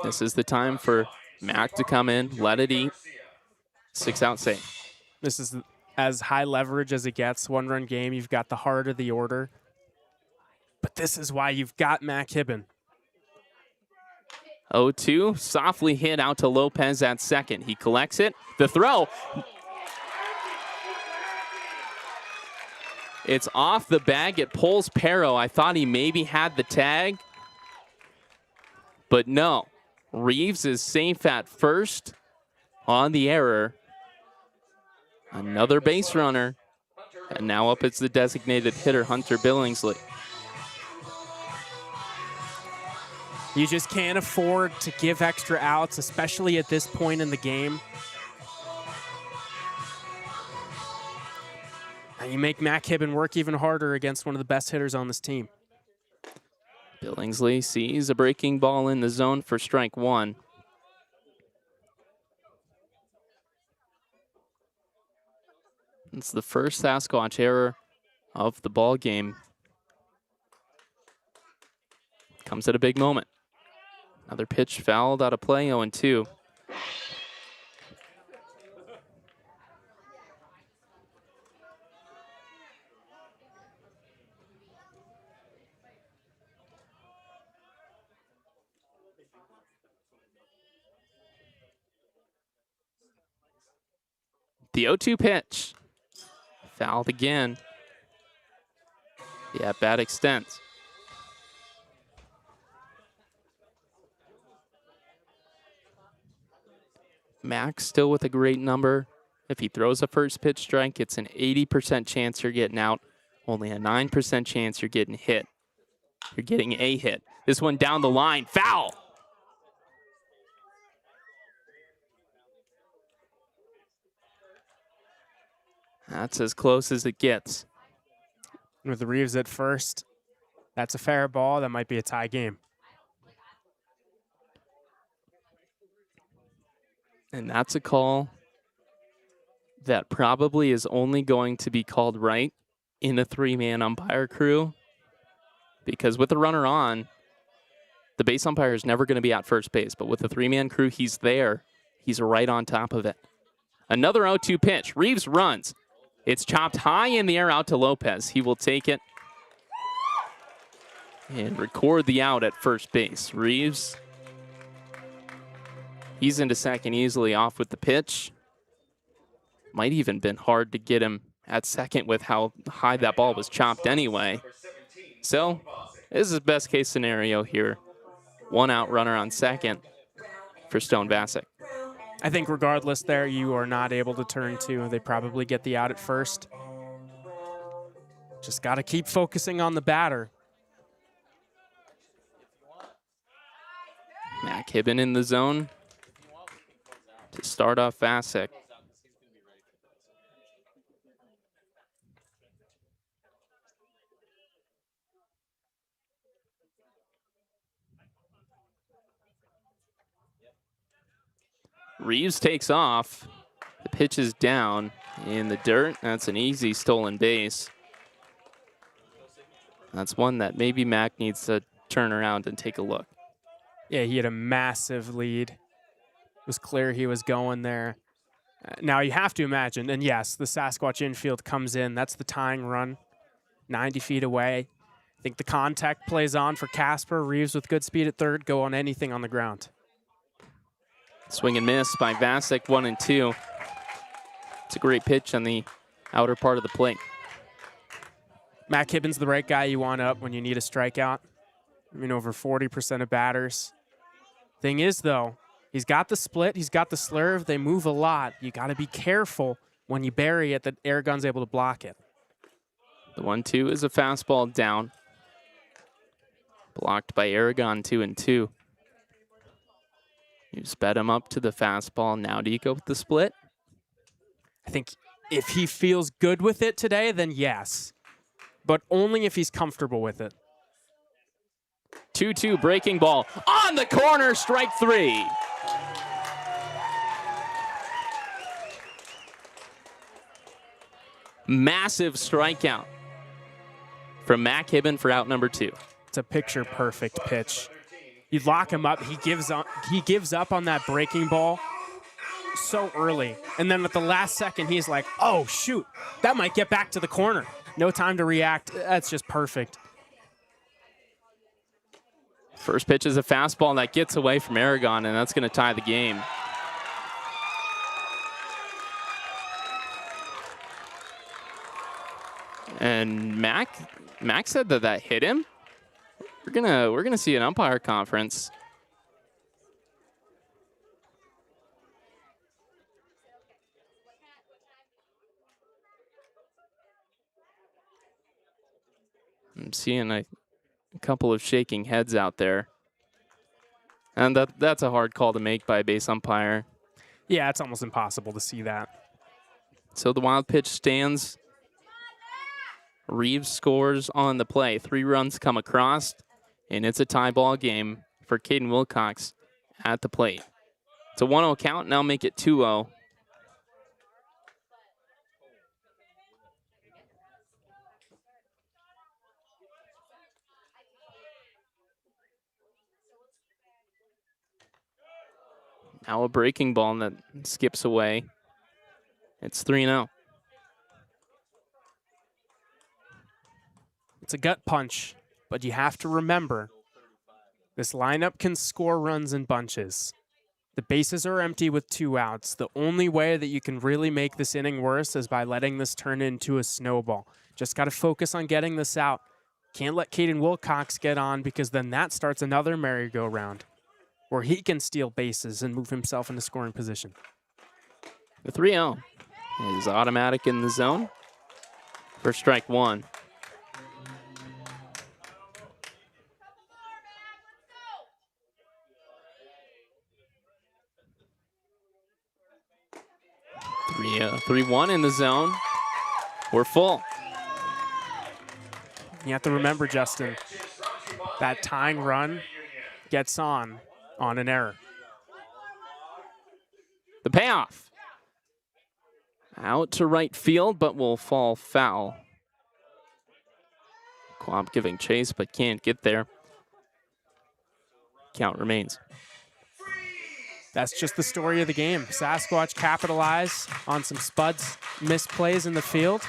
This is the time for Mac to come in, let it eat. 6-out save. This is as high leverage as it gets. 1-run game, you've got the heart of the order. But this is why you've got Mac Hibben. 0-2, softly hit out to Lopez at second. He collects it. The throw. It's off the bag. It pulls Pero. I thought he maybe had the tag. But no. Reeves is safe at first on the error. Another base runner And now up it's the designated hitter, Hunter Billingsley. You just can't afford to give extra outs, especially at this point in the game. And you make Matt Kibben work even harder against one of the best hitters on this team. Billingsley sees a breaking ball in the zone for strike one. It's the first Sasquatch error of the ball game. Comes at a big moment. Another pitch fouled out of play, 0-2. The 0-2 pitch. Fouled again. The at-bat extends. Max still with a great number. If he throws a first pitch strike, it's an 80% chance you're getting out. Only a 9% chance you're getting hit. You're getting a hit. This one down the line, foul. That's as close as it gets. With Reeves at first, that's a fair ball. That might be a tie game. And that's a call that probably is only going to be called right in a three-man umpire crew. Because with the runner on, the base umpire is never going to be at first base. But with the three-man crew, he's there. He's right on top of it. Another 0-2 pitch. Reeves runs. It's chopped high in the air out to Lopez. He will take it and record the out at first base. Reeves, he's into second easily off with the pitch. Might even been hard to get him at second with how high that ball was chopped anyway. So this is best case scenario here. One out runner on second for Stone Bassick. I think regardless there, you are not able to turn two. They probably get the out at first. Just got to keep focusing on the batter. Matt Kibben in the zone to start off Bassick. Reeves takes off. The pitch is down in the dirt. That's an easy stolen base. That's one that maybe Mac needs to turn around and take a look. Yeah, he had a massive lead. It was clear he was going there. Now you have to imagine, and yes, the Sasquatch infield comes in. That's the tying run, 90 feet away. I think the contact plays on for Casper. Reeves with good speed at third, go on anything on the ground. Swing and miss by Bassick, 1-2. It's a great pitch on the outer part of the plate. Matt Kibben's the right guy you want up when you need a strikeout. I mean, over 40% of batters. Thing is, though, he's got the split, he's got the slurve. They move a lot. You got to be careful when you bury it that air gun's able to block it. The 1-2 is a fastball down. Blocked by Aragon, 2-2. You sped him up to the fastball. Now do you go with the split? I think if he feels good with it today, then yes. But only if he's comfortable with it. 2-2 breaking ball. On the corner, strike three. Massive strikeout from Matt Kibben for out number 2. It's a picture-perfect pitch. You lock him up, he gives up on that breaking ball so early. And then at the last second, he's like, oh, shoot, that might get back to the corner. No time to react. That's just perfect. First pitch is a fastball that gets away from Aragon, and that's going to tie the game. And Mac said that hit him. We're gonna see an umpire conference. I'm seeing a couple of shaking heads out there. And that's a hard call to make by a base umpire. Yeah, it's almost impossible to see that. So the wild pitch stands. Reeves scores on the play. 3 runs come across, and it's a tie ball game for Caden Wilcox at the plate. It's a 1-0 count, now make it 2-0. Now a breaking ball that skips away. It's 3-0. It's a gut punch, but you have to remember, this lineup can score runs in bunches. The bases are empty with 2 outs. The only way that you can really make this inning worse is by letting this turn into a snowball. Just got to focus on getting this out. Can't let Caden Wilcox get on, because then that starts another merry-go-round where he can steal bases and move himself into scoring position. The 3-0 is automatic in the zone for strike 1. Three 3-1 in the zone. We're full. You have to remember, Justin, that tying run gets on an error. The payoff. Out to right field, but will fall foul. Quamp giving chase, but can't get there. Count remains. That's just the story of the game. Sasquatch capitalize on some Spuds misplays in the field.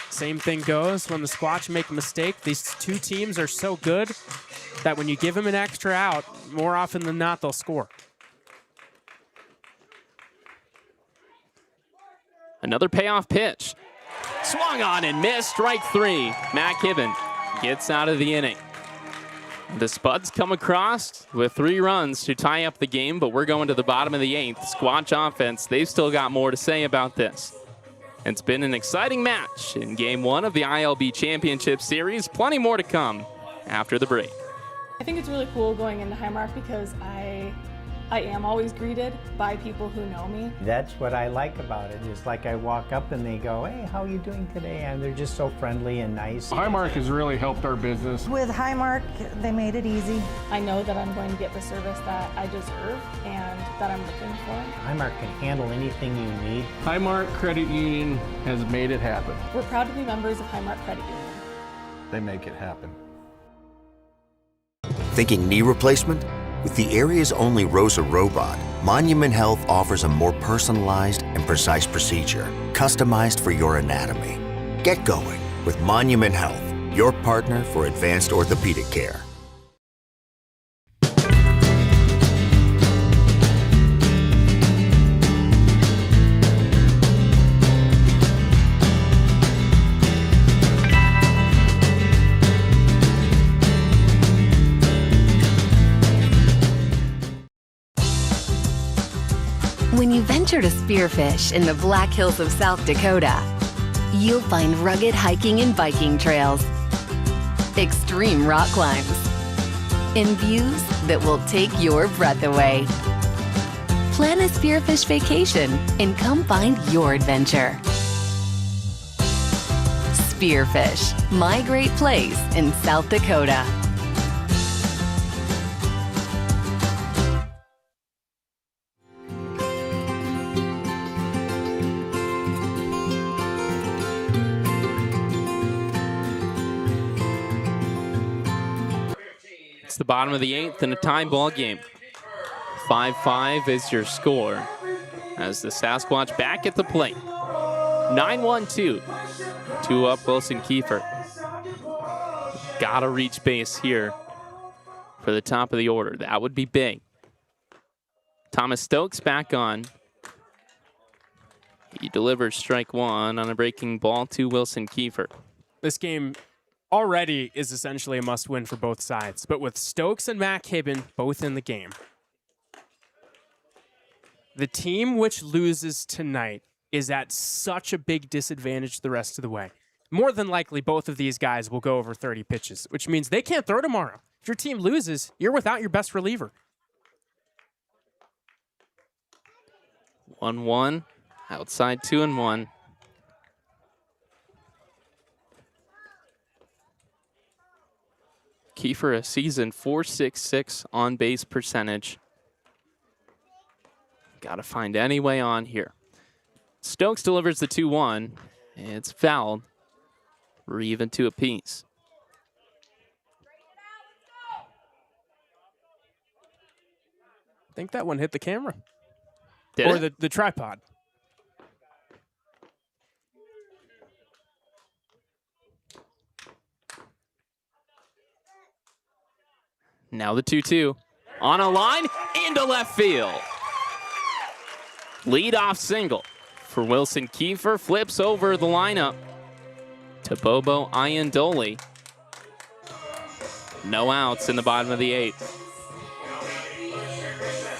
Same thing goes when the Squatch make a mistake. These two teams are so good that when you give them an extra out, more often than not, they'll score. Another payoff pitch. Swung on and missed. Strike 3. Matt Kibben gets out of the inning. The Spuds come across with 3 runs to tie up the game, but we're going to the bottom of the 8th. Squatch offense, they've still got more to say about this. It's been an exciting match in Game 1 of the iLB Championship Series. Plenty more to come after the break. I think it's really cool going into Highmark because I am always greeted by people who know me. That's what I like about it. It's like I walk up and they go, hey, how are you doing today? And they're just so friendly and nice. Highmark has really helped our business. With Highmark, they made it easy. I know that I'm going to get the service that I deserve and that I'm looking for. Highmark can handle anything you need. Highmark Credit Union has made it happen. We're proud to be members of Highmark Credit Union. They make it happen. Thinking knee replacement? With the area's only ROSA robot, Monument Health offers a more personalized and precise procedure, customized for your anatomy. Get going with Monument Health, your partner for advanced orthopedic care. When you venture to Spearfish in the Black Hills of South Dakota, you'll find rugged hiking and biking trails, extreme rock climbs, and views that will take your breath away. Plan a Spearfish vacation and come find your adventure. Spearfish, my great place in South Dakota. It's the bottom of the 8th in a tie ball game. 5-5 is your score as the Sasquatch back at the plate. 9-1-2. 2 up Wilson Kiefer. Gotta reach base here for the top of the order. That would be big. Thomas Stokes back on. He delivers strike 1 on a breaking ball to Wilson Kiefer. This game already is essentially a must-win for both sides, but with Stokes and Matt Kibben both in the game, the team which loses tonight is at such a big disadvantage the rest of the way. more than likely both of these guys will go over 30 pitches, which means they can't throw tomorrow. If your team loses, you're without your best reliever. 1-1, outside 2-1. Kiefer, a season .466 on base percentage. Got to find any way on here. Stokes delivers the 2-1. It's fouled. We're even 2 apiece. I think that one hit the camera. Did or it? the tripod. Now the 2-2. On a line, into left field. Lead-off single for Wilson Kiefer. Flips over the lineup to Bobo Iandoli. No outs in the bottom of the 8th.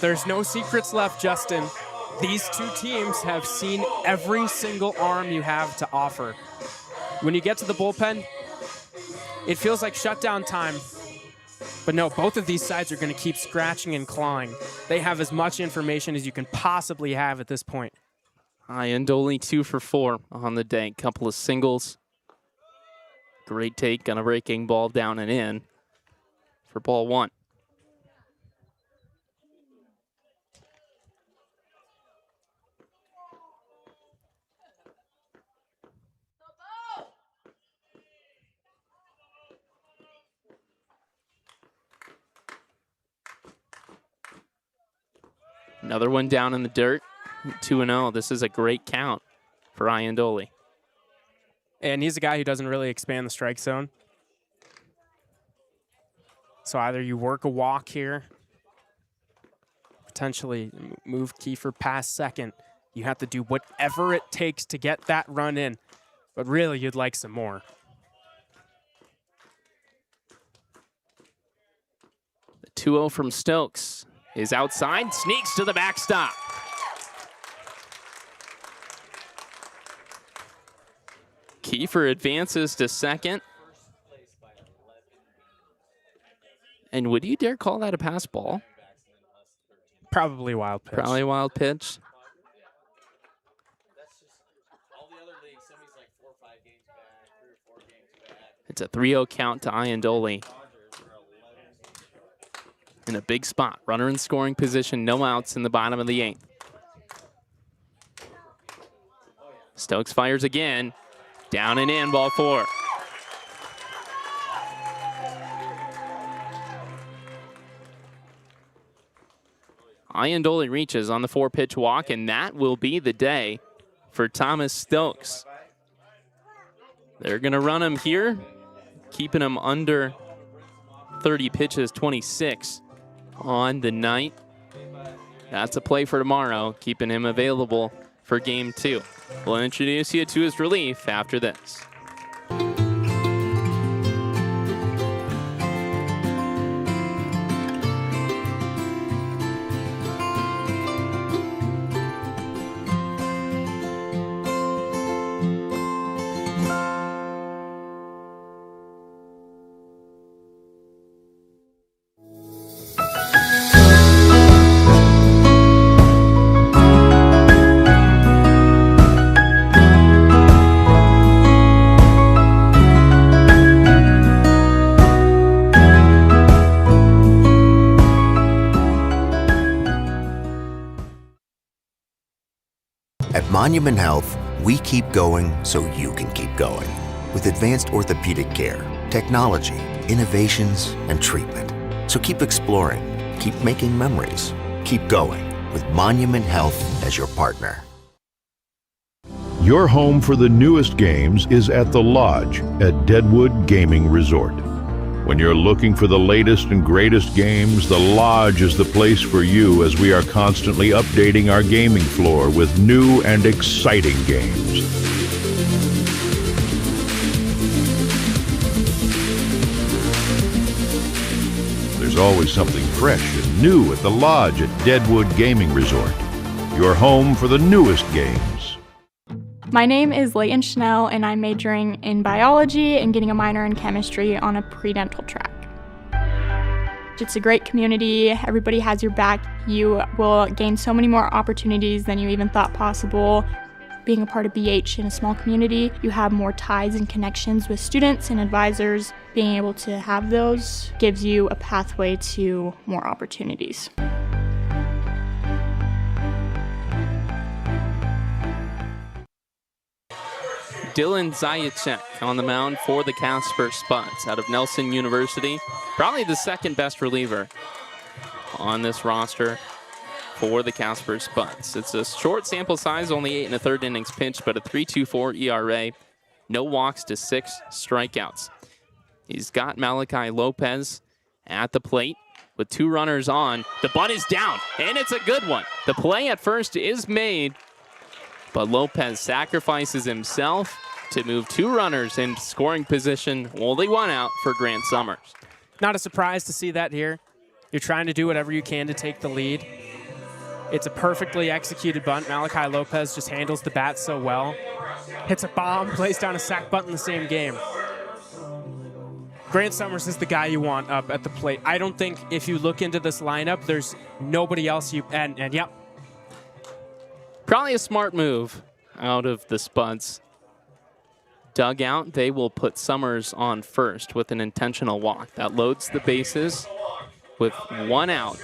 There's no secrets left, Justin. These two teams have seen every single arm you have to offer. When you get to the bullpen, it feels like shutdown time. But no, both of these sides are going to keep scratching and clawing. They have as much information as you can possibly have at this point. Iandoli 2 for 4 on the day. Couple of singles. Great take on a breaking ball down and in for ball 1. Another one down in the dirt. 2-0. This is a great count for Iandoli. And he's a guy who doesn't really expand the strike zone. So either you work a walk here, potentially move Kiefer past second. You have to do whatever it takes to get that run in. But really, you'd like some more. The 2-0 from Stokes is outside, sneaks to the backstop. Kiefer advances to second. And would you dare call that a pass ball? Probably wild pitch. Probably wild pitch. It's a 3-0 count to Iandoli. In a big spot, runner in scoring position, no outs in the bottom of the 8th. Stokes fires again, down and in, ball 4. Iandoli reaches on the 4-pitch walk, and that will be the day for Thomas Stokes. They're gonna run him here, keeping him under 30 pitches, 26. On the night. That's a play for tomorrow, keeping him available for game 2. We'll introduce you to his relief after this. At Monument Health, we keep going so you can keep going. With advanced orthopedic care, technology, innovations, and treatment. So keep exploring, keep making memories, keep going with Monument Health as your partner. Your home for the newest games is at the Lodge at Deadwood Gaming Resort. When you're looking for the latest and greatest games, the Lodge is the place for you as we are constantly updating our gaming floor with new and exciting games. There's always something fresh and new at the Lodge at Deadwood Gaming Resort. Your home for the newest games. My name is Leighton Schnell, and I'm majoring in biology and getting a minor in chemistry on a pre-dental track. It's a great community. Everybody has your back. You will gain so many more opportunities than you even thought possible. Being a part of BH in a small community, you have more ties and connections with students and advisors. Being able to have those gives you a pathway to more opportunities. Dylan Zayacek on the mound for the Casper Spuds out of Nelson University. Probably the second best reliever on this roster for the Casper Spuds. It's a short sample size, only 8 1/3 innings pitched, but a 3.24 ERA. No walks to 6 strikeouts. He's got Malachi Lopez at the plate with 2 runners on. The bunt is down, and it's a good one. The play at first is made, but Lopez sacrifices himself to move 2 runners in scoring position. Only 1 out for Grant Summers. Not a surprise to see that here. You're trying to do whatever you can to take the lead. It's a perfectly executed bunt. Malachi Lopez just handles the bat so well. Hits a bomb, plays down a sac bunt in the same game. Grant Summers is the guy you want up at the plate. I don't think if you look into this lineup, there's nobody else you, and yep. Probably a smart move out of the Spuds dugout. They will put Summers on first with an intentional walk. That loads the bases with 1 out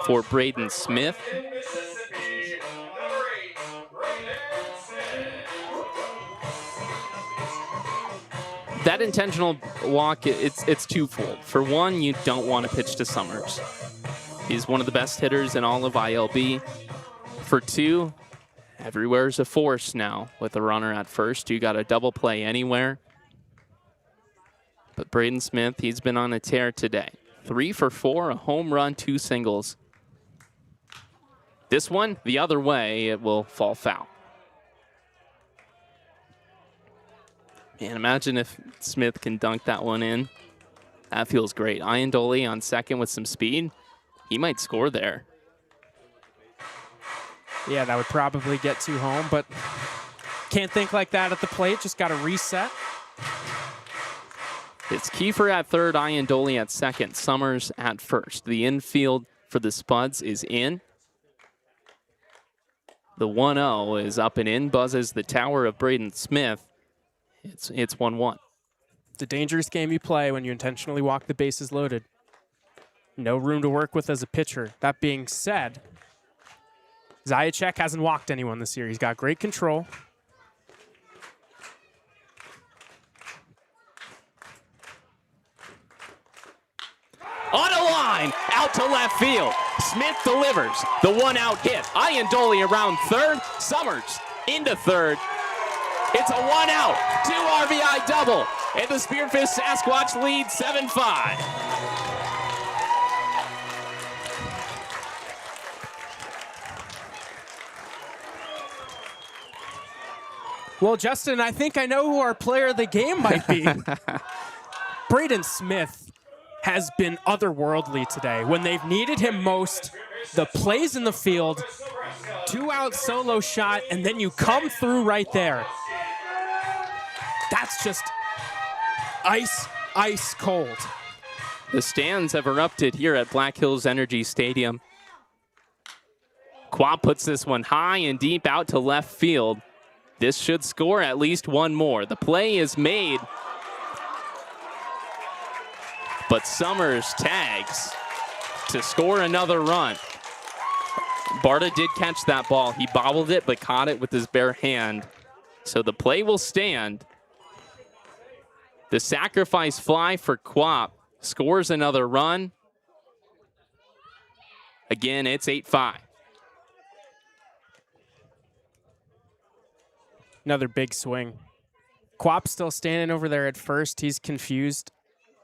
for Braden Smith. That intentional walk, it's twofold. For one, you don't want to pitch to Summers. He's one of the best hitters in all of iLB. For 2, everywhere's a force now with a runner at first. You got a double play anywhere. But Braden Smith, he's been on a tear today. 3 for 4, a home run, 2 singles. This one, the other way, it will fall foul. Man, imagine if Smith can dunk that one in. That feels great. Iandoli on second with some speed. He might score there. Yeah, that would probably get 2 home, but can't think like that at the plate. Just got to reset. It's Kiefer at third, Iandoli at second, Summers at first. The infield for the Spuds is in. The 1-0 is up and in, buzzes the tower of Braden Smith. It's 1-1. It's a dangerous game you play when you intentionally walk the bases loaded. No room to work with as a pitcher. That being said, Zayacek hasn't walked anyone this year. He's got great control. On a line, out to left field. Smith delivers the 1-out hit. Iandoli around third. Summers into third. It's a 1-out, 2 RBI double, and the Spearfish Sasquatch lead 7-5. Well, Justin, I think I know who our player of the game might be. Braden Smith has been otherworldly today. When they've needed him most, the plays in the field, 2-out solo shot, and then you come through right there. That's just ice cold. The stands have erupted here at Black Hills Energy Stadium. Quap puts this one high and deep out to left field. This should score at least 1 more. The play is made, but Summers tags to score another run. Barta did catch that ball. He bobbled it, but caught it with his bare hand. So the play will stand. The sacrifice fly for Quap scores another run. Again, it's 8-5. Another big swing. Quap's still standing over there at first. He's confused,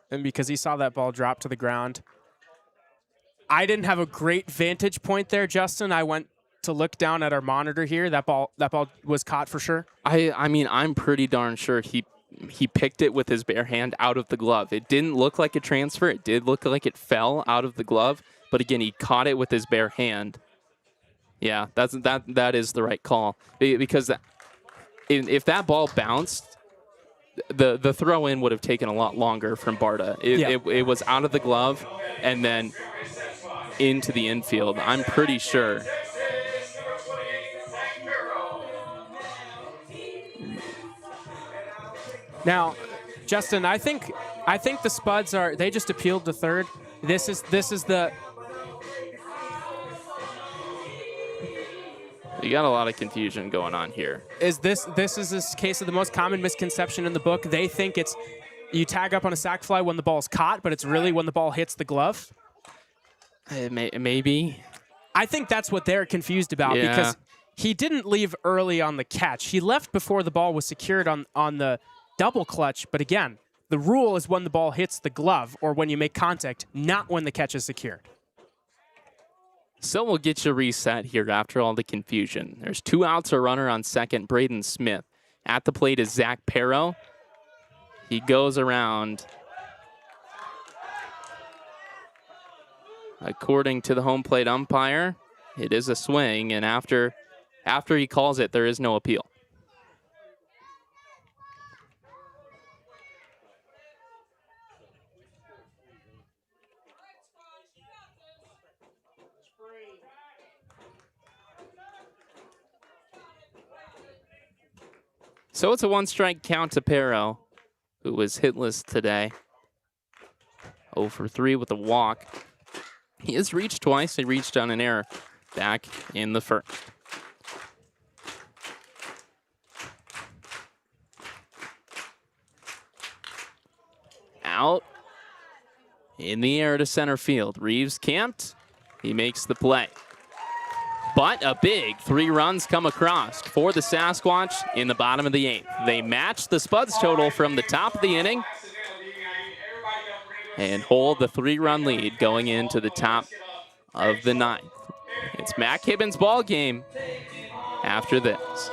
and because he saw that ball drop to the ground. I didn't have a great vantage point there, Justin. I went to look down at our monitor here. That ball was caught for sure. I mean, I'm pretty darn sure he picked it with his bare hand out of the glove. It didn't look like a transfer. It did look like it fell out of the glove, but again, he caught it with his bare hand. Yeah, that is the right call, because if that ball bounced, the throw in would have taken a lot longer from Barta. It was out of the glove and then into the infield. I'm pretty sure. Now, Justin, I think the Spuds they just appealed to third. This is the. You got a lot of confusion going on here. This is this case of the most common misconception in the book. They think it's you tag up on a sac fly when the ball's caught, but it's really when the ball hits the glove. Maybe. I think that's what they're confused about because he didn't leave early on the catch. He left before the ball was secured on the double clutch. But again, the rule is when the ball hits the glove or when you make contact, not when the catch is secured. So we'll get you reset here after all the confusion. There's 2 outs, a runner on second, Braden Smith. At the plate is Zach Perro. He goes around. According to the home plate umpire, it is a swing, and after he calls it, there is no appeal. So it's a 1-strike count to Perro, who was hitless today. 0 for 3 with a walk. He has reached twice. He reached on an error back in the first. Out in the air to center field. Reeves camped. He makes the play. But a big 3 runs come across for the Sasquatch in the bottom of the 8th. They match the Spuds total from the top of the inning and hold the 3-run lead going into the top of the 9th. It's Mac Hibbins' ball game after this.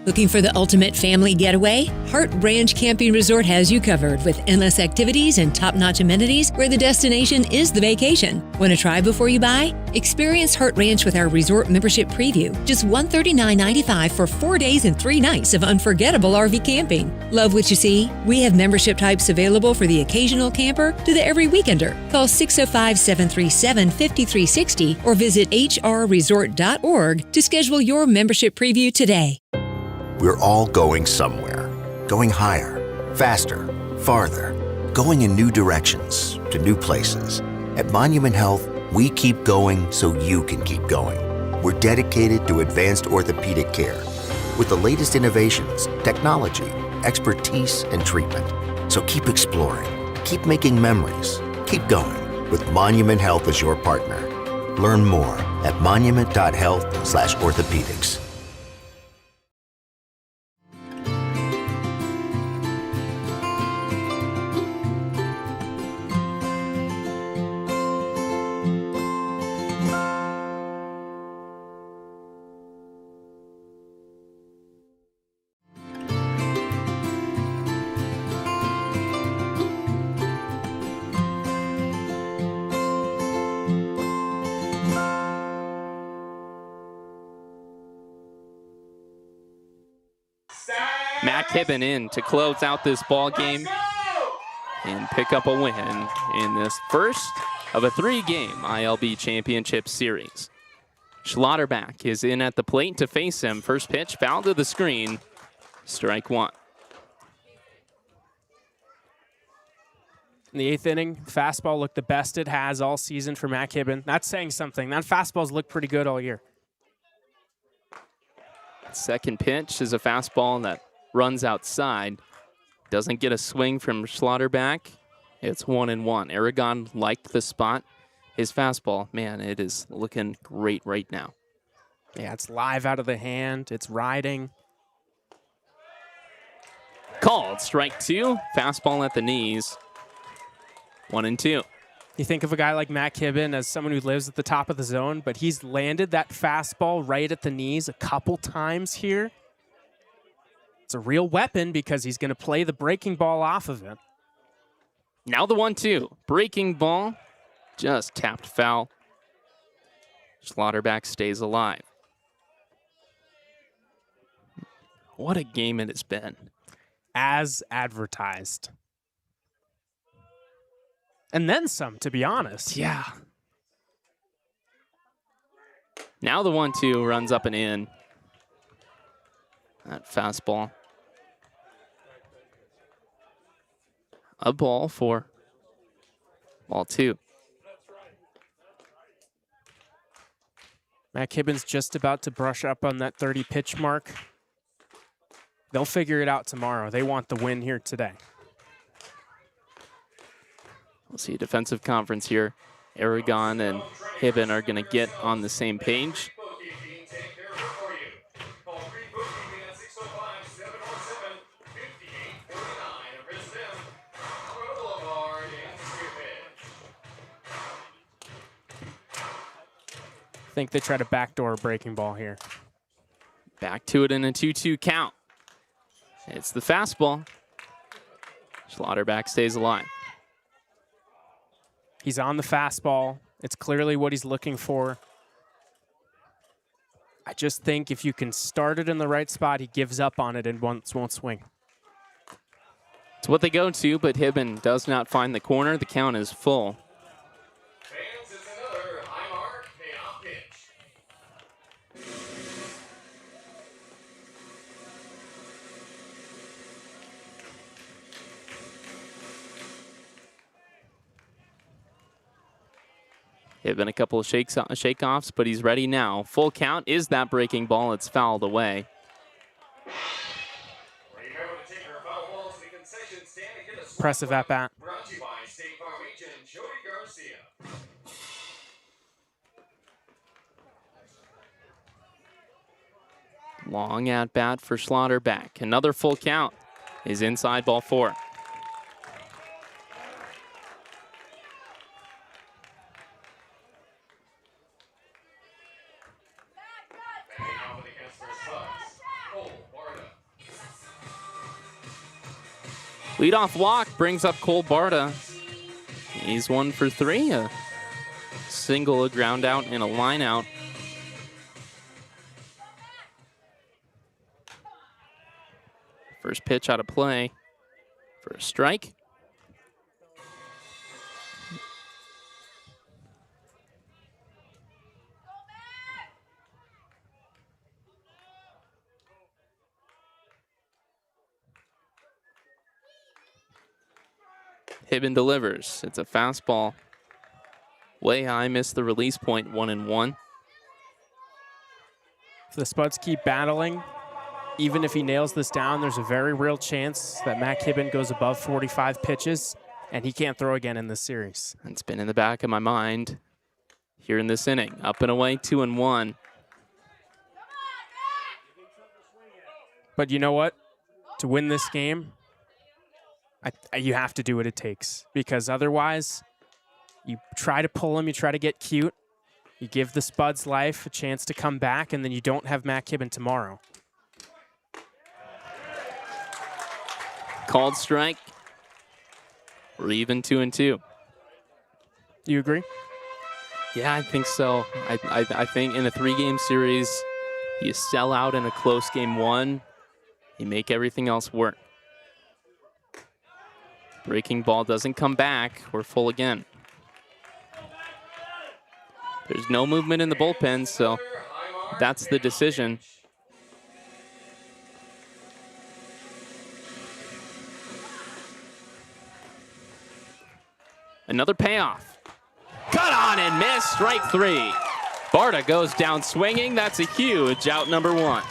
Looking for the ultimate family getaway? Hart Ranch Camping Resort has you covered with endless activities and top-notch amenities where the destination is the vacation. Want to try before you buy? Experience Hart Ranch with our resort membership preview. Just $139.95 for 4 days and 3 nights of unforgettable RV camping. Love what you see? We have membership types available for the occasional camper to the every weekender. Call 605-737-5360 or visit hrresort.org to schedule your membership preview today. We're all going somewhere. Going higher, faster, farther. Going in new directions, to new places. At Monument Health, we keep going so you can keep going. We're dedicated to advanced orthopedic care with the latest innovations, technology, expertise, and treatment. So keep exploring, keep making memories, keep going with Monument Health as your partner. Learn more at monument.health/orthopedics. Mac Hibben in to close out this ball game and pick up a win in this first of a 3-game iLB Championship Series. Schlotterback is in at the plate to face him. First pitch, foul to the screen, strike 1. In the 8th inning, fastball looked the best it has all season for Mac Hibben. That's saying something. That fastball's looked pretty good all year. Second pitch is a fastball that runs outside. Doesn't get a swing from Schlotterback. It's 1-1. Aragon liked the spot. His fastball, man, it is looking great right now. Yeah, it's live out of the hand. It's riding. Called, strike 2. Fastball at the knees. 1-2. You think of a guy like Mac Hibben as someone who lives at the top of the zone, but he's landed that fastball right at the knees a couple times here. It's a real weapon because he's going to play the breaking ball off of it. Now the 1-2. Breaking ball. Just tapped foul. Schlotterback stays alive. What a game it has been. As advertised. And then some, to be honest. Yeah. Now the 1-2 runs up and in. That fastball. A ball for ball 2. Matt Kibbin's just about to brush up on that 30 pitch mark. They'll figure it out tomorrow. They want the win here today. We'll see a defensive conference here. Aragon and Hibbin are going to get on the same page. I think they try to backdoor a breaking ball here. Back to it in a 2-2 count. It's the fastball. Schlotterback stays alive. He's on the fastball. It's clearly what he's looking for. I just think if you can start it in the right spot, he gives up on it and won't swing. It's what they go to, but Hibbin does not find the corner. The count is full. Hibbin a couple of shake-offs, but he's ready now. Full count is that breaking ball. It's fouled away. Impressive at bat. Long at bat for Schlotterback. Another full count is inside ball 4. Leadoff walk brings up Cole Barta. He's 1 for 3. A single, a ground out, and a line out. First pitch out of play for a strike. Hibbin delivers. It's a fastball. Way high, missed the release point, 1-1. If the Spuds keep battling, even if he nails this down, there's a very real chance that Matt Hibbin goes above 45 pitches, and he can't throw again in this series. It's been in the back of my mind here in this inning. Up and away, 2-1. But you know what? To win this game, you have to do what it takes, because otherwise you try to pull him, you try to get cute, you give the Spuds life a chance to come back, and then you don't have Matt Hibbin tomorrow. Called strike. We're even 2-2. You agree? Yeah, I think so. I think in a 3-game series, you sell out in a close game 1, you make everything else work. Breaking ball doesn't come back. We're full again. There's no movement in the bullpen, so that's the decision. Another payoff. Cut on and miss, strike 3. Barta goes down swinging. That's a huge out, number 1.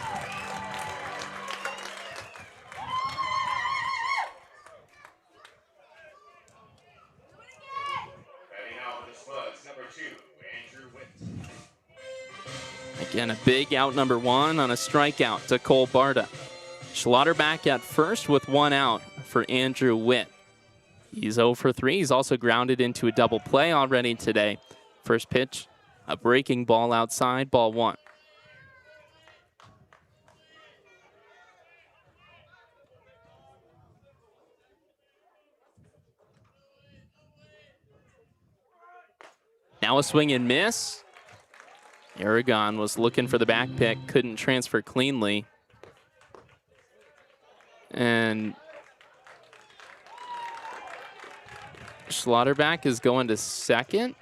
Again, a big out, number 1 on a strikeout to Cole Barta. Schlotterback at first with 1 out for Andrew Witt. He's 0 for 3. He's also grounded into a double play already today. First pitch, a breaking ball outside, ball 1. Now a swing and miss. Aragon was looking for the back pick, couldn't transfer cleanly. And Schlotterback is going to second.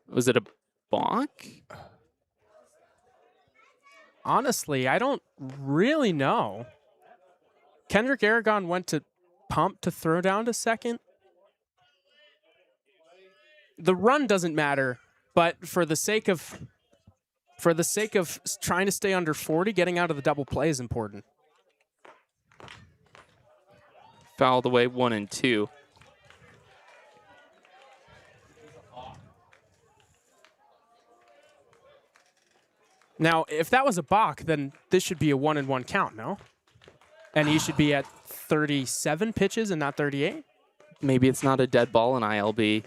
Was it a balk? Honestly, I don't really know. Kendrick Aragon went to pump to throw down to second. The run doesn't matter, but for the sake of trying to stay under 40, getting out of the double play is important. Fouled away 1 and 2. Now, if that was a balk, then this should be a 1-and-1 count, no? And he should be at 37 pitches and not 38? Maybe it's not a dead ball in ILB.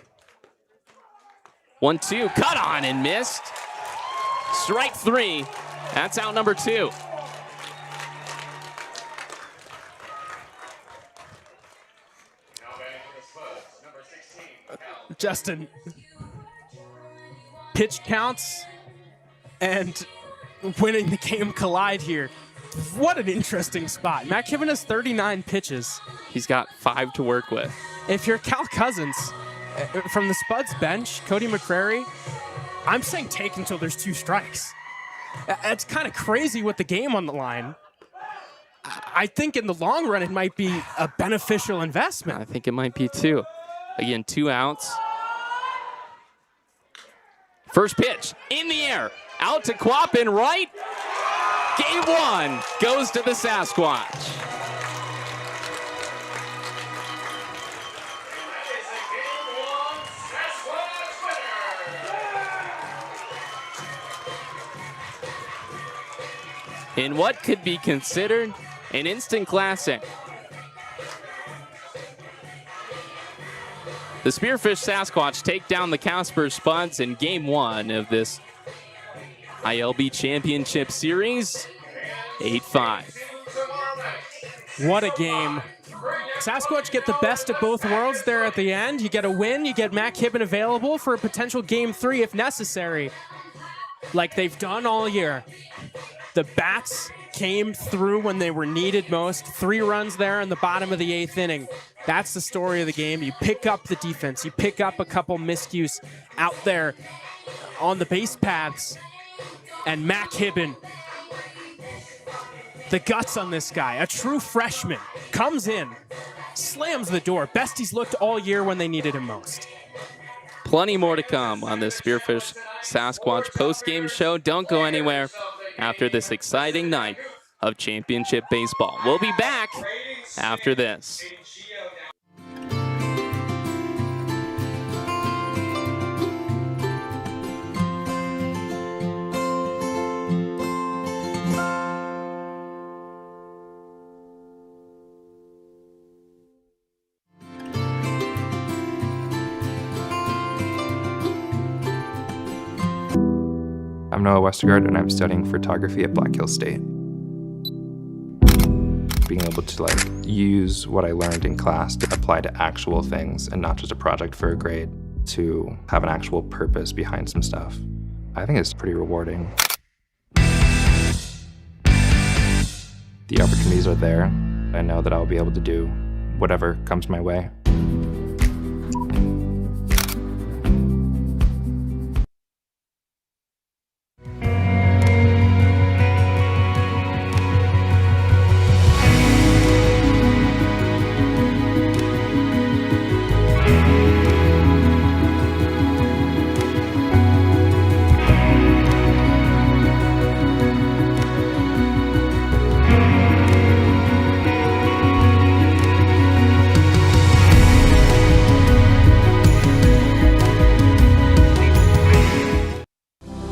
1-2, cut on and missed. Strike 3. That's out number 2. Justin, pitch counts and winning the game collide here. What an interesting spot. Matt Kibben has 39 pitches. He's got 5 to work with. If you're Cal Cousins, from the Spuds bench, Cody McCrary, I'm saying take until there's 2 strikes. It's kind of crazy with the game on the line. I think in the long run, it might be a beneficial investment. I think it might be too. Again, 2 outs. First pitch in the air. Out to Quappin right. Game 1 goes to the Sasquatch. In what could be considered an instant classic. The Spearfish Sasquatch take down the Casper Spuds in Game 1 of this iLB Championship Series, 8-5. What a game. Sasquatch get the best of both worlds there at the end. You get a win, you get Matt Kibben available for a potential Game 3 if necessary, like they've done all year. The bats came through when they were needed most. 3 runs there in the bottom of the 8th inning. That's the story of the game. You pick up the defense. You pick up a couple miscues out there on the base paths. And Matt Kibben, the guts on this guy, a true freshman, comes in, slams the door. Best he's looked all year when they needed him most. Plenty more to come on this Spearfish Sasquatch post-game show. Don't go anywhere after this exciting night of championship baseball. We'll be back after this. I'm Noah Westergaard, and I'm studying photography at Black Hills State. Being able to use what I learned in class to apply to actual things and not just a project for a grade, to have an actual purpose behind some stuff, I think it's pretty rewarding. The opportunities are there. I know that I'll be able to do whatever comes my way.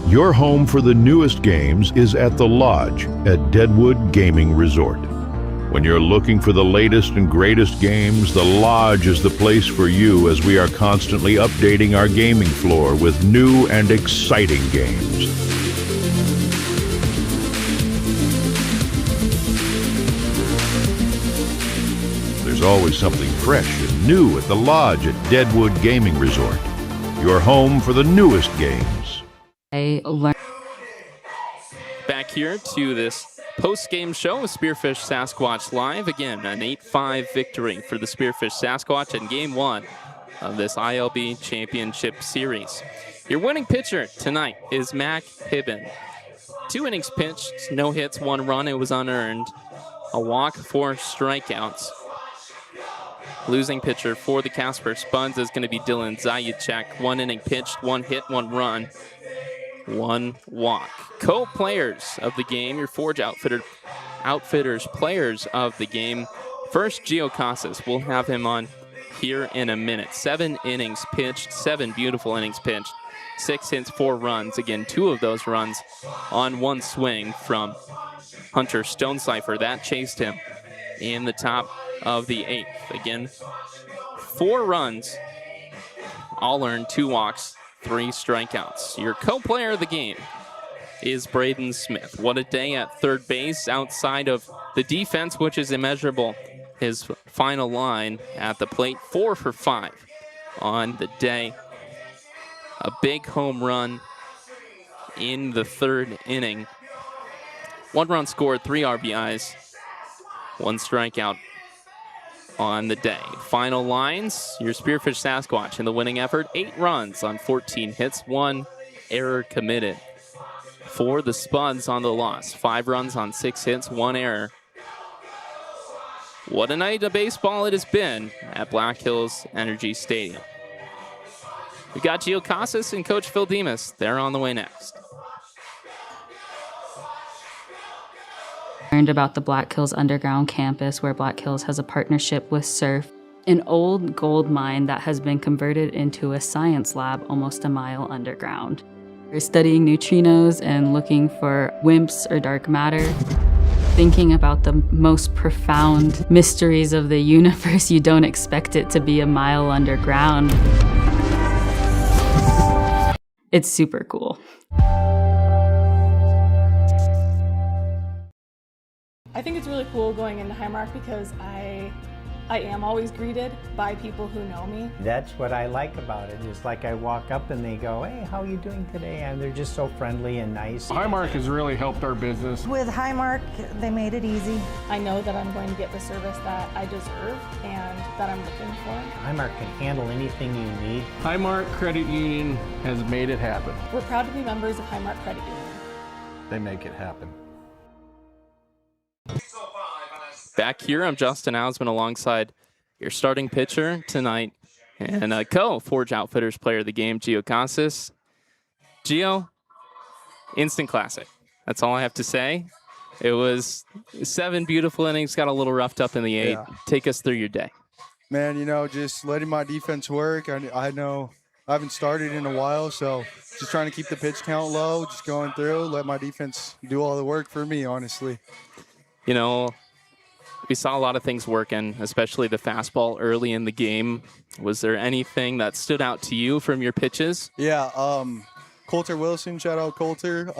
Your home for the newest games is at the Lodge at Deadwood Gaming Resort. When you're looking for the latest and greatest games, the Lodge is the place for you, as we are constantly updating our gaming floor with new and exciting games. There's always something fresh and new at the Lodge at Deadwood Gaming Resort. Your home for the newest games. I learned. Back here to this post-game show with Spearfish Sasquatch Live. Again, an 8-5 victory for the Spearfish Sasquatch in Game 1 of this iLB Championship Series. Your winning pitcher tonight is Mac Hibben. 2 innings pitched, no hits, 1 run. It was unearned. A walk, 4 strikeouts. Losing pitcher for the Casper Spuds is going to be Dylan Zajuchek. 1 inning pitched, 1 hit, 1 run, 1 walk. Co-players of the game, your Forge Outfitters players of the game. First, Gio Casas. We'll have him on here in a minute. 7 innings pitched, 7 beautiful innings pitched, 6 hits, 4 runs. Again, 2 of those runs on 1 swing from Hunter Stonecipher. That chased him in the top of the 8th. Again, 4 runs, all earned, 2 walks, 3 strikeouts. Your co-player of the game is Braden Smith. What a day at third base outside of the defense, which is immeasurable. His final line at the plate, 4 for 5 on the day. A big home run in the 3rd inning. 1 run scored, 3 RBIs, 1 strikeout on the day. Final lines, your Spearfish Sasquatch in the winning effort, 8 runs on 14 hits, 1 error committed. For the Spuds on the loss, 5 runs on 6 hits, 1 error. What a night of baseball it has been at Black Hills Energy Stadium. We got Gio Casas and Coach Phil Demas. They're on the way next. Learned about the Black Hills Underground campus, where Black Hills has a partnership with Surf, an old gold mine that has been converted into a science lab almost a mile underground. We're studying neutrinos and looking for WIMPs or dark matter, thinking about the most profound mysteries of the universe. You don't expect it to be a mile underground. It's super cool. I think it's really cool going into Highmark because I am always greeted by people who know me. That's what I like about it. It's like I walk up and they go, hey, how are you doing today? And they're just so friendly and nice. Highmark has really helped our business. With Highmark, they made it easy. I know that I'm going to get the service that I deserve and that I'm looking for. Highmark can handle anything you need. Highmark Credit Union has made it happen. We're proud to be members of Highmark Credit Union. They make it happen. Back here, I'm Justin Ausman alongside your starting pitcher tonight and co-Forge Outfitters player of the game, Gio Casas. Gio, instant classic. That's all I have to say. It was 7 beautiful innings, got a little roughed up in the 8th. Yeah. Take us through your day. Man, you know, just letting my defense work. I know I haven't started in a while, so just trying to keep the pitch count low, just going through, let my defense do all the work for me, honestly. You know, we saw a lot of things working, especially the fastball early in the game. Was there anything that stood out to you from your pitches? Yeah, Coulter Wilson, shout out Coulter.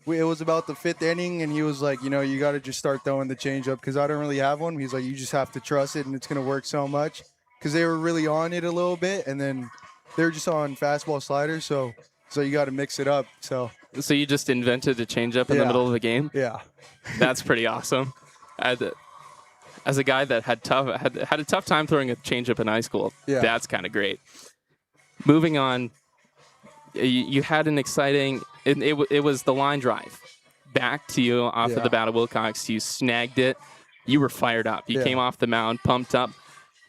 It was about the 5th inning, and he was like, you know, you got to just start throwing the changeup because I don't really have one. He's like, you just have to trust it, and it's going to work so much because they were really on it a little bit, and then they were just on fastball sliders, so you got to mix it up. So you just invented a changeup in the middle of the game? Yeah. That's pretty awesome. As a guy that had a tough time throwing a changeup in high school, that's kind of great. Moving on, you had an exciting. It was the line drive back to you off of the bat of Wilcox. You snagged it. You were fired up. You came off the mound, pumped up.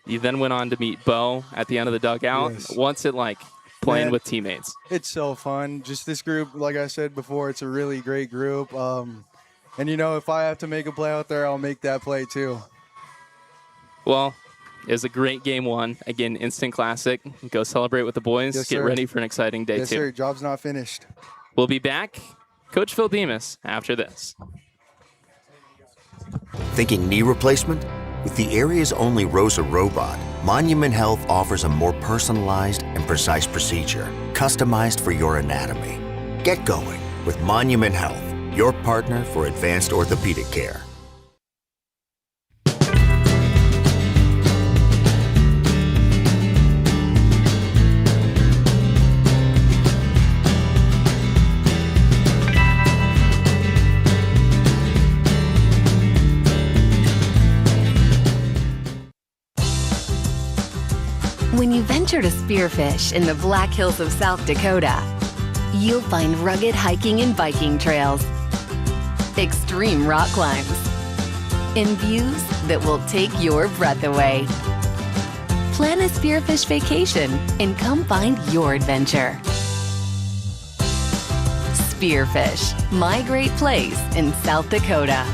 You then went on to meet Bo at the end of the dugout. Yes. What's it like playing with teammates? It's so fun. Just this group, like I said before, it's a really great group. And, you know, if I have to make a play out there, I'll make that play too. Well, it was a great game 1. Again, instant classic. Go celebrate with the boys. Yes, Get sir. ready for an exciting day, yes, too. Yes, sir. Job's not finished. We'll be back. Coach Phil Demas after this. Thinking knee replacement? With the area's only ROSA robot, Monument Health offers a more personalized and precise procedure, customized for your anatomy. Get going with Monument Health, your partner for advanced orthopedic care. Adventure to Spearfish in the Black Hills of South Dakota. You'll find rugged hiking and biking trails, extreme rock climbs, and views that will take your breath away. Plan a Spearfish vacation and come find your adventure. Spearfish, my great place in South Dakota.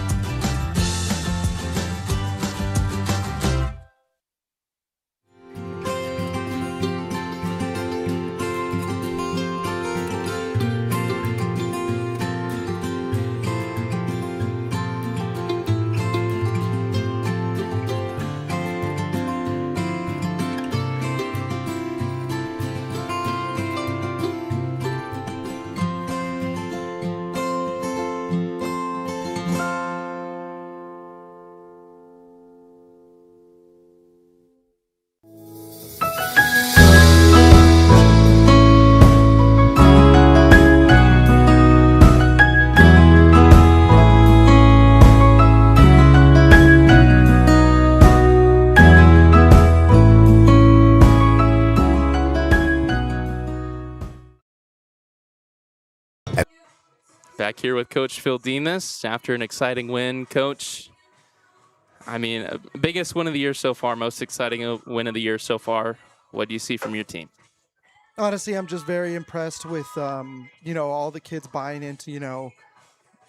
Back here with Coach Phil Demas after an exciting win. Coach, I mean, biggest win of the year so far, most exciting win of the year so far. What do you see from your team? Honestly, I'm just very impressed with, all the kids buying into,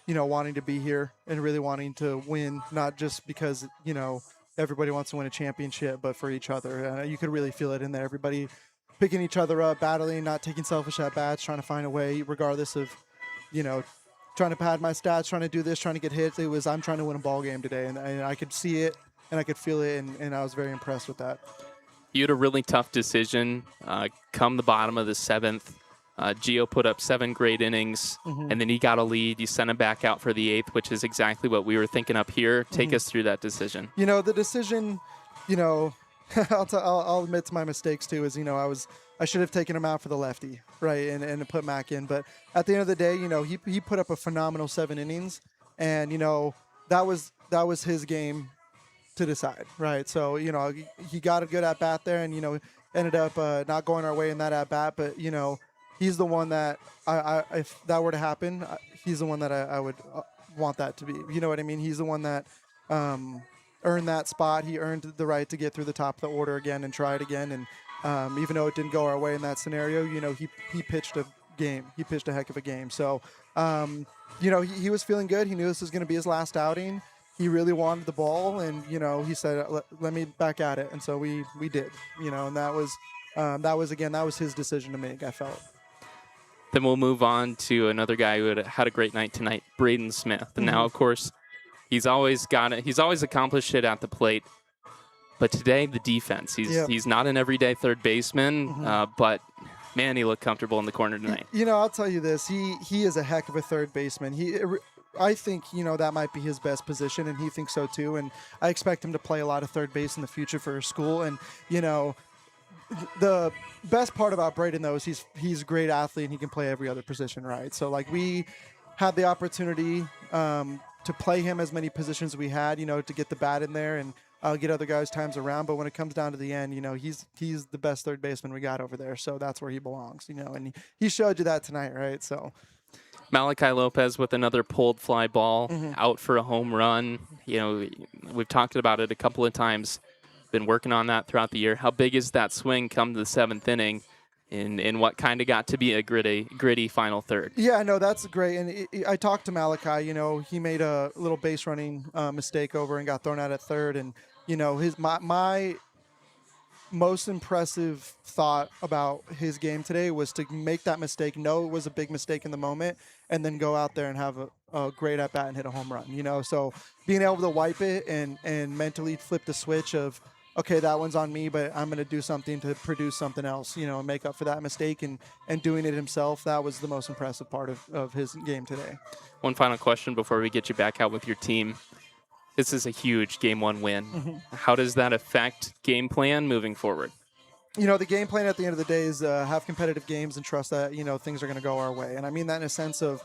wanting to be here and really wanting to win, not just because, everybody wants to win a championship, but for each other. You could really feel it in there. Everybody picking each other up, battling, not taking selfish at-bats, trying to find a way, regardless of, trying to pad my stats, trying to do this, trying to get hits. It was, I'm trying to win a ball game today, and I could see it, and I could feel it, and I was very impressed with that. You had a really tough decision come the bottom of the seventh. Gio put up 7 great innings, and then he got a lead. You sent him back out for the 8th, which is exactly what we were thinking up here. Take us through that decision. The decision, I'll admit to my mistakes too, is, I should have taken him out for the lefty, right, and put Mac in. But at the end of the day, he put up a phenomenal 7 innings, and, that was his game to decide, right? So, he got a good at-bat there and, ended up not going our way in that at-bat. But, he's the one that, if that were to happen, he's the one that I would want that to be. You know what I mean? He's the one that earned that spot. He earned the right to get through the top of the order again and try it again. And even though it didn't go our way in that scenario, he pitched a game. He pitched a heck of a game. So, he was feeling good. He knew this was going to be his last outing. He really wanted the ball, and, he said, let me back at it. And so we did, and that was his decision to make, I felt. Then we'll move on to another guy who had a great night tonight, Braden Smith. And now, of course, he's always got it. He's always accomplished it at the plate. But today, the defense. He's not an everyday third baseman, but, man, he looked comfortable in the corner tonight. I'll tell you this. He is a heck of a third baseman. I think, that might be his best position, and he thinks so too. And I expect him to play a lot of third base in the future for his school. And, the best part about Braden, though, is he's a great athlete and he can play every other position, right? So, we had the opportunity to play him as many positions as we had, to get the bat in there and get other guys' times around. But when it comes down to the end, he's the best third baseman we got over there. So that's where he belongs, and he showed you that tonight, right? So Malachi Lopez with another pulled fly ball out for a home run. We've talked about it a couple of times. Been working on that throughout the year. How big is that swing come to the 7th inning in what kind of got to be a gritty final third? Yeah, no, that's great. And I talked to Malachi. He made a little base running mistake over and got thrown out at third. And, my most impressive thought about his game today was to make that mistake, know it was a big mistake in the moment, and then go out there and have a great at-bat and hit a home run, So being able to wipe it and mentally flip the switch of, okay, that one's on me, but I'm going to do something to produce something else, and make up for that mistake and doing it himself, that was the most impressive part of his game today. One final question before we get you back out with your team. This is a huge Game 1 win. How does that affect game plan moving forward? The game plan at the end of the day is have competitive games and trust that, things are going to go our way. And I mean that in a sense of,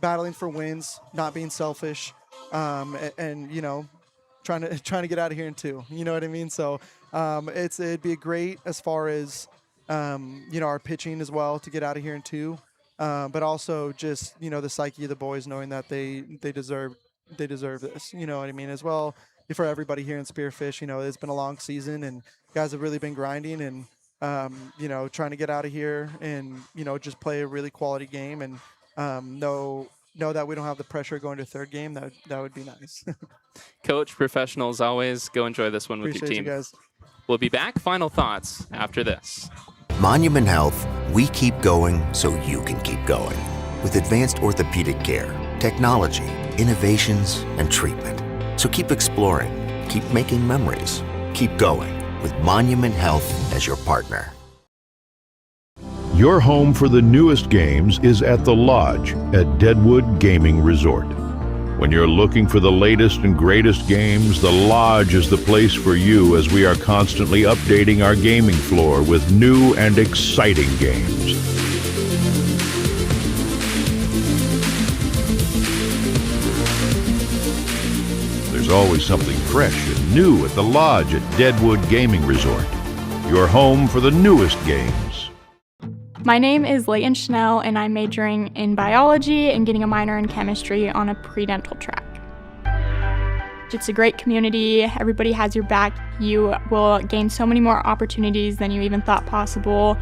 battling for wins, not being selfish, and trying to get out of here in 2. You know what I mean? So It'd be great as far as our pitching as well to get out of here in 2, but also just the psyche of the boys knowing that they deserve this. You know what I mean? As well for everybody here in Spearfish. It's been a long season and guys have really been grinding and trying to get out of here and just play a really quality game and know that we don't have the pressure going to 3rd game. That would be nice. Coach, professional as always. Go enjoy this one with Appreciate your team. you guys. We'll be back. Final thoughts after this. Monument Health, we keep going so you can keep going. With advanced orthopedic care, technology, innovations, and treatment. So keep exploring, keep making memories, keep going with Monument Health as your partner. Your home for the newest games is at the Lodge at Deadwood Gaming Resort. When you're looking for the latest and greatest games, the Lodge is the place for you as we are constantly updating our gaming floor with new and exciting games. There's always something fresh and new at the Lodge at Deadwood Gaming Resort. Your home for the newest games. My name is Leighton Schnell, and I'm majoring in biology and getting a minor in chemistry on a pre-dental track. It's a great community. Everybody has your back. You will gain so many more opportunities than you even thought possible.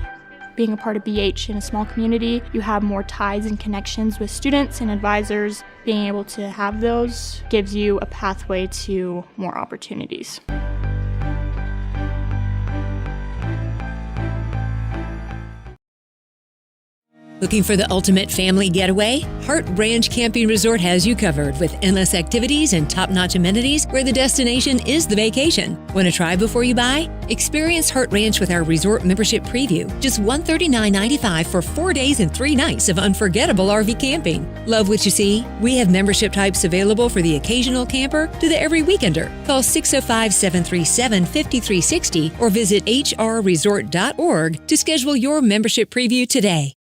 Being a part of BH in a small community, you have more ties and connections with students and advisors. Being able to have those gives you a pathway to more opportunities. Looking for the ultimate family getaway? Hart Ranch Camping Resort has you covered with endless activities and top-notch amenities where the destination is the vacation. Want to try before you buy? Experience Hart Ranch with our resort membership preview. Just $139.95 for 4 days and 3 nights of unforgettable RV camping. Love what you see? We have membership types available for the occasional camper to the every weekender. Call 605-737-5360 or visit hrresort.org to schedule your membership preview today.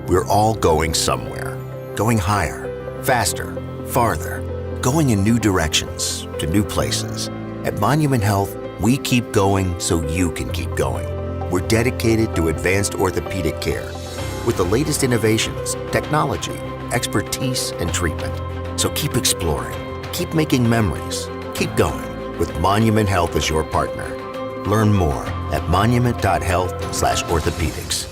We're all going somewhere. Going higher, faster, farther. Going in new directions, to new places. At Monument Health, we keep going so you can keep going. We're dedicated to advanced orthopedic care with the latest innovations, technology, expertise, and treatment. So keep exploring, keep making memories, keep going with Monument Health as your partner. Learn more at monument.health/orthopedics.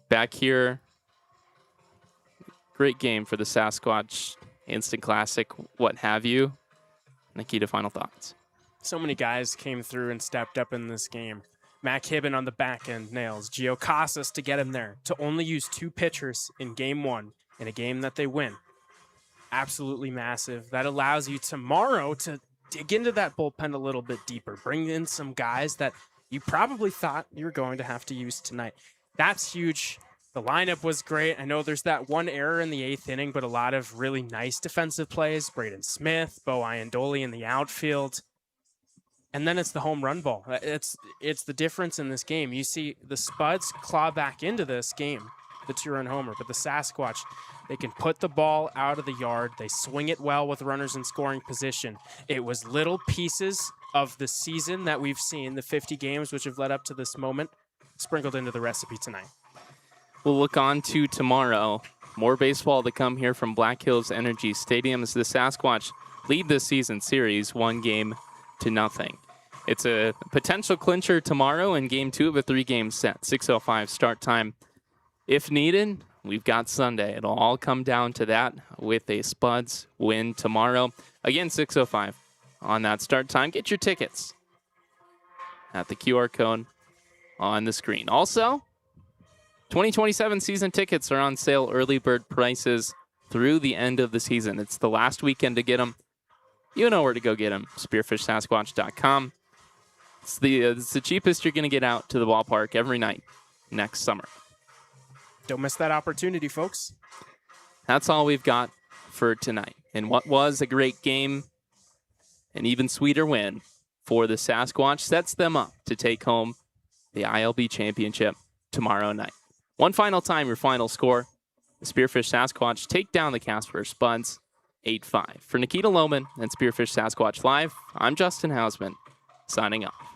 Back here, great game for the Sasquatch, instant classic, what have you. Nikita, final thoughts. So many guys came through and stepped up in this game. Mac Hibben on the back end nails. Gio Casas to get him there. To only use 2 pitchers in game 1 in a game that they win. Absolutely massive. That allows you tomorrow to dig into that bullpen a little bit deeper. Bring in some guys that you probably thought you were going to have to use tonight. That's huge. The lineup was great. I know there's that one error in the 8th inning, but a lot of really nice defensive plays. Braden Smith, Bo Iandoli in the outfield. And then it's the home run ball. It's the difference in this game. You see the Spuds claw back into this game, the 2-run homer, but the Sasquatch, they can put the ball out of the yard. They swing it well with runners in scoring position. It was little pieces of the season that we've seen, the 50 games which have led up to this moment, sprinkled into the recipe tonight. We'll look on to tomorrow. More baseball to come here from Black Hills Energy Stadium as the Sasquatch lead this season series 1-0. It's a potential clincher tomorrow in game 2 of a 3-game set. 6:05 start time. If needed, we've got Sunday. It'll all come down to that with a Spuds win tomorrow. Again, 6:05 on that start time. Get your tickets at the QR code on the screen. Also, 2027 season tickets are on sale, early bird prices through the end of the season. It's the last weekend to get them. You know where to go get them, spearfishsasquatch.com. It's the cheapest you're going to get out to the ballpark every night next summer. Don't miss that opportunity, folks. That's all we've got for tonight. And what was a great game, an even sweeter win for the Sasquatch, sets them up to take home the iLB championship tomorrow night. One final time, your final score. The Spearfish Sasquatch take down the Casper Spuds 8-5. For Nikita Lohman and Spearfish Sasquatch Live, I'm Justin Hausman, signing off.